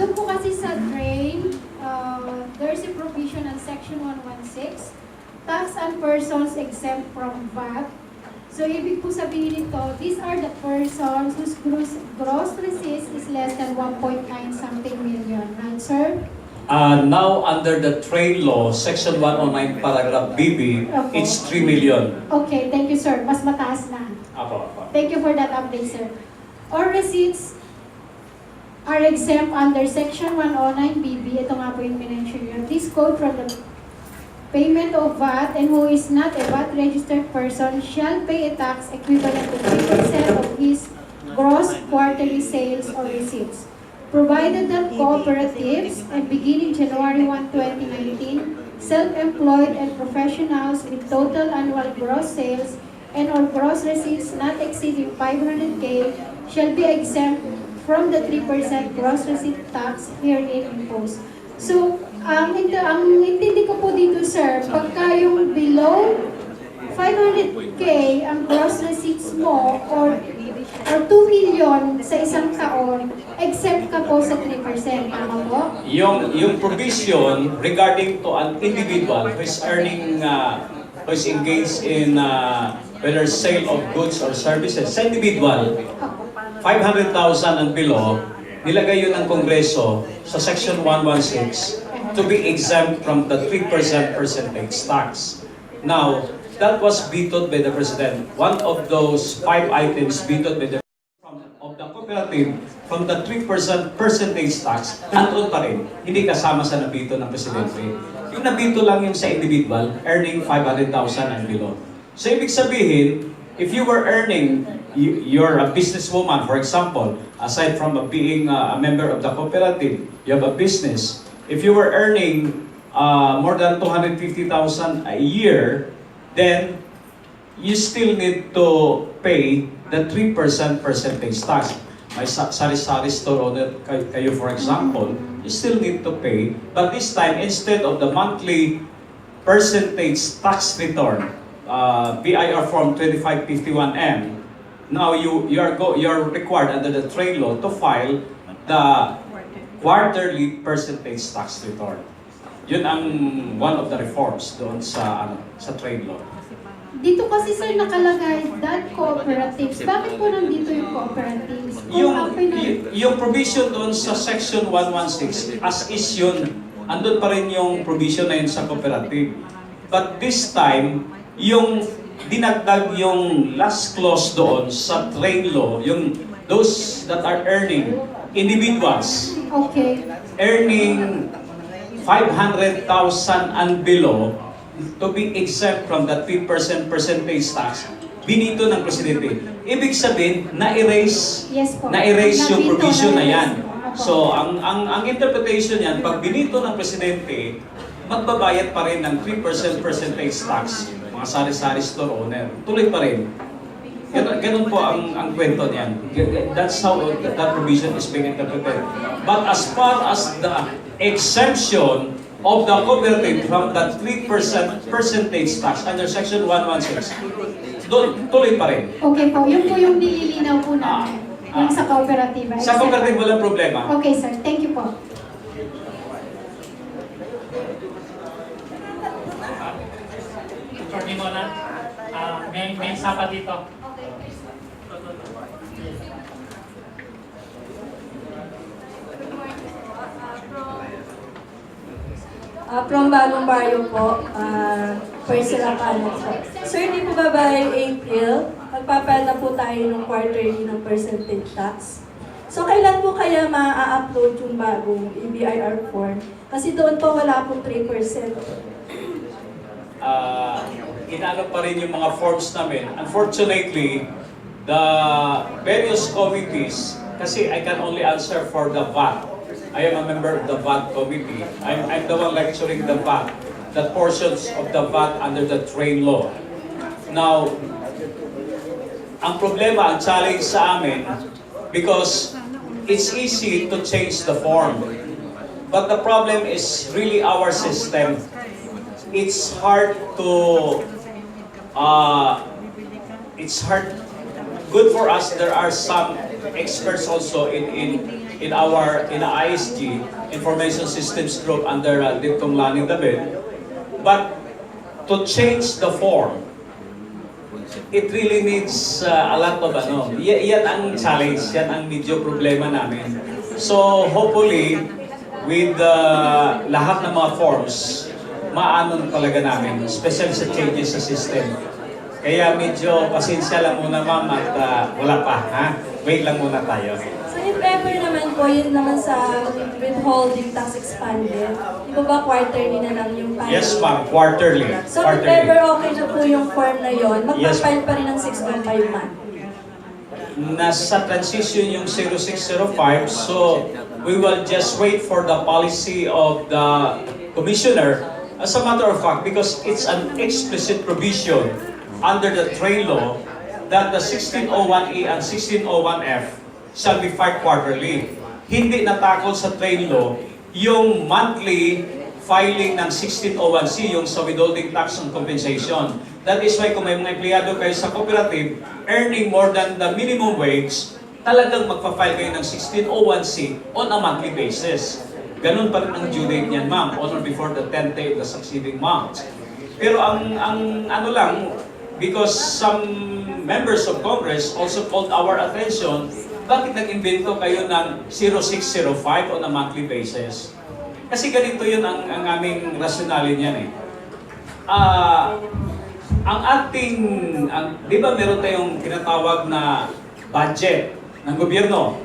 Doon po kasi sa drain, there's a provision on Section 116, tax on persons exempt from VAT. So, ibig po sabihin nito, these are the persons whose gross receipts is less than 1.9 something million. Right, sir? Now, under the trade law, Section 109, paragraph BB, Okay. it's 3 million. Okay, thank you, sir. Mas mataas na. Apo. Thank you for that update, sir. All receipts are exempt under Section 109 BB. Ito nga po yung minention yun. This code from the payment of VAT and who is not a VAT registered person shall pay a tax equivalent to 3% of his gross quarterly sales or receipts, provided that cooperatives and beginning January 1, 2019 self-employed and professionals with total annual gross sales and or gross receipts not exceeding 500K shall be exempt from the 3% gross receipt tax herein imposed. So, ang intindi ko po dito, sir, pagka yung below 500K ang gross receipts mo or 2 million sa isang taon, exempt ka po sa 3%. Tama po? Yung provision regarding to an individual who is earning, who is engaged in whether sale of goods or services, sa individual, 500,000 and below, nilagay yun ng Kongreso sa Section 116 to be exempt from the 3% percentage tax. Now, that was vetoed by the President. One of those 5 items vetoed by the of the cooperative from the 3% percentage tax, andun pa rin, hindi kasama sa nabito ng Presidente. Yung nabito lang yung sa individual, earning 500,000 and below. So, ibig sabihin, if you were earning, you're a businesswoman, for example, aside from being a member of the cooperative, you have a business. If you were earning more than 250,000 a year, then you still need to pay the 3% percentage tax. May sari-sari store owner kayo, for example, you still need to pay. But this time, instead of the monthly percentage tax return, BIR Form 2551M, now you are required under the trade law to file the quarterly percentage tax return. Yun ang one of the reforms doon sa trade law. Dito kasi sir nakalagay that cooperatives. Bakit po nandito yung cooperatives? Yung provision doon sa Section 116, as is yun, andun pa rin yung provision na yun sa cooperative. But this time, yung dinagdag yung last clause doon sa trade law, yung those that are earning, individuals, Okay. earning 500,000 and below, to be exempt from the 3% percentage tax, binito ng Presidente. Ibig sabihin, na-erase yung provision na yan. So, ang interpretation yan, pag binito ng Presidente, magbabayad pa rin ng 3% percentage tax, mga sari-sari store owner. Tuloy pa rin. Ganun po ang kwento niyan. That's how that provision is being interpreted. But as far as the exemption of the cooperative from that 3% percentage tax under Section 116, doon tuloy pa rin. Okay po, yun po yung nililinaw po namin. Yung sa cooperative. Sa cooperative walang problema. Okay sir, thank you po. Attorney Mona, may isa pa dito. From Bagong Baryo po, first Serapano po. Sir, di po ba by April, magpapal na po tayo ng quarterly ng percentage tax? So, kailan po kaya ma-upload yung bagong EBIR form? Kasi doon po wala pong 3%. Inaano pa rin yung mga forms namin. Unfortunately, the various committees, kasi I can only answer for the VAT. I am a member of the VAT committee. I'm the one lecturing the VAT, the portions of the VAT under the trade law. Now, ang problema, ang challenge sa amin, because it's easy to change the form. But the problem is really our system. It's hard to, good for us, there are some experts also in our ISG, Information Systems Group under Dictum Lani David. But to change the form, it really needs a lot of yan ang challenge, yan ang medyo problema namin. So hopefully, with lahat ng mga forms, maanon talaga namin, especially sa changes sa system. Kaya medyo pasensya lang muna ma'am at wala pa, ha? Wait lang muna tayo. So, if ever naman po, yun naman sa withholding tax expanded, di ba quarterly na lang yung filing? Yes ma'am, quarterly. So, if ever okay na po yung form na yun, magpapile pa rin ng 6.5 month? Nasa transition yung 0605, so we will just wait for the policy of the commissioner As a matter of fact, because it's an explicit provision under the train law that the 1601E and 1601F shall be filed quarterly. Hindi natakol sa train law yung monthly filing ng 1601C, yung sa withholding tax and compensation. That is why kung may mga empleyado kayo sa cooperative earning more than the minimum wage, talagang magpa-file kayo ng 1601C on a monthly basis. Ganun pa rin ang due date niyan, ma'am, on or before the 10th day of the succeeding month. Pero ang ano lang, because some members of Congress also called our attention, bakit nag-invento kayo ng 0605 on a monthly basis? Kasi ganito yun ang aming rationale niyan eh. Ang ating, di ba meron tayong tinatawag na budget ng gobyerno?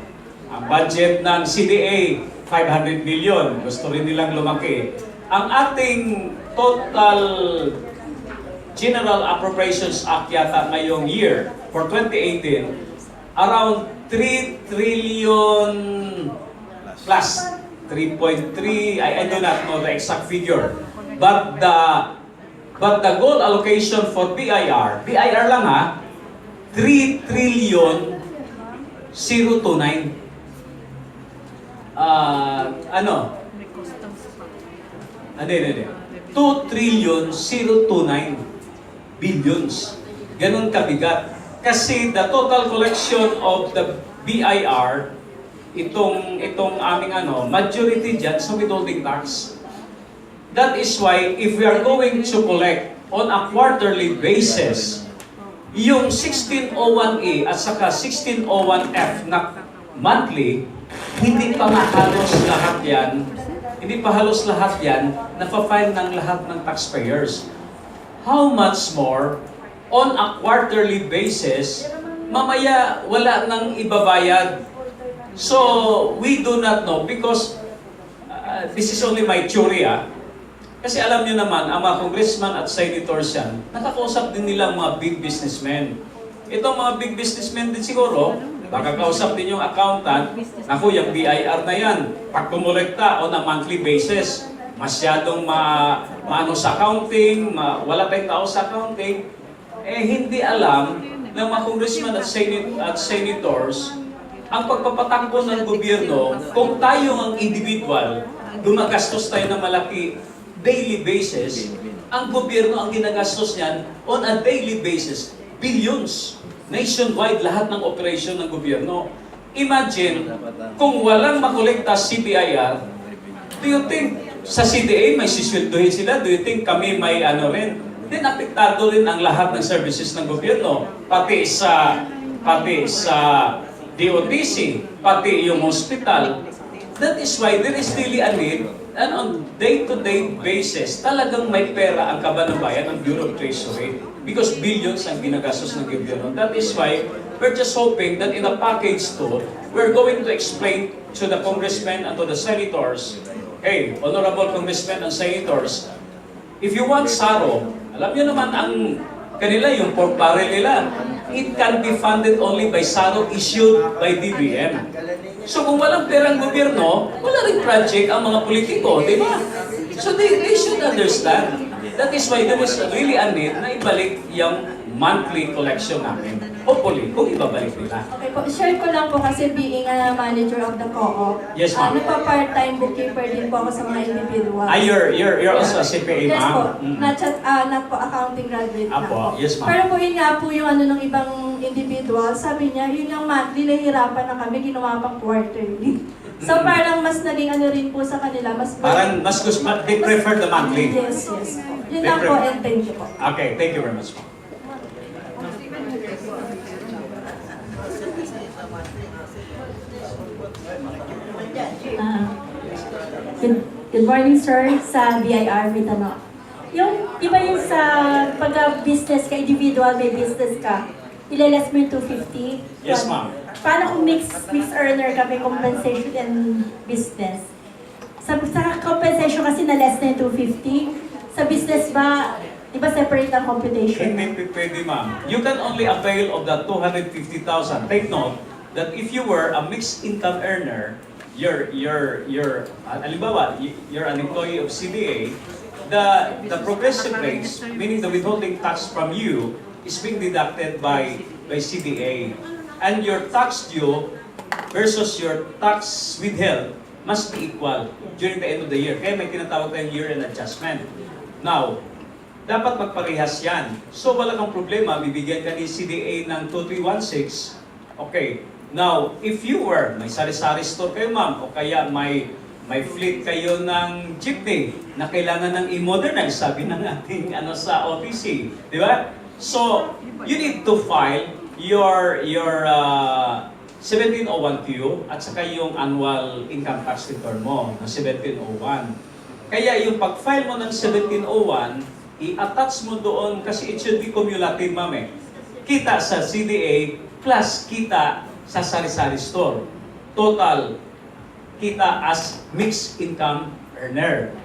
Ang budget ng CDA, 500 million. Gusto rin nilang lumaki. Ang ating total General Appropriations Act yata ngayong year, for 2018, around 3 trillion plus. 3.3, I do not know the exact figure. But the goal allocation for BIR lang ha, 3 trillion 029. Hindi. 2 trillion 029 billions. Ganun kabigat. Kasi the total collection of the BIR, itong aming majority dyan sa withholding tax. That is why if we are going to collect on a quarterly basis, yung 1601A at saka 1601F na monthly, hindi pa halos lahat yan na-file ng lahat ng taxpayers. How much more on a quarterly basis, mamaya wala nang ibabayad. So, we do not know because this is only my theory. Kasi alam nyo naman, ang mga congressman at senators yan, nakakausap din nila ang mga big businessmen. Itong mga big businessmen din siguro, baka kausap din yung accountant, naku, yung BIR na yan, pag kumulekta on a monthly basis, masyadong maano sa accounting, wala tayong tao sa accounting, hindi alam ng mga congressmen at senators ang pagpapatakbo ng gobyerno. Kung tayo ang individual, gumagastos tayo ng malaki daily basis, ang gobyerno ang ginagastos niyan on a daily basis, billions. Nationwide, lahat ng operation ng gobyerno. Imagine, kung walang makolekta CBIR, do you think sa CDA may sisweldohin sila? Do you think kami may rin? Then apektado rin ang lahat ng services ng gobyerno. Pati sa DOTC, pati yung hospital. That is why there is really a need, and on day-to-day basis, talagang may pera ang kaban-ng-bayan ng Bureau of Treasury because billions ang ginagastos ng gobyerno. That is why we're just hoping that in a package 2, we're going to explain to the congressmen and to the senators, hey, honorable congressmen and senators, if you want SARO, alam niyo naman ang kanila, yung pork barrel nila, it can be funded only by SARO issued by DBM. So kung walang perang gobyerno, wala rin project ang mga politiko, di ba? So they should understand. That is why there is really a need na ibalik yung monthly collection namin. Hopefully, kung ibabalik nila. Okay po, share ko lang po kasi being a manager of the co-op. Yes, ma'am. Nagpa-part-time bookkeeper din po ako sa mga individual. You're also a CPA, Yes ma'am? po, not po accounting graduate na po. Yes, ma'am. Pero po yun nga po yung ng ibang individual, sabi niya, yun yung monthly, nahihirapan na kami, ginawa pang quarterly. So parang mas naging rin po sa kanila, Parang mas gusto, they prefer the monthly. Yes po. Yun lang po, and thank you po. Okay, thank you very much, ma'am. Good morning, sir, sa BIR may tanong. Yung, iba yung sa pagka-business ka, individual, may business ka, ilalas mo yung 250? Yes, ma'am. Paano kung mixed earner ka, may compensation and business? Sa compensation kasi na less na yung 250, sa business ba, di ba separate ang computation? Hindi pwede, ma'am. You can only avail of that 250,000. Take note that if you were a mixed income earner, you're an employee of CDA, the progressive rates, meaning the withholding tax from you, is being deducted by CDA. And your tax due versus your tax withheld must be equal during the end of the year. Kaya may tinatawag tayong year-end adjustment. Now, dapat magparehas yan. So wala kang problema, bibigyan ka ni CDA ng 2316. Okay. Now, if you were, may sari-sari store kayo ma'am, o kaya may fleet kayo ng jeepney na kailangan ng i-modernize, sabi ng ating sa OTC, di ba? So, you need to file your 1701Q at saka yung annual income tax return mo ng 1701. Kaya yung pag-file mo ng 1701, i-attach mo doon kasi it should be cumulative, ma'am eh. Kita sa CDA plus kita sa sari-sari store. Total kita as mixed income earner.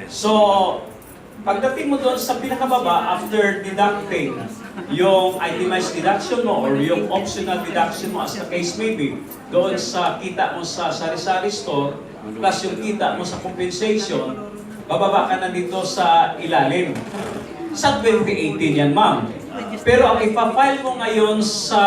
So, pagdating mo doon sa pinakababa, after deducting yung itemized deduction mo or yung optional deduction mo as the case may be, doon sa kita mo sa sari-sari store, plus yung kita mo sa compensation, bababa ka na dito sa ilalim. Sa 2018 yan, ma'am. Pero ang ipa-file mo ngayon sa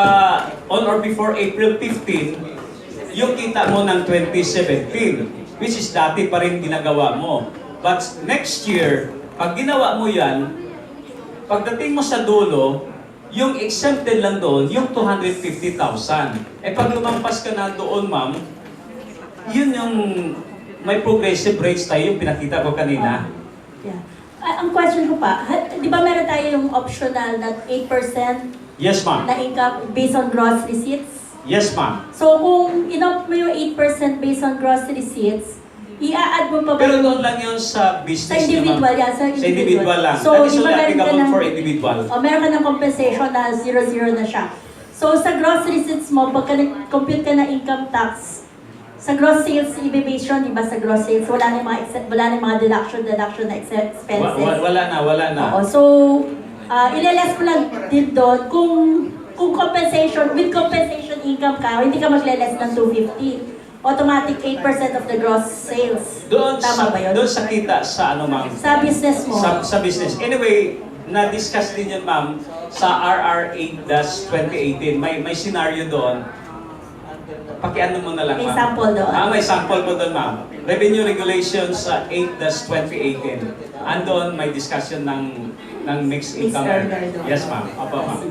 on or before April 15, yung kita mo ng 2017, which is dati pa rin ginagawa mo. But next year, pag ginawa mo yan, pagdating mo sa dulo, yung exempted lang doon, yung 250,000. Eh pag lumampas ka na doon, ma'am, yun yung may progressive rates tayo, yung pinakita ko kanina. Yeah. Ang question ko pa, di ba meron tayo yung optional na 8% Yes, ma'am. na income based on gross receipts? Yes, ma'am. So kung in-opt mo yung 8% based on gross receipts, i-add mo pa ba? Pero doon lang yun sa business Sa individual, naman. yan. Sa Sa individual lang. So, That is di ba only meron ka applicable ng, for individual. meron ka ng compensation na 0-0 na siya. So, sa gross receipts mo, pagka nag-compute ka ng income tax, sa gross sales, i-base yun, di ba sa gross sales, wala na yung mga deduction na expenses. Wala na. Oo. So, ilaless mo lang din doon kung compensation, with compensation income ka, hindi ka magle-less ng 250. Automatic 8% of the gross sales. Doon Tama ba yun? Doon sa kita, sa ano ma'am? Sa business mo. Sa business. Anyway, na-discuss din yun ma'am sa RR 8-2018. May scenario doon. Pakiano mo na lang ma'am. May sample doon. May sample po doon ma'am. Revenue Regulations sa 8-2018. Andon may discussion ng mixed income. Yes ma'am. Opo ma'am.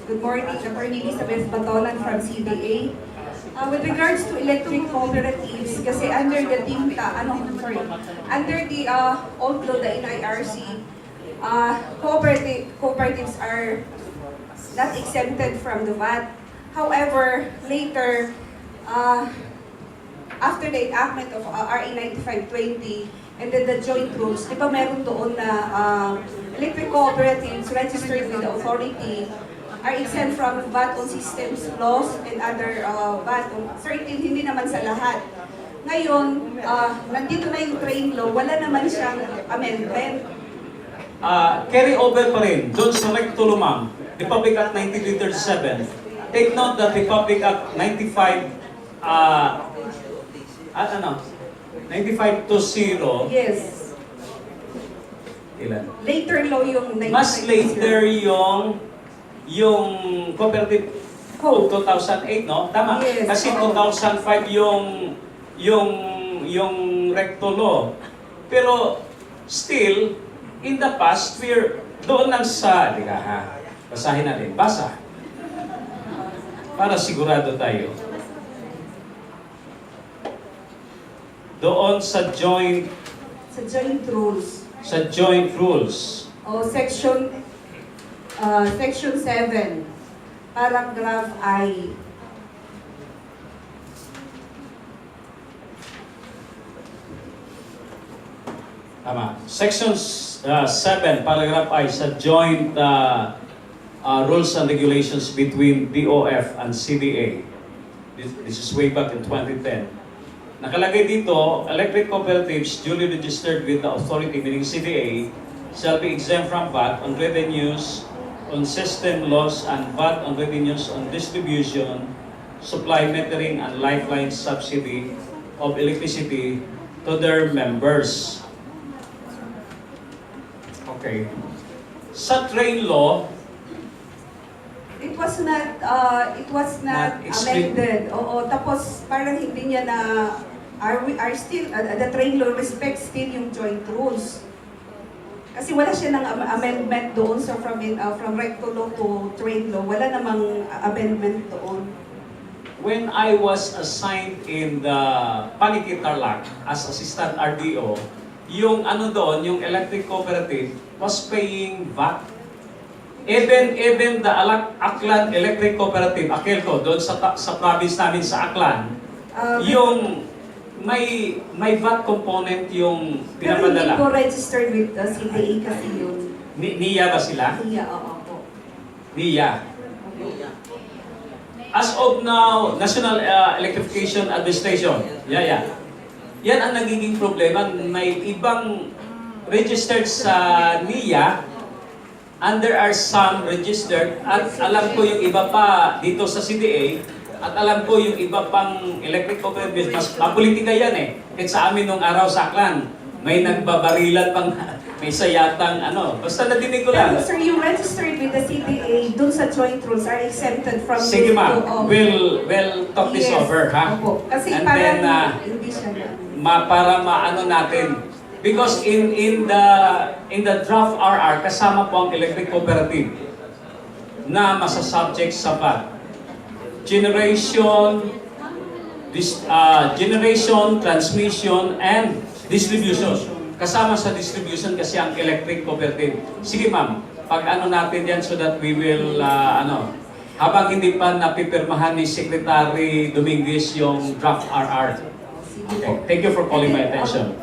Good morning, Attorney Elizabeth Batolan from CDA. With regards to electric cooperatives, kasi under the under the old law, the NIRC, cooperatives are not exempted from the VAT. However, later, after the enactment of RA 9520 and then the joint rules, di ba meron doon na electric cooperatives registered with the authority are exempt from VAT on systems laws and other VAT on certain, hindi naman sa lahat. Ngayon, nandito na yung train law, wala naman siyang amendment. Carry over pa rin doon sa Recoter, ma'am. Republic Act 9337. Take note that Republic Act 9520. Yes. Ilan? Later law yung 9520. Mas later yung Cooperative Code 2008, no? Tama. Yes. Kasi 2005 yung recto law. Pero still, in the past, we're doon lang sa, basahin natin. Basa. Para sigurado tayo. Doon sa joint rules. Sa joint rules. Section 7, paragraph I. Tama. Section 7, paragraph I, sa joint rules and regulations between DOF and CDA. This is way back in 2010. Nakalagay dito, electric cooperatives duly registered with the authority, meaning CDA, shall be exempt from VAT on revenues on system loss and VAT on revenues on distribution supply metering and lifeline subsidy of electricity to their members. Okay. Sa train law, It was not Not explain- amended. Oo, tapos parang hindi niya na are still the train law respects still yung joint rules. Kasi wala siya ng amendment doon so from recto law to train law, wala namang amendment doon. when I was assigned in the Panikitarlac as assistant RDO, yung ano doon, yung electric cooperative was paying VAT. Even the Aklan Electric Cooperative, Akelco, doon sa province namin sa Aklan, yung may VAT component yung Pero hindi pinapadala. po registered with the CDA kasi yun. NIA ba sila? Yeah, oo po. NIA. As of now, National Electrification Administration, yeah. Yan ang nagiging problema. May ibang registered sa NIA, and there are some registered, at alam ko yung iba pa dito sa CDA, at alam ko yung iba pang electric cooperative, mas politika yan eh. Kahit sa amin nung araw sa Aklan, may nagbabarilan pang, may sayatang ano, basta nadinig ko lang. Pero sir, yung registered with the CDA, dun sa joint rules are exempted from Sige this ma'am, law of- we'll talk this Yes, over, ha? opo. Kasi And parang then, hindi siya para maano natin, because in the draft RR kasama po ang electric cooperative na masasubject sa VAT. Generation, transmission, and distribution. Kasama sa distribution kasi ang electric cooperative. Sige ma'am, pag ano natin yan so that we will, habang hindi pa napipirmahan ni Secretary Dominguez yung draft RR. Okay, thank you for calling my attention.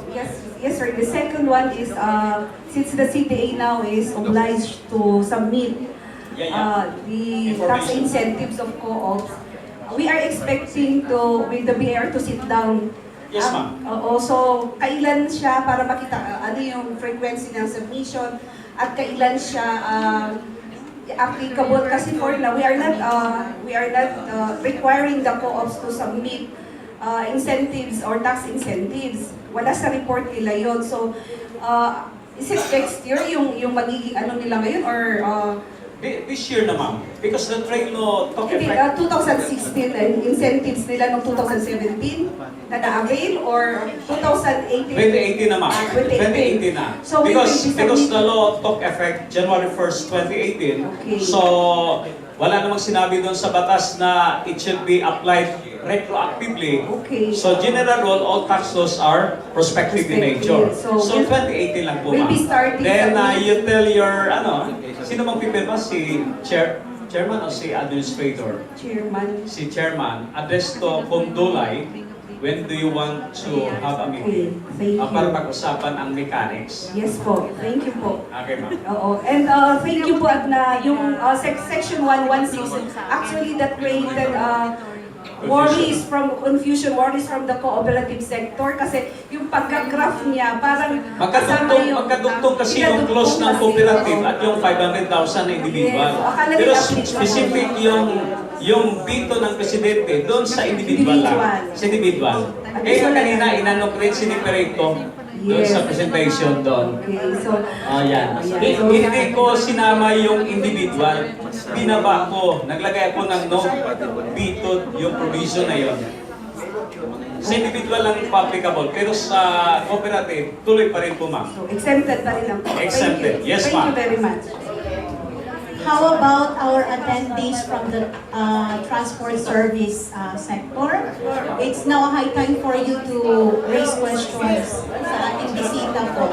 Yes, sir. The second one is, since the CDA now is obliged to submit the tax Information. incentives of co-ops, we are expecting with the BR to sit down. Yes, ma'am. Also, kailan siya para makita ano yung frequency ng submission at kailan siya applicable kasi for now we are not requiring the co-ops to submit incentives or tax incentives. Wala sa report nila yon. So, is it next year yung magiging ano nila ngayon or This year na ma'am, because the train law took hindi, effect 2016 and incentives nila noong 2017 na na-avail or 2018? 2018 na ma'am. 2018 na. So, Because submitting- the law took effect January 1st, 2018. Okay. So, wala namang sinabi doon sa batas na it should be applied retroactively. Okay. So, general rule, all tax laws are prospective in nature. So, So, 2018 lang po we'll ma'am. be starting Then, sa- you tell your, sino bang pipirma? Si chairman o si administrator? Chairman. Si chairman, address to Kondolay, when do you want to have a meeting? Thank you. Para pag-usapan ang mechanics. Yes po. Thank you po. Okay, ma'am. Oo. And thank you po at na yung section 116 actually that created worries from the cooperative sector kasi yung pagka-graph niya parang kasama Magkadugtong kasi yung clause ng cooperative at yung 500,000 na individual. Yes, akala Pero nila applicable. specific yung veto ng presidente doon sa individual lang. Sa individual. Eh kanina inano ko rin siniperito doon sa presentation doon. Okay, so Yan. Hindi ko sinama yung individual. Binaba ko. Naglagay ako ng no veto yung provision na yon. Sa individual lang applicable. Pero sa cooperative, tuloy pa rin po ma'am. exempted pa rin ang Exempted. Yes, Thank ma'am. you very much. How about our attendees from the transport service sector? It's now high time for you to raise questions sa ating bisita po.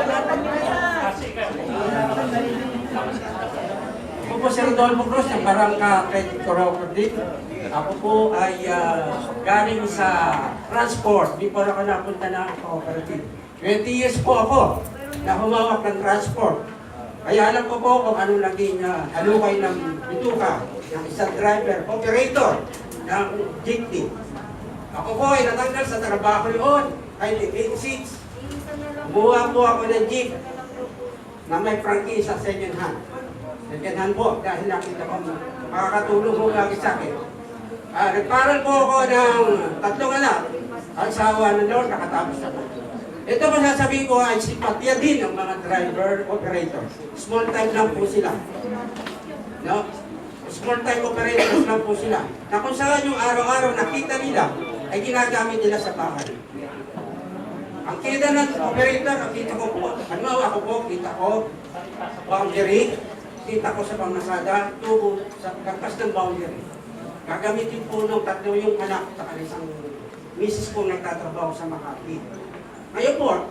Ako po si Rodolfo Cruz ng Barangka Credit Cooperative. Ako po ay galing sa transport. Di po ako napunta ng cooperative. 20 years po ako na humawak ng transport. Kaya alam ko po kung ano naging halukay ng bituka ng isang driver, operator ng jeepney. Ako po ay natanggal sa trabaho noon, ay 86. Kumuha po ako ng jeep na may franchise sa second hand. Second hand po, dahil nakita ko makakatulong po lagi sa akin. Nagparal po ako ng 3 anak. Asawa ng Lord, nakatapos na po. Ito masasabi ko ay simpatya din ng mga driver, operator. Small time lang po sila. No? Small time operators lang po sila. Na kung saan yung araw-araw nakita nila, ay ginagamit nila sa bahay. Ang kita ng operator, ang kita ko po, ako po, kita ko, boundary, kita ko sa pamasada, tubo, sa kagpas ng boundary. Gagamitin po ng 3 yung anak sa isang misis ko nagtatrabaho sa Makati. Ngayon po,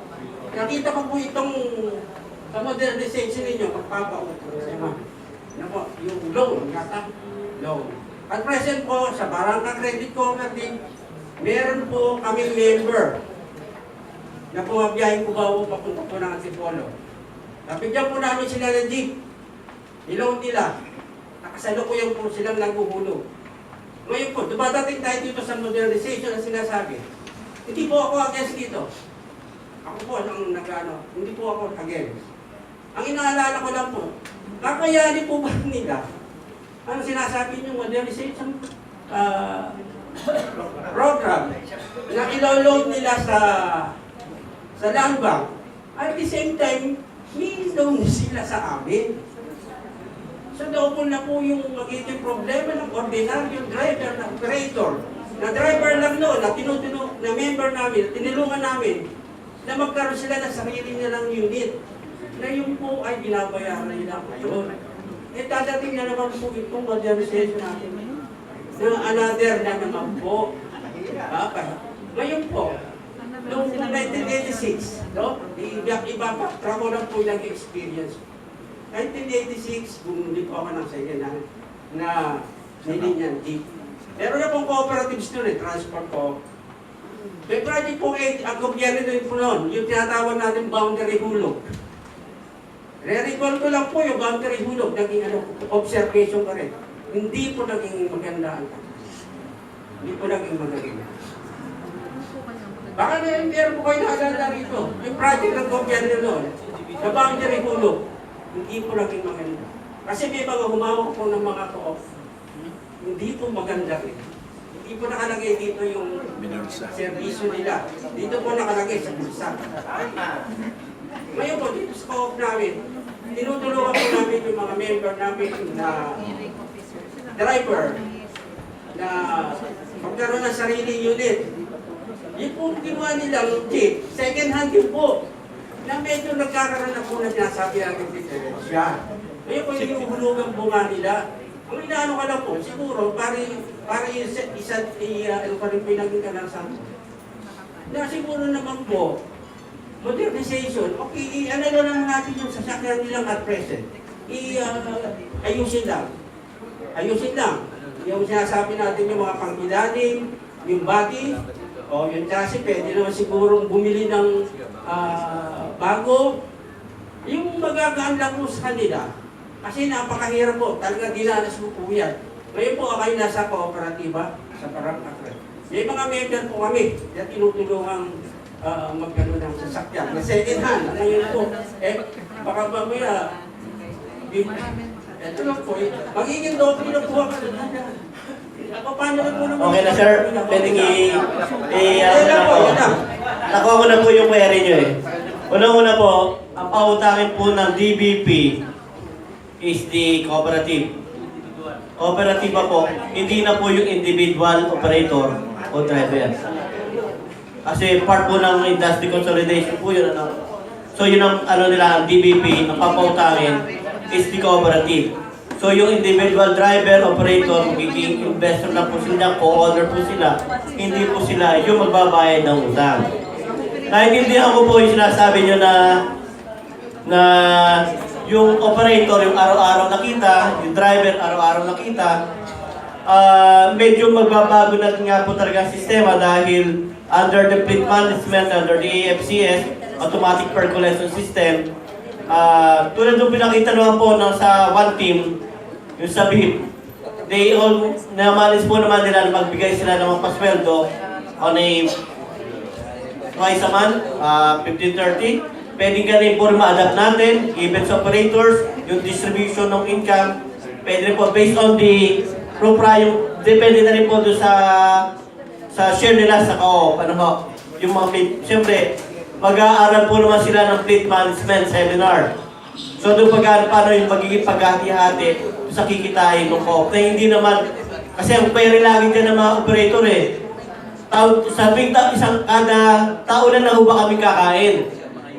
nakita ko po itong sa modernization ninyo, Pagbabago. Ano po, yung loan, yata, loan. At present po, sa Barangka Credit Cooperative, meron po kaming member na pumabiyahin ko ba papunta po ng Antipolo. Nabigyan po namin sila ng jeep. Niloan nila. Nakasalukuyan po silang naghuhulog. Ngayon po, dumadating tayo dito sa modernization na sinasabi. Hindi po ako against dito. Ako po ang hindi po ako against. Ang inaalala ko lang po, kakayanin po ba nila ang sinasabi niyo modernization program na ilo-load nila sa land bank. At the same time, may loan sila sa amin. So doon na po yung magiging problema ng ordinaryong driver, na operator, na driver lang noon, na member namin, tinulungan namin, na magkaroon sila ng sarili nilang unit, na yung po ay binabayaran nila ngayon. Eh dadating na naman po itong modernization natin, na another na naman po. Ngayon po, noong 1986, no? Iba-backtrack ko lang po yung experience. 1986, bumili po ako ng second hand na nilinyan jeep. Pero na pong cooperatives doon transport ko. May project po ang gobyerno doon po noon, yung tinatawag natin boundary hulog. Re-recall ko lang po yung boundary hulog, naging observation ko rin. Hindi po naging maganda ang Hindi po naging maganda. Baka meron po kayo naalala rito. Yung project ng gobyerno noon, na boundary hulog. Hindi po naging maganda. Kasi may mga humawak po ng mga co-op. Hindi po maganda rin. Hindi po nakalagay dito yung servisyo nila. Dito po nakalagay sa bulsa. Ngayon po, dito sa co-op namin, tinutulungan po namin yung mga member namin na driver na magkaroon ng sarili unit. Yung po ginawa nilang jeep, second hand yun po. Na medyo nagkakaroon na po na sinasabi natin diferensya. Ngayon po yung hulugang bunga nila, ang inaano ka lang po, siguro, para yung ano pa rin pinaging kanasang. Na siguro naman po, modernization, okay, ano na lang natin yung sasakyan nilang at present. Ayusin lang. Ayusin lang. Yung sinasabi natin yung mga pangkilalim, yung body, o yung chassis, pwede naman sigurong bumili ng bago. Yung magagaan lang po sa kanila. Kasi napakahirap po, talaga dinanas mo po yan. Ngayon po kayo nasa kooperatiba sa Barangka. May mga member po kami na tinutulungang magkaroon ng sasakyan. Na second hand, ngayon po, baka mamaya, ito lang po, magiging doble na po ako. Okay na sir, pwedeng nakuha ko na po yung query nyo eh. Unang-una po, ang pautangin po ng DBP is the cooperative. Cooperative po, hindi na po yung individual operator o driver. Kasi part po ng industry consolidation po yun. So yun ang nila, ang DBP, ang papautangin is the cooperative. So yung individual driver, operator, magiging investor na po sila, co-owner po sila, hindi po sila yung magbabayad ng utang. Naintindihan ko po yung sinasabi nyo na yung operator, yung araw-araw nakita, yung driver, araw-araw nakita, medyo magbabago na nga po talaga ang sistema dahil under the fleet management, under the AFCS, automatic per collection system, tulad ng pinakita naman po sa one team, yung sa BIP, they all, na-manage po naman nila na magbigay sila ng mga pasweldo on a twice a month, 15-30. Pwedeng ganun po ma-adapt natin, even sa operators, yung distribution ng income, pwede po based on the depende na rin po doon sa share nila sa co-op. Ano ho, yung mga fleet. Siyempre, mag-aaral po naman sila ng fleet management seminar. So doon paano yung magiging paghati-hati sa kikitain ng co-op. Na hindi naman, kasi ang pwede lagi dyan ng mga operator eh. Kada taon na ho ba kami kakain?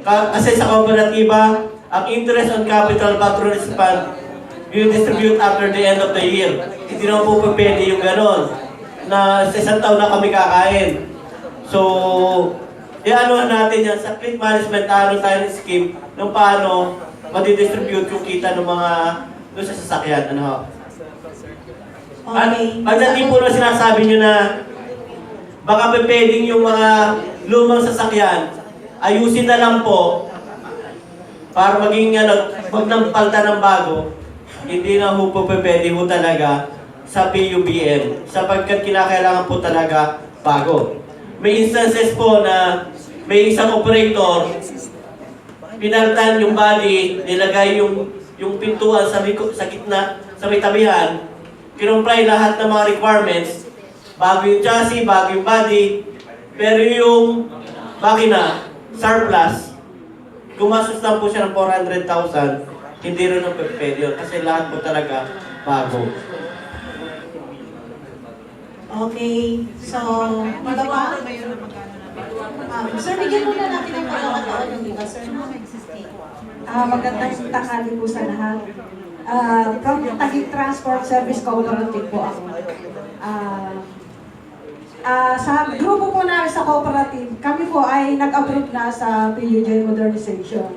Kasi sa kooperatiba, ang interest on capital patronage fund, you distribute after the end of the year. Hindi naman po pwede yung ganon, na sa isang taon na kami kakain. So, i-ano natin yan sa fleet management, ano tayo ng scheme, nung paano madidistribute yung kita ng mga doon sa sasakyan. Ano ho? Okay. Pagdating po na sinasabi nyo na baka pwedeng yung mga lumang sasakyan, ayusin na lang po para maging wag nang palta ng bago. Hindi na po pwede po talaga sa PUBM sapagkat kinakailangan po talaga bago. May instances po na may isang operator, pinaltan yung body, nilagay yung pintuan sa gitna, sa may tabihan, kinumply lahat ng mga requirements, bago yung chassis, bago yung body, pero yung makina, surplus, gumastos lang po siya ng 400,000, hindi rin ang pwede yun, kasi lahat po talaga bago. Okay, so, magawa? Sir, bigyan muna natin ang pagkakataon yung iba, sir. Magandang tanghali po sa lahat. From Taguig Transport Service Cooperative po ako. Sa grupo po namin sa cooperative, kami po ay nag-approve na sa PUJ Modernization.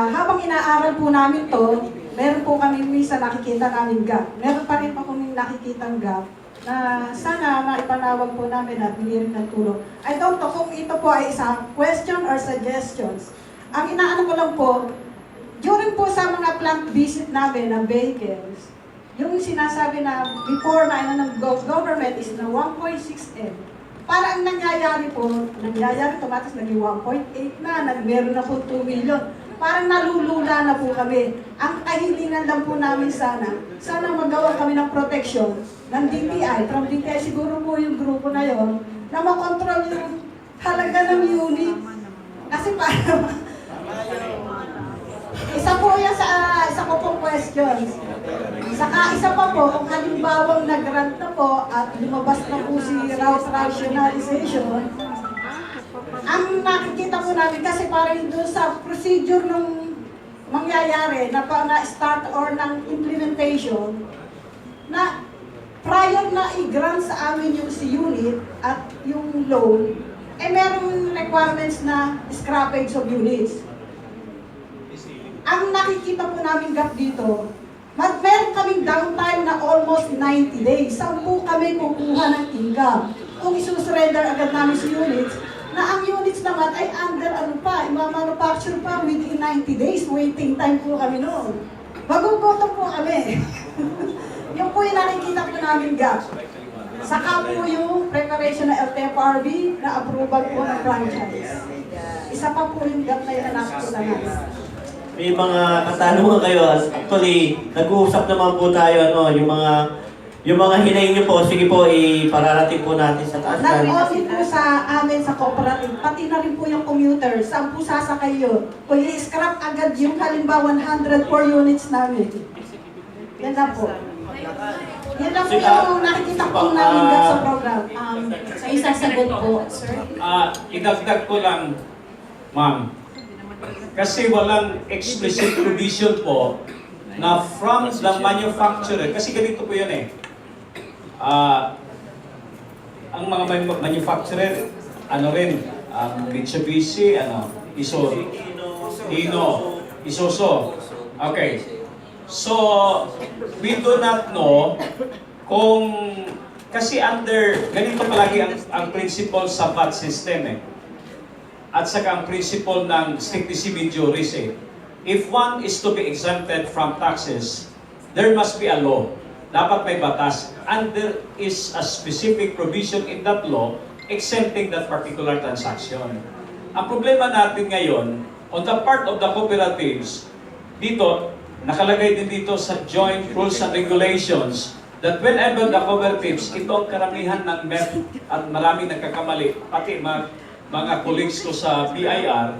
Habang inaaral po namin to, meron po kami minsan nakikita namin gap. Meron pa rin pa kami nakikitang gap na sana maipanawag po namin at bigyan ng tulong. I don't know kung ito po ay isang question or suggestions. Ang inaano ko lang po, during po sa mga plant visit namin ng vehicles, yung sinasabi na before na ng government is na 1.6M. Parang nangyayari tumatas naging 1.8 na, meron na po 2 million. Parang nalulula na po kami. Ang kahilingan lang po namin sana magawa kami ng protection ng DTI. From DTI siguro po yung grupo na yon na makontrol yung halaga ng unit. Kasi parang isa po yan isa ko pong questions. Saka isa pa po, kung halimbawang nag-grant na po at lumabas na po si route rationalization, ang nakikita po namin kasi parang doon sa procedure nung mangyayari na na-start or ng implementation, na prior na i-grant sa amin yung si unit at yung loan, merong requirements na scrappage of units. Ang nakikita po namin gap dito, meron kaming downtime na almost 90 days. Saan po kami kukuha ng income? Kung isusurrender agad namin si units, na ang units naman ay under ima-manufacture pa within 90 days. Waiting time po kami noon. Magugutom po kami. Yung po yung nakikita po namin gap. Saka po yung preparation ng LTFRB na approval po ng franchise. Isa pa po yung gap na yun na nakikita namin. May mga katanungan kayo. Actually, nag-uusap naman po tayo, yung mga hinaing nyo po, sige po, ipararating po natin sa taas. Nag-audit po sa amin sa cooperative, pati na rin po yung commuter, saan po sasakay yun? Kung i-scrap agad yung halimbawa 104 units namin. Yan na po. Yan na po yung nakikita po namin sa program. Sa isang sagot po, sir. Idagdag ko lang, ma'am. Kasi walang explicit provision po na from the manufacturer, kasi ganito po yun ang mga manufacturer, Mitsubishi, Isuzu. Okay. So, we do not know kung, kasi ganito palagi ang principle sa VAT system at saka ang principle ng strictissime juris If one is to be exempted from taxes, there must be a law. Dapat may batas. And there is a specific provision in that law exempting that particular transaction. Ang problema natin ngayon, on the part of the cooperatives, dito, nakalagay din dito sa joint rules and regulations that whenever the cooperatives, ito ang karamihan ng MEP at maraming nagkakamali, pati mga colleagues ko sa BIR,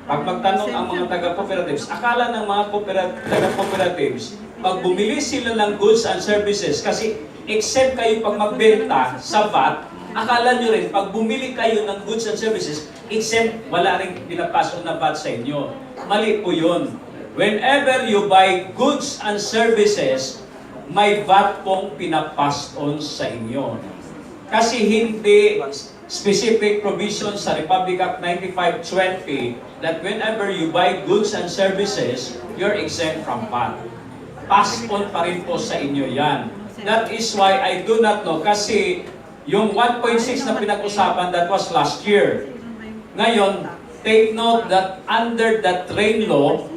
pag magtanong ang mga taga-cooperatives, akala ng mga taga-cooperatives, pag bumili sila ng goods and services, kasi except kayo pag magbenta sa VAT, akala nyo rin, pag bumili kayo ng goods and services, except wala rin pinapasok na VAT sa inyo. Mali po yun. Whenever you buy goods and services, may VAT pong pinapass on sa inyo. Kasi hindi specific provision sa Republic Act 9520 that whenever you buy goods and services, you're exempt from VAT. Pass on pa rin po sa inyo yan. That is why I do not know, kasi yung 1.6 na pinag-usapan, that was last year. Ngayon, take note that under the train law,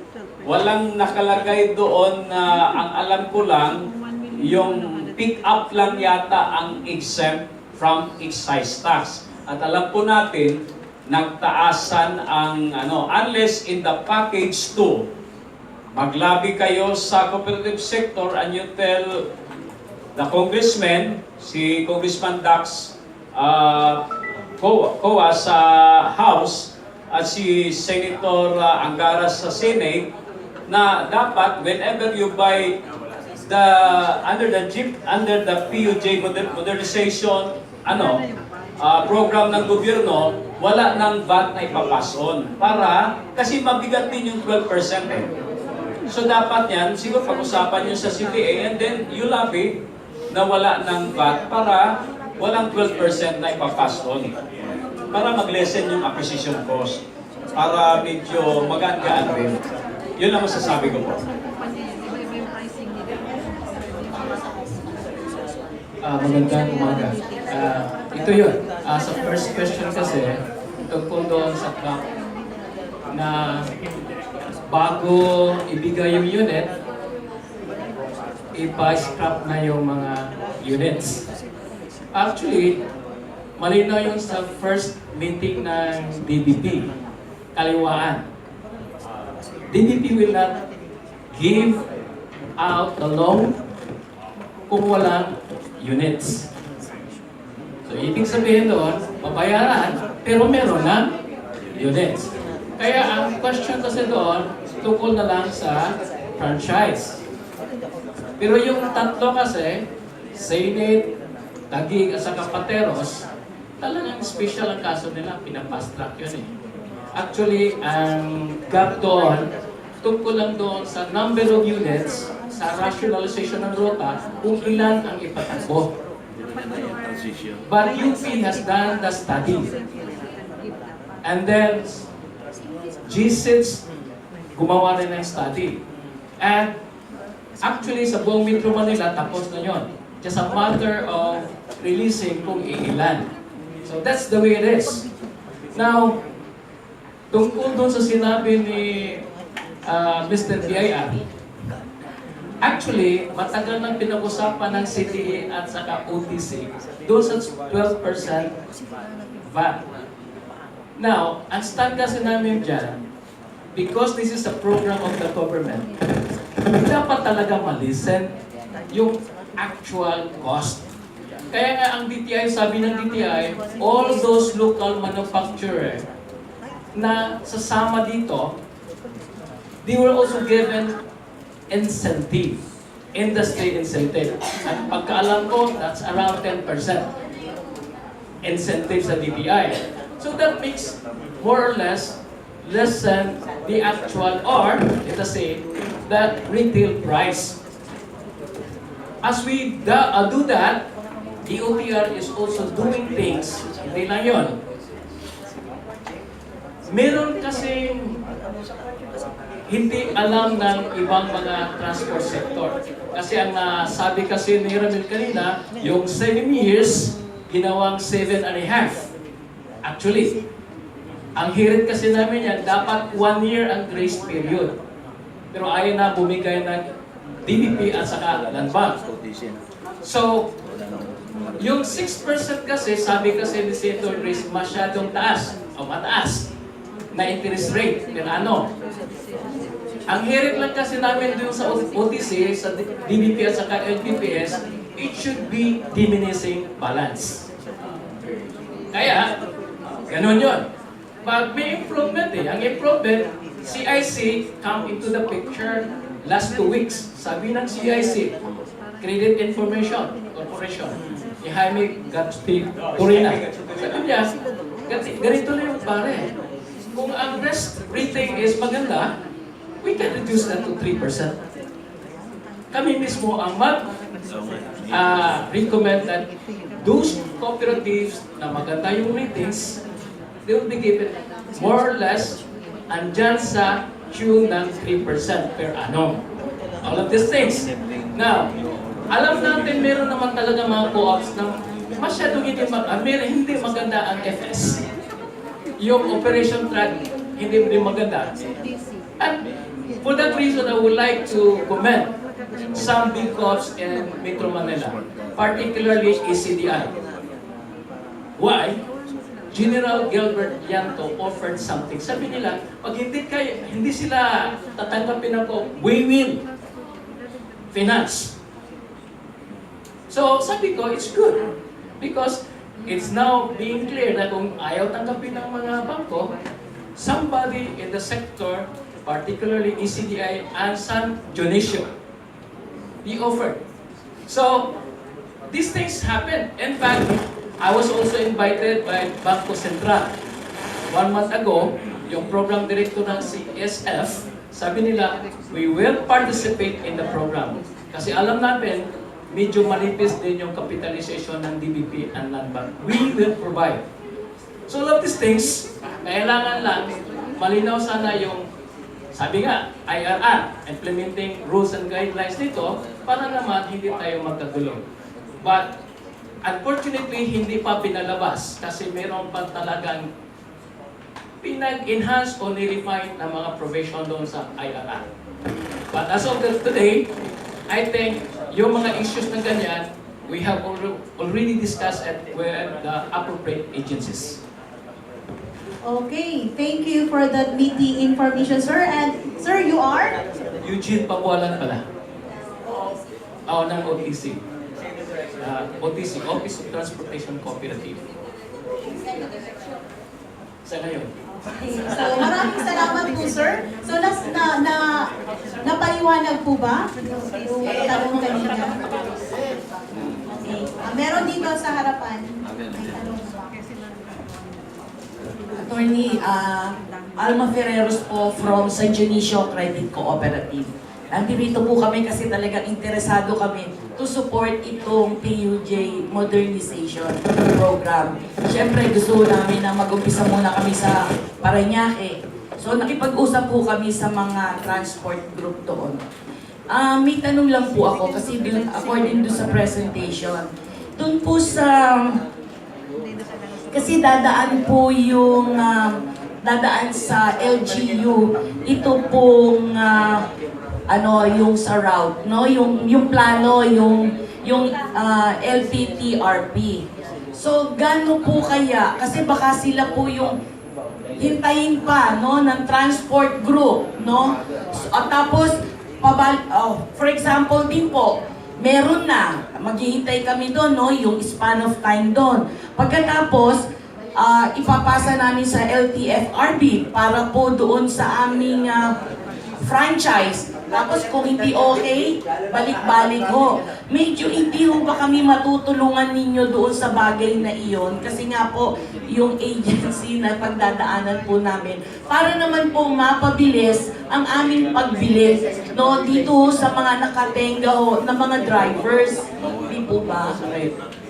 walang nakalagay doon na ang alam ko lang, yung pick-up lang yata ang exempt from excise tax. At alam po natin, nagtaasan ang unless in the package 2, maglabi kayo sa cooperative sector and you tell the congressman, si Congressman Dax Coa sa House at si Senator Angara sa Senate, na dapat whenever you buy under the PUJ Modernization program ng gobyerno, wala nang VAT na ipapason para kasi mabigat din yung 12% eh. So dapat yan siguro pag-usapan nyo sa CDA and then you lobby na wala ng VAT para walang 12% na ipapason para mag-lessen yung acquisition cost para medyo magaan-gaan din. Yun ang masasabi ko po. Magandang umaga. Ito yun. Sa first question kasi, tungkol doon sa CAP na bago ibigay yung unit, ipa-scrap na yung mga units. Actually, malinaw yung sa first meeting ng DBP, kaliwaan. DBP will not give out the loan kung walang units. So, ibig sabihin doon, mabayaran, pero meron na units. Kaya ang question kasi doon, tungkol na lang sa franchise. Pero yung tatlo kasi, Senate, Taguig at saka Plateros, talagang special ang kaso nila, pinapast track yun eh. Actually, ang gap doon, tungkol lang doon sa number of units, sa rationalization ng rota, kung ilan ang ipatakbo. But UP has done the study. And then, G6 gumawa rin ng study. And actually, sa buong Metro Manila, tapos na yun. Just a matter of releasing kung iilan. So that's the way it is. Now, tungkol doon sa sinabi ni Mr. Biyaya, actually, matagal nang pinag-usapan ng CDA at saka OTC doon sa 12% VAT. Now, ang stand kasi namin dyan, because this is a program of the government, dapat talaga malisen yung actual cost. Kaya nga ang DTI, sabi ng DTI, all those local manufacturers na sasama dito, they were also given incentive, industry incentive. At pagkaalam ko, that's around 10% incentive sa DTI. So that makes more or less than the actual, or let us say, the retail price. As we do that, the OTR is also doing things, hindi lang yun. Meron kasing hindi alam ng ibang mga transport sector. Kasi ang sabi kasi ni Ramil kanina, yung 7 years, ginawang 7.5. Actually, ang hirit kasi namin yan, dapat 1 year ang grace period. Pero ayaw na bumigay ng DBP at saka Land Bank. So, yung 6% kasi, sabi kasi ni Senator Grace, masyadong taas o mataas na interest rate per ano. Ang hirit lang kasi namin doon sa OTC, sa DBP at saka LPPS, it should be diminishing balance. Kaya, ganun yun. But may improvement eh. Ang improvement, CIC come into the picture last 2 weeks. Sabi ng CIC, Credit Information Corporation, ni Jaime Urrera. Sabi niya, ganito na yung pare. Kung ang risk rating is maganda, we can reduce that to 3%. Kami mismo ang recommend that those cooperatives na maganda yung ratings, they will be given more or less andyan sa tune ng 3% per annum. All of these things. Now, alam natin meron naman talaga mga co-ops na masyadong hindi maganda ang FS. Yung operation track, hindi maganda. And for that reason, I would like to commend some big co-ops in Metro Manila, particularly CDA. Why? General Gilbert Yanto offered something. Sabi nila, pag hindi sila tatanggapin ako, we will finance. So sabi ko, it's good. Because it's now being clear na kung ayaw tanggapin ng mga bangko, somebody in the sector, particularly ECDI and San Dionisio, he offered. So, these things happen. In fact, I was also invited by Bangko Sentral. 1 month ago, yung program director ng CSF, sabi nila, we will participate in the program. Kasi alam natin, medyo manipis din yung capitalization ng DBP and non-bank. We will provide. So all of these things, kailangan lang, malinaw sana yung, sabi nga, IRR, implementing rules and guidelines nito, para naman hindi tayo magkagulo. But, unfortunately, hindi pa pinalabas kasi meron pa talagang pinag-enhance o nirefine ng mga provision doon sa IRR. But as of today, I think yung mga issues na ganyan, we have already discussed it with the appropriate agencies. Okay, thank you for that meeting information, sir. And sir, you are? Eugene Pabualan pala. Ng OTC. OTC, Office of Transportation Cooperative. Sa ngayon. Okay, so maraming salamat po, sir. So napaliwanag po ba yung tanong kanina? Okay. Meron dito sa harapan. May tanong ba? Attorney, Alma Ferreros po from San Dionisio Credit Cooperative. Nandito po kami kasi talagang interesado kami to support itong PUJ Modernization Program. Siyempre gusto namin na mag-umpisa muna kami sa Parañaque. So nakipag-usap po kami sa mga transport group doon. May tanong lang po ako kasi according to sa presentation, doon po sa kasi dadaan po yung dadaan sa LGU ito pong yung sa route, no? Yung plano, yung LPTRP. So gaano po kaya? Kasi baka sila po yung hintayin pa, no, ng transport group, no? So, at tapos for example din po, meron na, maghihintay kami doon, no, yung span of time doon. Pagkatapos, ipapasa namin sa LTFRB para po doon sa aming franchise. Tapos kung hindi okay, balik-balik ho. Medyo hindi ho ba kami matutulungan ninyo doon sa bagay na iyon? Kasi nga po, yung agency na pagdadaanan po namin, para naman po mapabilis ang aming pagbilis, no, dito sa mga nakatenga ho, na mga drivers. Hindi po ba?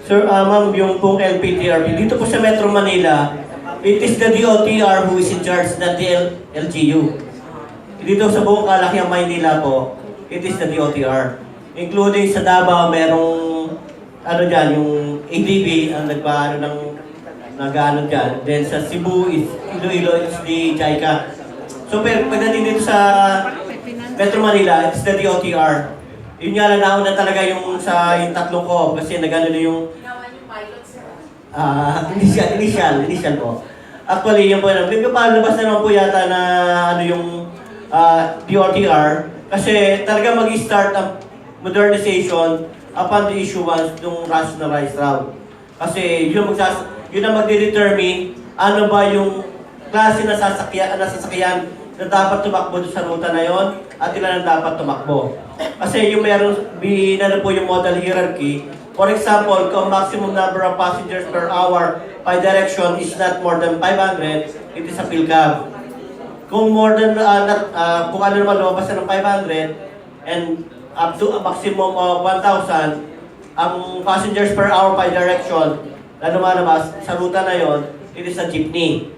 Sir, ma'am, yung pong LPTRP, dito po sa Metro Manila, it is the DOTR who is in charge, not the LGU. Dito sa buong kalakiang Maynila po, it is the DOTR. Including sa Davao, merong dyan, yung ADB ang nag-ano dyan. Then sa Cebu, Iloilo, it's the JICA. So pagdating dito sa Metro Manila, it's the DOTR. Yun nga lang nauna talaga yung tatlong ko kasi nag-ano na yung initial po. Actually, yun po na. Medyo palabas na naman po yata na yung DOTR kasi talaga mag-start ang modernization upon the issuance ng rationalized route. Kasi yun ang magde-determine ano ba yung klase na sasakyan na dapat tumakbo doon sa ruta na yon at ilan ang dapat tumakbo. Kasi yung po yung model hierarchy. For example, kung maximum number of passengers per hour by direction is not more than 500, it is a field cab. Kung more than, kung ano naman lumabas na ng 500 and up to a maximum of 1,000, ang passengers per hour by direction na lumalabas sa ruta na yon, it is a jeepney.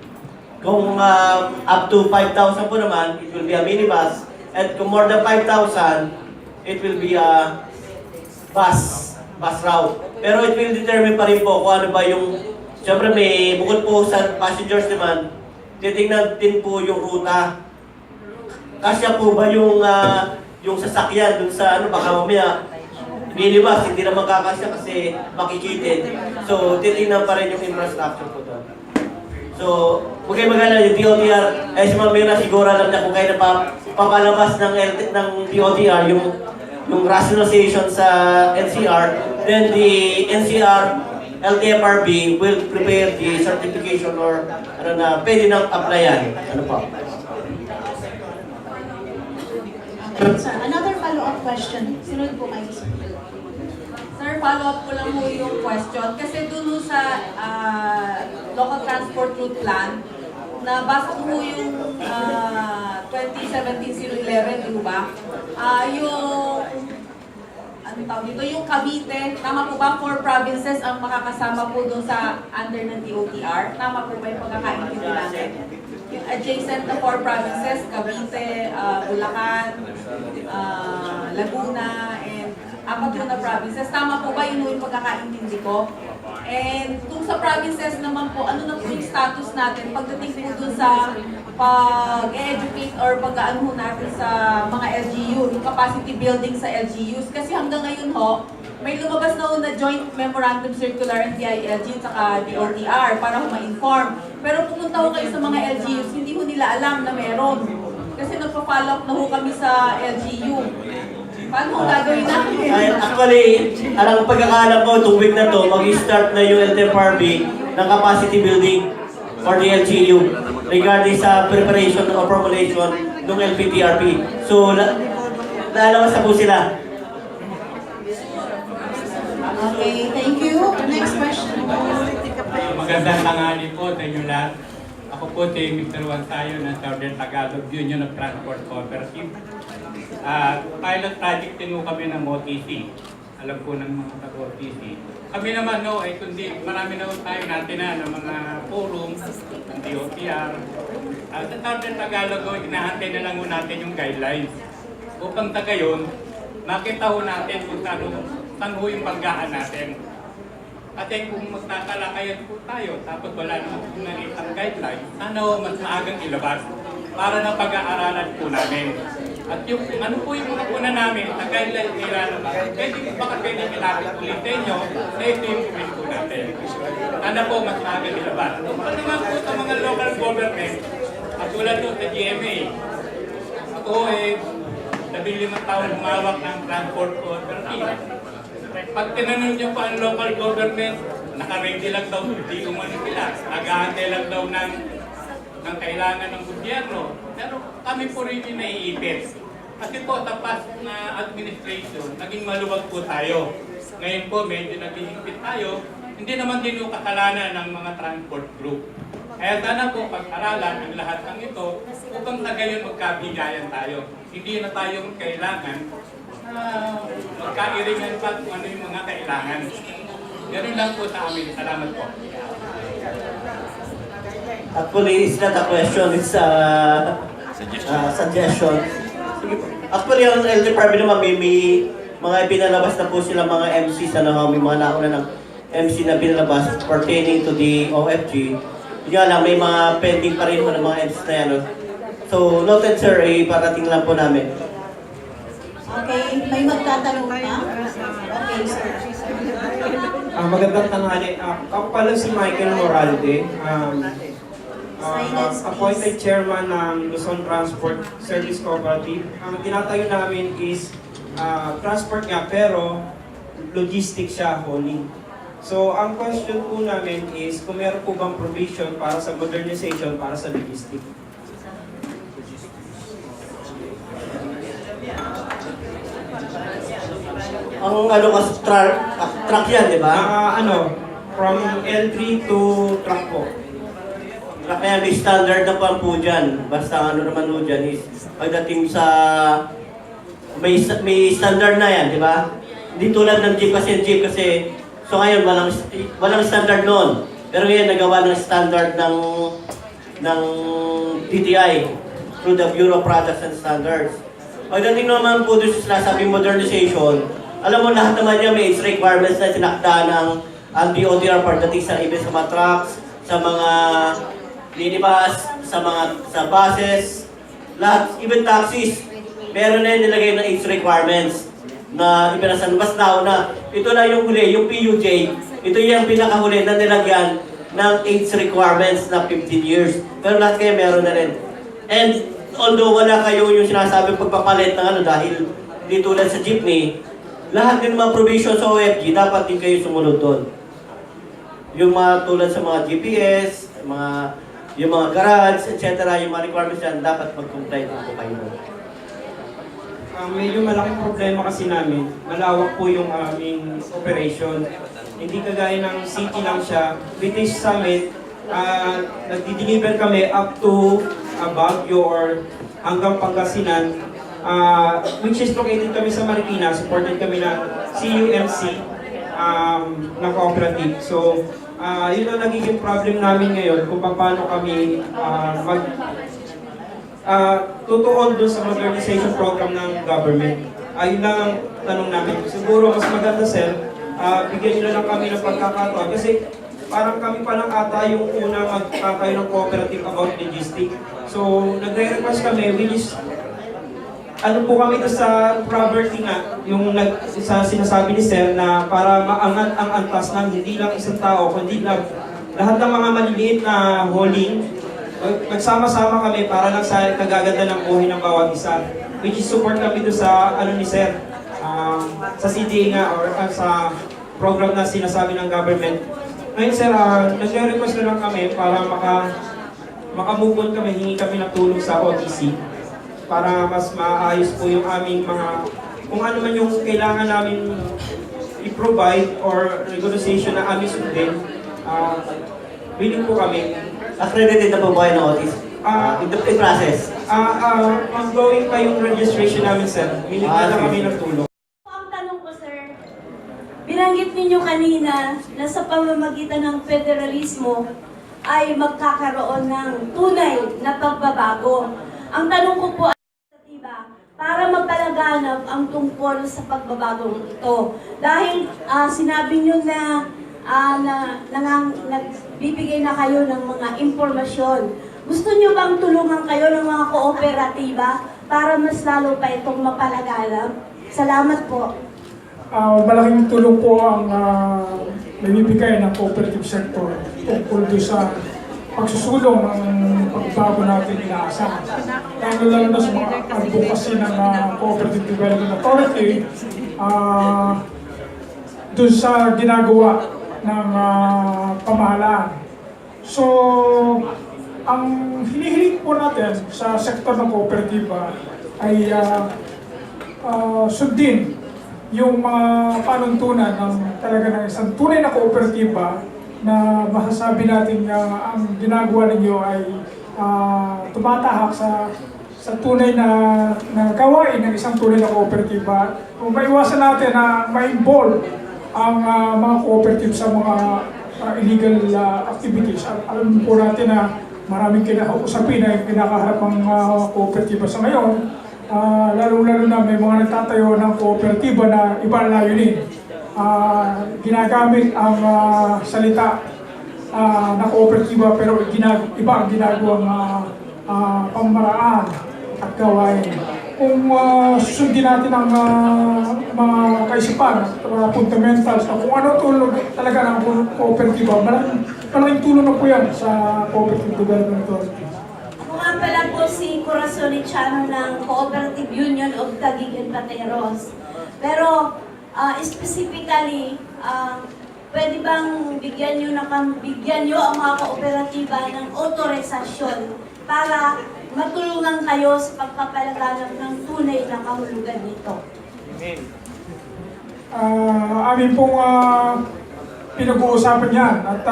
Kung up to 5,000 po naman, it will be a minibus. And kung more than 5,000, it will be a bus route. Pero it will determine pa rin po kung ano ba yung, siyempre may bukod po sa passengers naman, titingnan din po yung ruta. Kasya po ba yung sasakyan dun sa baka mamaya minibus, hindi naman kakasya kasi makikitid. So, titingnan pa rin yung infrastructure po doon. So, huwag kayo mag-alala yung DOTR, si Ma'am Mira siguro alam na kung kayo na papalabas ng DOTR, yung rationalization sa NCR, then the NCR LTFRB will prepare the certification or pwede nang applyan. Ano po? Okay, sir. Another follow-up question. Sunod po kayo, sir. Sir, follow-up ko lang po yung question. Kasi dun sa local transport route plan, nabasa ko yung 2017-011, di ba? Yung Cavite, tama po ba 4 provinces ang makakasama po dun sa under ng DOTR? Tama po ba yung pagkakaintindi natin? Yung adjacent na 4 provinces, Cavite, Bulacan, Laguna, and 4 na provinces. Tama po ba yun yung pagkakaintindi ko? And kung sa provinces naman po, ano na po yung status natin pagdating po dun sa pag-educate or pag-ano natin sa mga LGU, yung capacity building sa LGUs. Kasi hanggang ngayon ho, may lumabas na na joint memorandum circular ng DILG at saka DOTR para ma-inform. Pero pumunta ho kayo sa mga LGUs, hindi ho nila alam na meron. Kasi nagpa-follow up na ho kami sa LGU. Paano ho gagawin natin? Actually, alang pagkakaalam ko, 2 week na to, mag-start na yung LTFRB ng capacity building for the LGU regarding sa preparation or formulation ng LPTRP. So, lalabas na po sila. Okay, thank you. Next question. Magandang tanghali po sa inyo lahat. Ako po si Mr. Wansayo ng Southern Tagalog Union of Transport Cooperative. Pilot project din mo kami ng OTC. Alam po ng mga taga-OTC. Kami naman ay kundi marami na tayo natin ng mga forum, ng DOTR. Sa Southern Tagalog, hinahantay na lang natin yung guidelines. Upang tagayon, makita ho natin kung saan ho yung banggaan natin. At kung magtatalakayan po tayo, tapos wala naman po nakitang guidelines, sana ho mas maagang ilabas para na pag-aaralan po namin. At yung ano po yung mga una namin, na guidelines nila naman, baka pwede ilapit ulit sa inyo, na ito yung gawin po natin. Sana po mas maagang ilabas. At naman po sa mga local government, at tulad po sa GMA, ako 15 taon humawak ng transport cooperative. Pag tinanong niyo po ang local government, naka-ready lang daw, hindi umano sila. Nag-aantay lang daw ng kailangan ng gobyerno. Pero kami po rin yung naiipit. Kasi po sa past na administration, naging maluwag po tayo. Ngayon po medyo naging ipit tayo. Hindi naman din yung kasalanan ng mga transport group. Kaya sana po pag-aralan ang lahat ng ito upang sa gayon magkabigayan tayo. Hindi na tayong kailangan magkairingan pa kung ano yung mga kailangan. Ganun lang po sa amin. Salamat po. Actually, it's not a question, it's a suggestion. Actually, ang LTFRB naman may mga pinalabas na po sila mga MCs, may mga nauna ng MC na pinalabas pertaining to the OFG. Yun lang, may mga pending pa rin ng mga MCs na yan. So, noted sir, parating lang po namin. Okay, may magtatanong ka? Okay, sir. Magandang tanghali. Ako pala si Michael Moralde. Appointed chairman ng Luzon Transport Service Cooperative. Ang tinatayo namin is transport nga pero logistics siya, hauling. So, ang question po namin is kung meron po bang provision para sa modernization, para sa logistics. Ang ano kasi truck yan, di ba? From L3 to truck po. Truck yan, may standard na po dyan. Basta ano naman po dyan is pagdating sa may standard na yan, di ba? Hindi tulad ng jeep kasi so ngayon walang standard noon. Pero ngayon nagawa ng standard ng DTI through the Bureau of Products and Standards. Pagdating naman po doon sa sinasabing modernization, alam mo lahat naman niya may its requirements na sinakda ng ang DOTR pagdating sa even sa mga trucks, sa mga minibus, sa buses, lahat, even taxis, meron na yung nilagay ng its requirements na ipinasanbas na. Ito na yung huli, yung PUJ, ito yung pinakahuli na nilagyan ng its requirements na 15 years. Pero lahat kayo meron na rin. And although wala kayo yung sinasabing pagpapalit ng dahil di tulad sa jeepney, lahat din mga provision sa OFG, dapat din kayo sumunod doon. Yung mga tulad sa mga GPS, yung mga garage, etc., yung mga requirements yan, dapat mag-comply po kayo. Medyo malaking problema kasi namin, malawak po yung aming operation. Hindi kagaya ng city lang siya. British Summit, nagdi-deliver kami up to Baguio or hanggang Pangasinan, which is located kami sa Marikina, supported kami ng CUMC ng Cooperative. So, yun ang nagiging problem namin ngayon kung paano kami tutuon doon sa modernization program ng government. Ayun lang ang tanong namin. Siguro mas maganda, sir, bigyan nyo lang kami ng pagkakataon kasi parang kami pa lang ata yung una magkakayo ng cooperative about logistics. So, nagre-request kami, which is ano po kami doon sa property nga, yung sa sinasabi ni Sir na para maangat ang antas ng hindi lang isang tao, kundi lang lahat ng mga maliliit na hauling. Nagsama-sama kami para lang sa kagaganda ng buhay ng bawat isa. Which is support kami doon sa ano ni Sir, sa CDA nga or sa program na sinasabi ng government. Ngayon Sir, nag-request na lang kami para makamove on kami, hingi kami ng tulong sa OTC para mas maayos po yung aming mga, kung ano man yung kailangan namin i-provide or negotiation na aming sundin, willing po kami. Accredited na po ba ng OTC? In process? Ongoing pa yung registration namin, sir. Willing na kami ng tulong. Ang tanong ko, sir, binanggit ninyo kanina na sa pamamagitan ng federalismo ay magkakaroon ng tunay na pagbabago. Ang tanong ko po ay, para mapalaganap ang tungkol sa pagbabagong ito. Dahil sinabi nyo na nagbibigay na kayo ng mga impormasyon. Gusto nyo bang tulungan kayo ng mga kooperatiba para mas lalo pa itong mapalaganap? Salamat po. Malaking tulong po ang nabibigay ng cooperative sector tungkol doon sa pagsusulong ng pagbabago natin inaasahan. Lalo na sa mga advocacy ng Cooperative Development Authority doon sa ginagawa ng pamahalaan. So, ang hinihiling po natin sa sektor ng kooperatiba ay sundin yung mga panuntunan ng talaga ng isang tunay na kooperatiba na masasabi natin ang ginagawa ninyo ay tumatahak sa tunay na gawain ng isang tunay na kooperatiba. Kung maiwasan natin na ma-involve ang mga cooperative sa mga illegal activities. Alam po natin na maraming usapin na kinakaharap ang kooperatiba sa ngayon. Lalo-lalo na may mga nagtatayo ng kooperatiba na ibang layunin. Ginagamit ang salita na kooperatiba pero iba ang ginagawang pamaraan at gawain. Kung susundin natin ang mga kaisipan, mga fundamentals na kung ano tulong talaga ng kooperatiba, malaking tulong na po yan sa Cooperative Development Authority. Ako nga pala po si Corazon Chano ng Cooperative Union of Taguig and Plateros. Pero Specifically, pwede bang bigyan nyo ang mga kooperatiba ng otorisasyon para matulungan kayo sa pagpapalaganap ng tunay na kahulugan nito? Amin pong pinag-uusapan yan at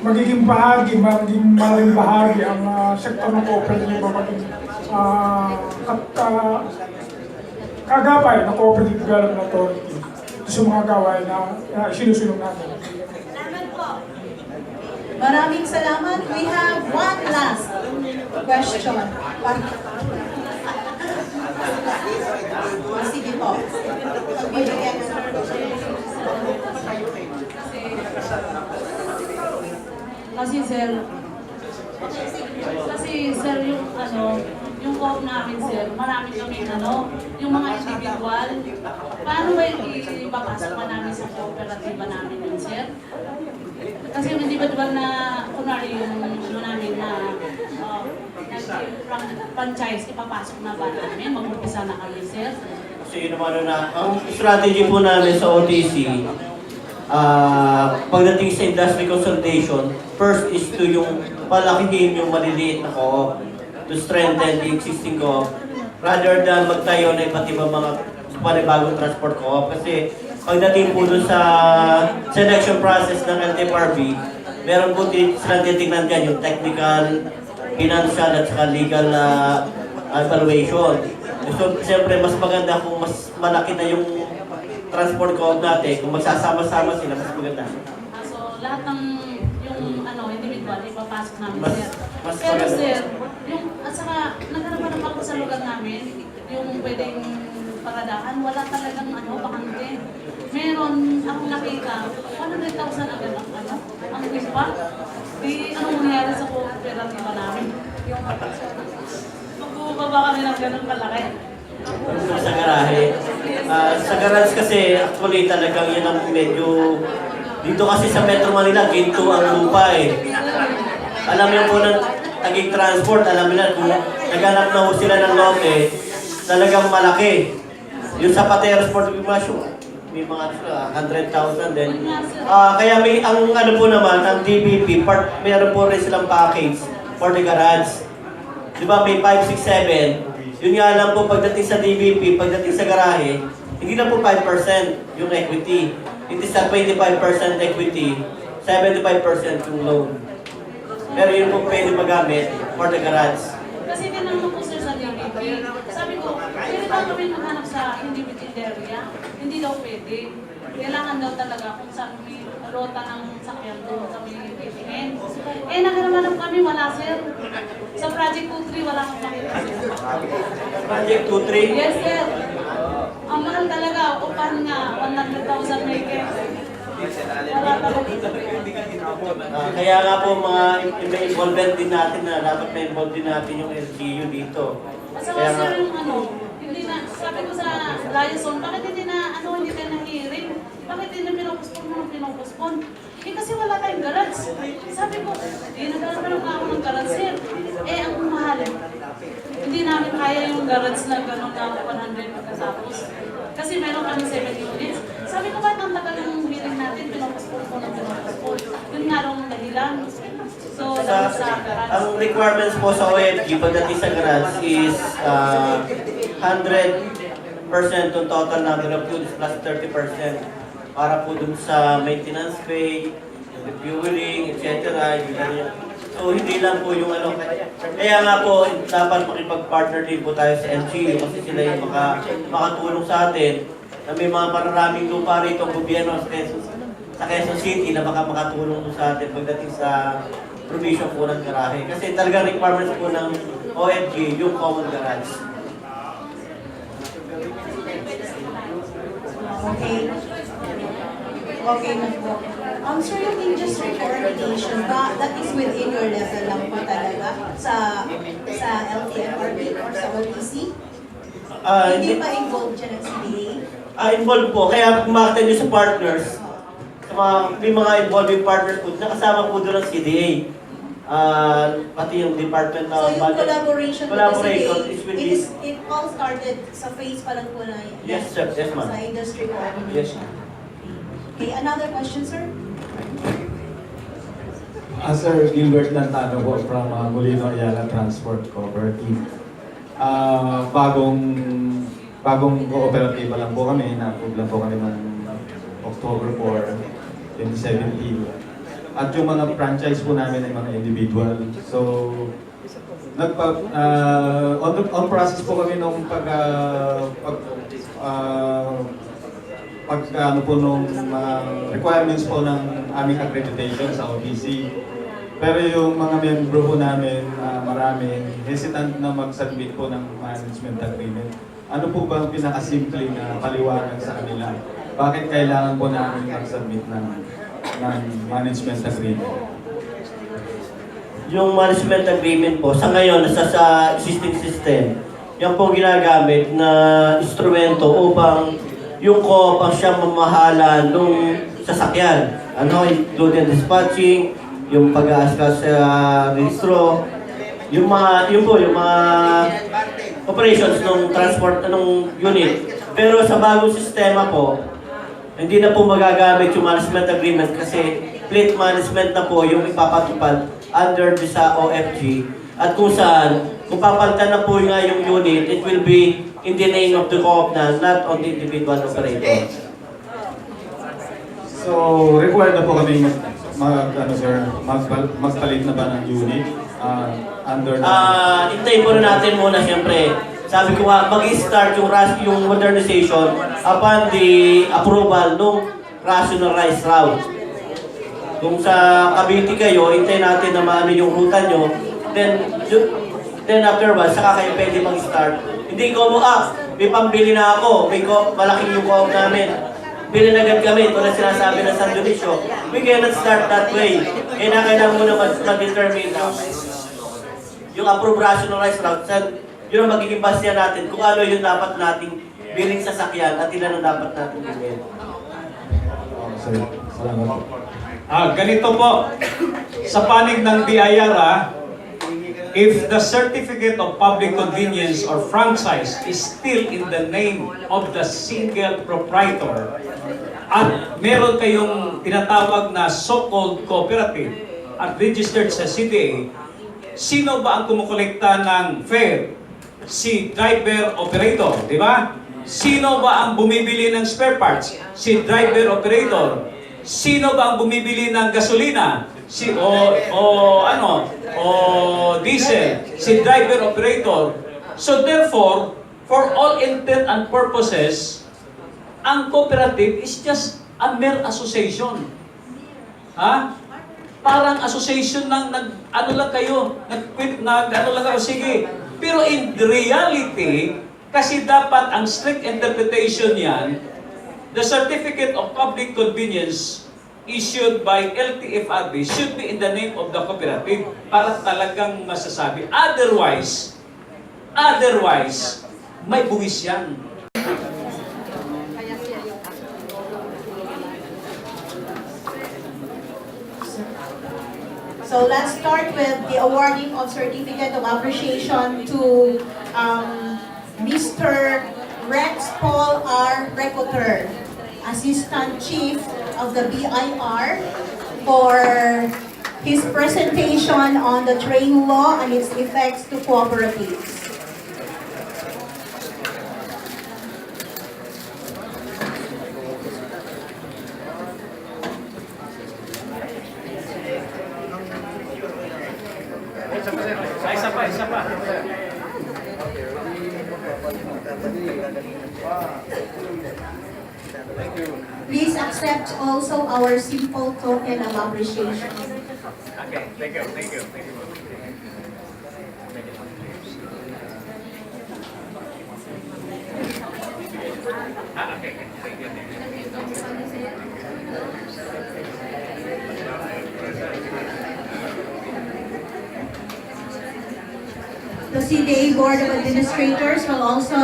magiging malaking bahagi ang sektor ng cooperative maging kagapay ng Cooperative Development Authority sa mga gawain na isinusunod natin. Salamat po. Maraming salamat. We have one last question. Sige po. Bibigyan na. Kasi sir, yung co-op namin sir, marami kami yung mga individual. Paano ba ipapasok pa namin sa kooperatiba namin yun sir? Kasi yung individual na, kunwari yung namin na franchise, ipapasok na ba namin? Mag-umpisa na kami sir? So yun naman ang strategy po namin sa OTC, pagdating sa industry consolidation, first is to yung palakihin yung maliliit na co-op, to strengthen the existing co-op, rather than magtayo na iba't ibang mga panibagong transport co-op. Kasi pagdating po dun sa selection process ng LTFRB, meron po silang titignan dyan yung technical, financial at saka legal evaluation. So, siyempre, mas maganda kung mas malaki na yung transport co-op natin, kung magsasama-sama sila, mas maganda. So, lahat ng yung individual, ipapasok namin sir. Mas Pero maganda. sir, at saka nagkaroon ako sa lugar namin, yung pwedeng paradahan, wala talagang bakante. Meron akong nakita, 100,000 agad ang ispa. Di anong nangyari sa cooperative namin? Yung magbubaba kami ng ganun kalaki. Sa garahe. Sa garage kasi, actually talagang yun ang medyo... Dito kasi sa Metro Manila, ginto ang lupa eh. Alam niyo po ng tagig transport, alam nila kung naghanap na ho sila ng lote, talagang malaki. Yung sa Platero Sport Gymnasium, may mga 100,000 din. Kaya may, ang po naman, ang DBP, meron po rin silang package for the garage. Di ba may 5, 6, 7. Yun nga lang po pagdating sa DBP, pagdating sa garahe, hindi na po 5% yung equity. Hindi sa 25% equity, 75% yung loan. Pero yun po pwede magamit for the garage. Kasi tinanong ko sir sa DBP, sabi ko, pwede ba kami maghanap sa individual area? Hindi daw pwede. Kailangan daw talaga kung saan may rota ng sakyan doon sa may titingin. Naghanap kami, wala sir. Sa Project 2-3, wala kang makita sir. Project 2-3? Yes sir. Ang mahal talaga, upahan nga, 100,000 may ke. Wala talaga. Kaya nga po may involvement din natin na dapat may involve din natin yung LGU dito. Kaya sir yung hindi na, sabi ko sa liaison, bakit hindi na, hindi ka na-hearing? Bakit hindi na pinopospon? Kasi wala tayong garage. Sabi ko, nagkaroon ako ng garage sir. Ang mahal. Hindi namin kaya yung garage na gano'n na 100 pagkatapos. Kasi meron kami 7 units. Sabi ko, ba't ang tagal ng hearing natin, pinopospon ko ng pinopospon? Yun nga lang ang dahilan. So, dahil sa garage. Ang requirements po sa OFG pagdating sa garage is 100% yung total number of units plus 30% para po dun sa maintenance pay, refueling, etc. So hindi lang po yung kaya nga po dapat makipag-partner din po tayo sa LGU kasi sila yung makatulong sa atin na may mga pararaming lupa rito ang gobyerno sa Quezon City na makatulong po sa atin pagdating sa provision po ng garahe. Kasi talagang requirements po ng OFG yung common garage. Okay na po. Sir, yung industry coordination ba, that is within your level lang po talaga sa LTFRB or sa OTC? Hindi pa involved dyan ang CDA? Involved po. Kaya kumakita nyo sa partners, may mga involving partners po, nakasama po doon ang CDA. pati yung department So ng yung collaboration collaboration with is the with CDA, the... it all started sa phase pa lang po na Yes, sir. Yes, ma'am. sa industry Yes. coordination. Okay, another question, sir? Sir Gilbert Lantano po from Molino Ayala Transport Cooperative. Bagong kooperatiba lang po kami, na-approve lang po kami ng October 4, 2017. At yung mga franchise po namin ay mga individual. So, on process po kami nung ano po nung requirements po ng aming accreditation sa OPC. Pero yung mga membro po namin, marami hesitant na mag-submit po ng management agreement. Ano po ba ang pinakasimple na paliwanag sa kanila? Bakit kailangan po namin mag-submit ng management agreement? Yung management agreement po, sa ngayon, nasa sa existing system, yan po ginagamit na instrumento upang yung co-op ang siyang mamahala nung sasakyan. Including dispatching, yung pag-aaskas sa registro, yung mga operations ng transport ng unit. Pero sa bagong sistema po, hindi na po magagamit yung management agreement kasi fleet management na po yung ipapatupad under sa OFG. At kung saan, kung papalitan na po nga yung unit, it will be in the name of the co-op na, not on the individual operator. So, required na po kami magpalit na ba ng unit under Hintayin po na natin muna siyempre. Sabi ko nga, mag-start yung modernization upon the approval ng rationalized route. Kung sa Cavite kayo, hintayin natin na maano yung ruta nyo, then afterwards, saka kayo pwede mag-start. Hindi ko may pambili na ako, malaking yung co-op namin. Bili na agad kami, tulad sinasabi ng San Dionisio. We cannot start that way. Kailangan muna mag-determine yung approved rationalized route. Yun ang magiging basya natin kung ano yung dapat nating biling sasakyan at ilan ang dapat nating bilhin. Sir, salamat po. Ganito po, sa panig ng Biyaya, if the certificate of public convenience or franchise is still in the name of the single proprietor at meron kayong tinatawag na so-called cooperative at registered sa CDA, sino ba ang kumukolekta ng fare? Si driver operator, di ba? Sino ba ang bumibili ng spare parts? Si driver operator. Sino ba ang bumibili ng gasolina? Diesel, si driver operator. So therefore, for all intent and purposes, ang cooperative is just a mere association. Parang association lang, ano lang kayo, sige. Pero in reality, kasi dapat ang strict interpretation yan, the Certificate of Public Convenience issued by LTFRB should be in the name of the cooperative para talagang masasabi. Otherwise, may buwis yan. So let's start with the awarding of Certificate of Appreciation to Mr. Rex Paul R. Recoter, Assistant Chief of the BIR, for his presentation on the train law and its effects to cooperatives. Isa pa. Please accept also our simple token of appreciation. Okay, thank you. The CDA Board of Administrators will also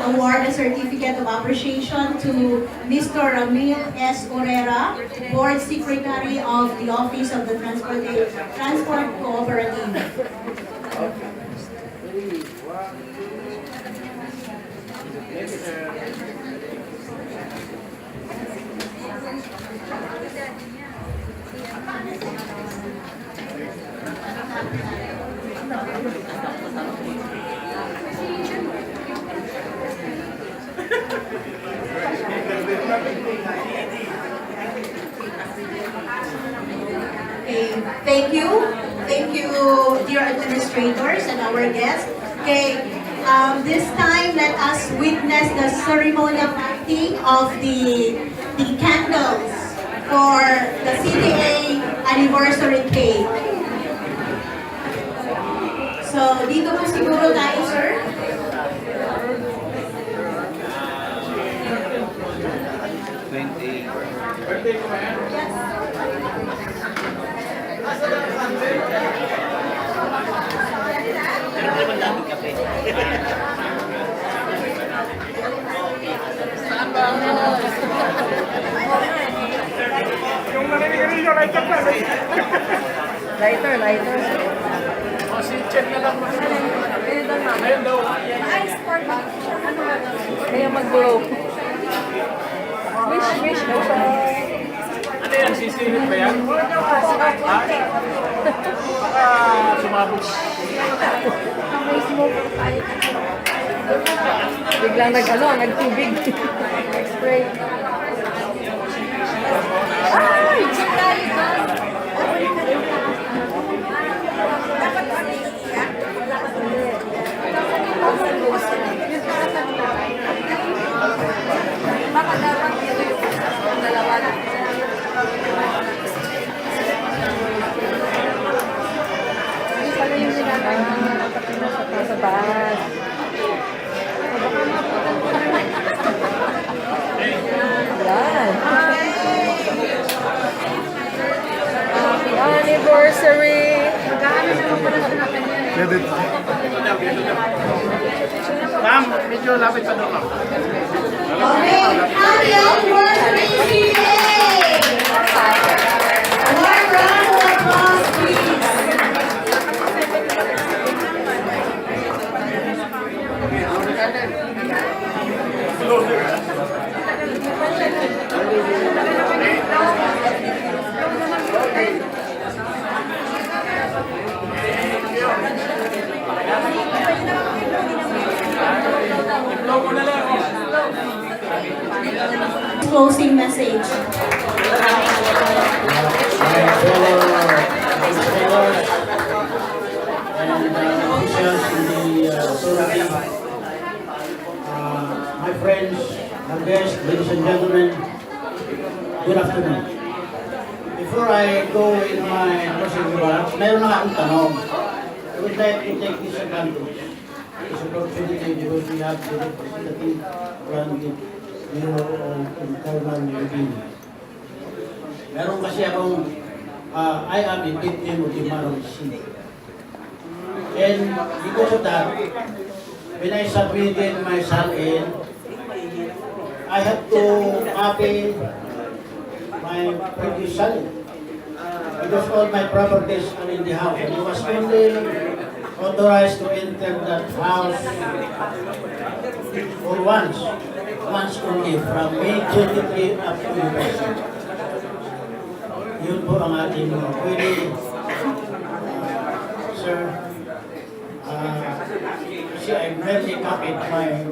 award a certificate of appreciation to Mr. Ramil S. Urrera, Board Secretary of the Office of the Transport Cooperative. Okay, thank you. Thank you, dear administrators and our guests. Okay, this time let us witness the ceremonial lighting of the candles for the CDA anniversary cake. So, dito po siguro tayo, sir. Birthday ko ba yan? Saan ba ako? Yung naninigarilyo, lighter pa. Lighter. O, si Chen na lang. Ayun daw. Ay, sport. Kaya mag-glow. Wish daw sa... Ano yan? Sisingit ba yan? Ha? Baka sumabog. May smoke tayo. Biglang nagtubig. Spray. Ay! Check tayo doon. Dapat ano iiyak? Baka dapat ito yung dalawa na. Hindi pala yung sinanay. Sa taas. Yan. Happy anniversary! Magkano naman pala sa natin yan? Ma'am, medyo lapit pa doon. Okay, happy anniversary, CDA! One round of applause, please. Closing message. My friends, my guests, ladies and gentlemen, good afternoon. Before I go in my closing remarks, mayroon na akong tanong. I would like to take this advantage, this opportunity, because we have the representative from the Bureau of Internal Revenue. Meron kasi akong, I am a victim of demoralization. And because of that, when I submitted my SAL-in, I have to copy my previous SAL-in. Because all my properties are in the house. And I was only authorized to enter that house for once only, from May 23 up to the present. Yun po ang ating pwede, sir. Kasi I rarely copied my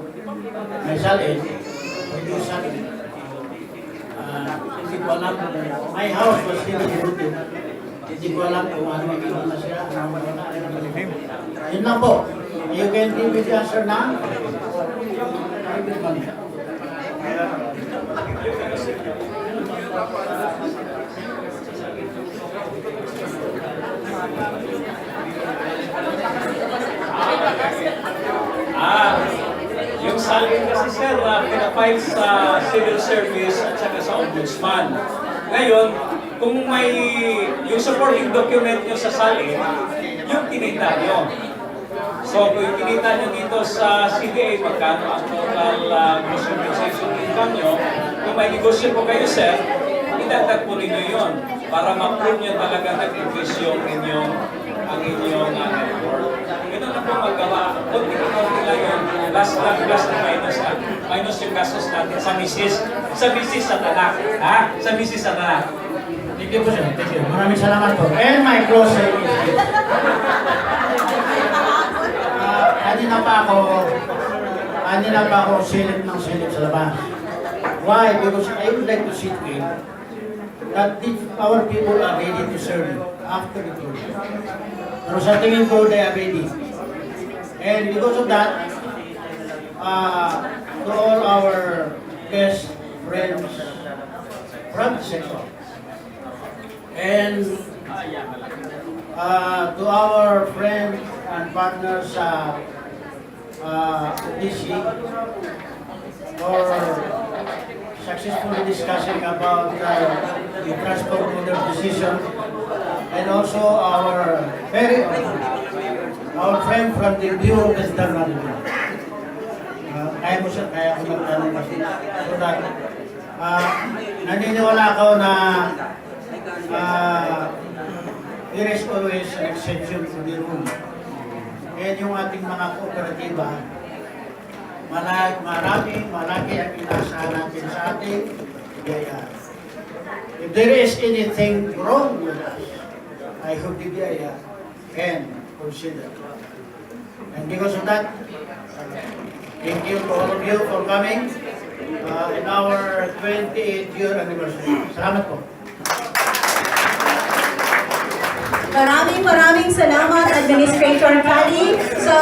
SAL-in, previous SAL-in. Hindi ko alam, my house was still looted. Hindi ko alam kung ano yung hindi nasira. Yun lang po. You can give me the answer now. Yung SAL-in kasi sir, pinapile sa civil service at saka sa ombudsman. Ngayon, kung may yung supporting document nyo sa SAL-in, yung tinita nyo. So kung kinita nyo dito sa CDA, magkano ang total gross compensation income nyo, kung may negosyo po kayo, sir, idagdag po ninyo yun para ma-prove nyo talaga nag-increase yung inyong net worth. Ganun na po magawa. Kunti-kunti lang yun. Last na minus ha. Minus yung gastos natin sa misis. Sa misis sa tanak. Ha? Sa misis sa tanak. Thank you po, sir. Thank you. Maraming salamat po. And my closing is this. Kanina pa ako silip ng silip sa labas. Why? Because I would like to sit in that if our people are ready to serve after the program. Pero sa tingin ko, they are ready. And because of that, to all our best friends from the sector, and to our friends and partners sa DC for successfully discussing about the transport modernization, and also our friend from the Bureau of External Review. Kaya mo siya, kaya ako magtanong kasi. So that, naniniwala ako na there is always an exception to the rule. And yung ating mga kooperatiba, malaki ang inaasahan natin sa ating Biyaya. If there is anything wrong with us, I hope the Biyaya can consider. And because of that, thank you to all of you for coming in our 28th year anniversary. Salamat po. Maraming salamat, Administrator Kali. So,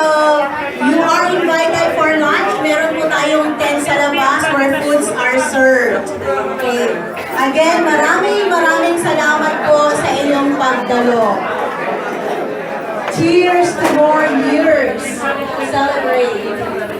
you are invited for lunch. Meron po tayong tent sa labas where foods are served. Okay. Again, maraming salamat po sa inyong pagdalo. Cheers to more years. Celebrate.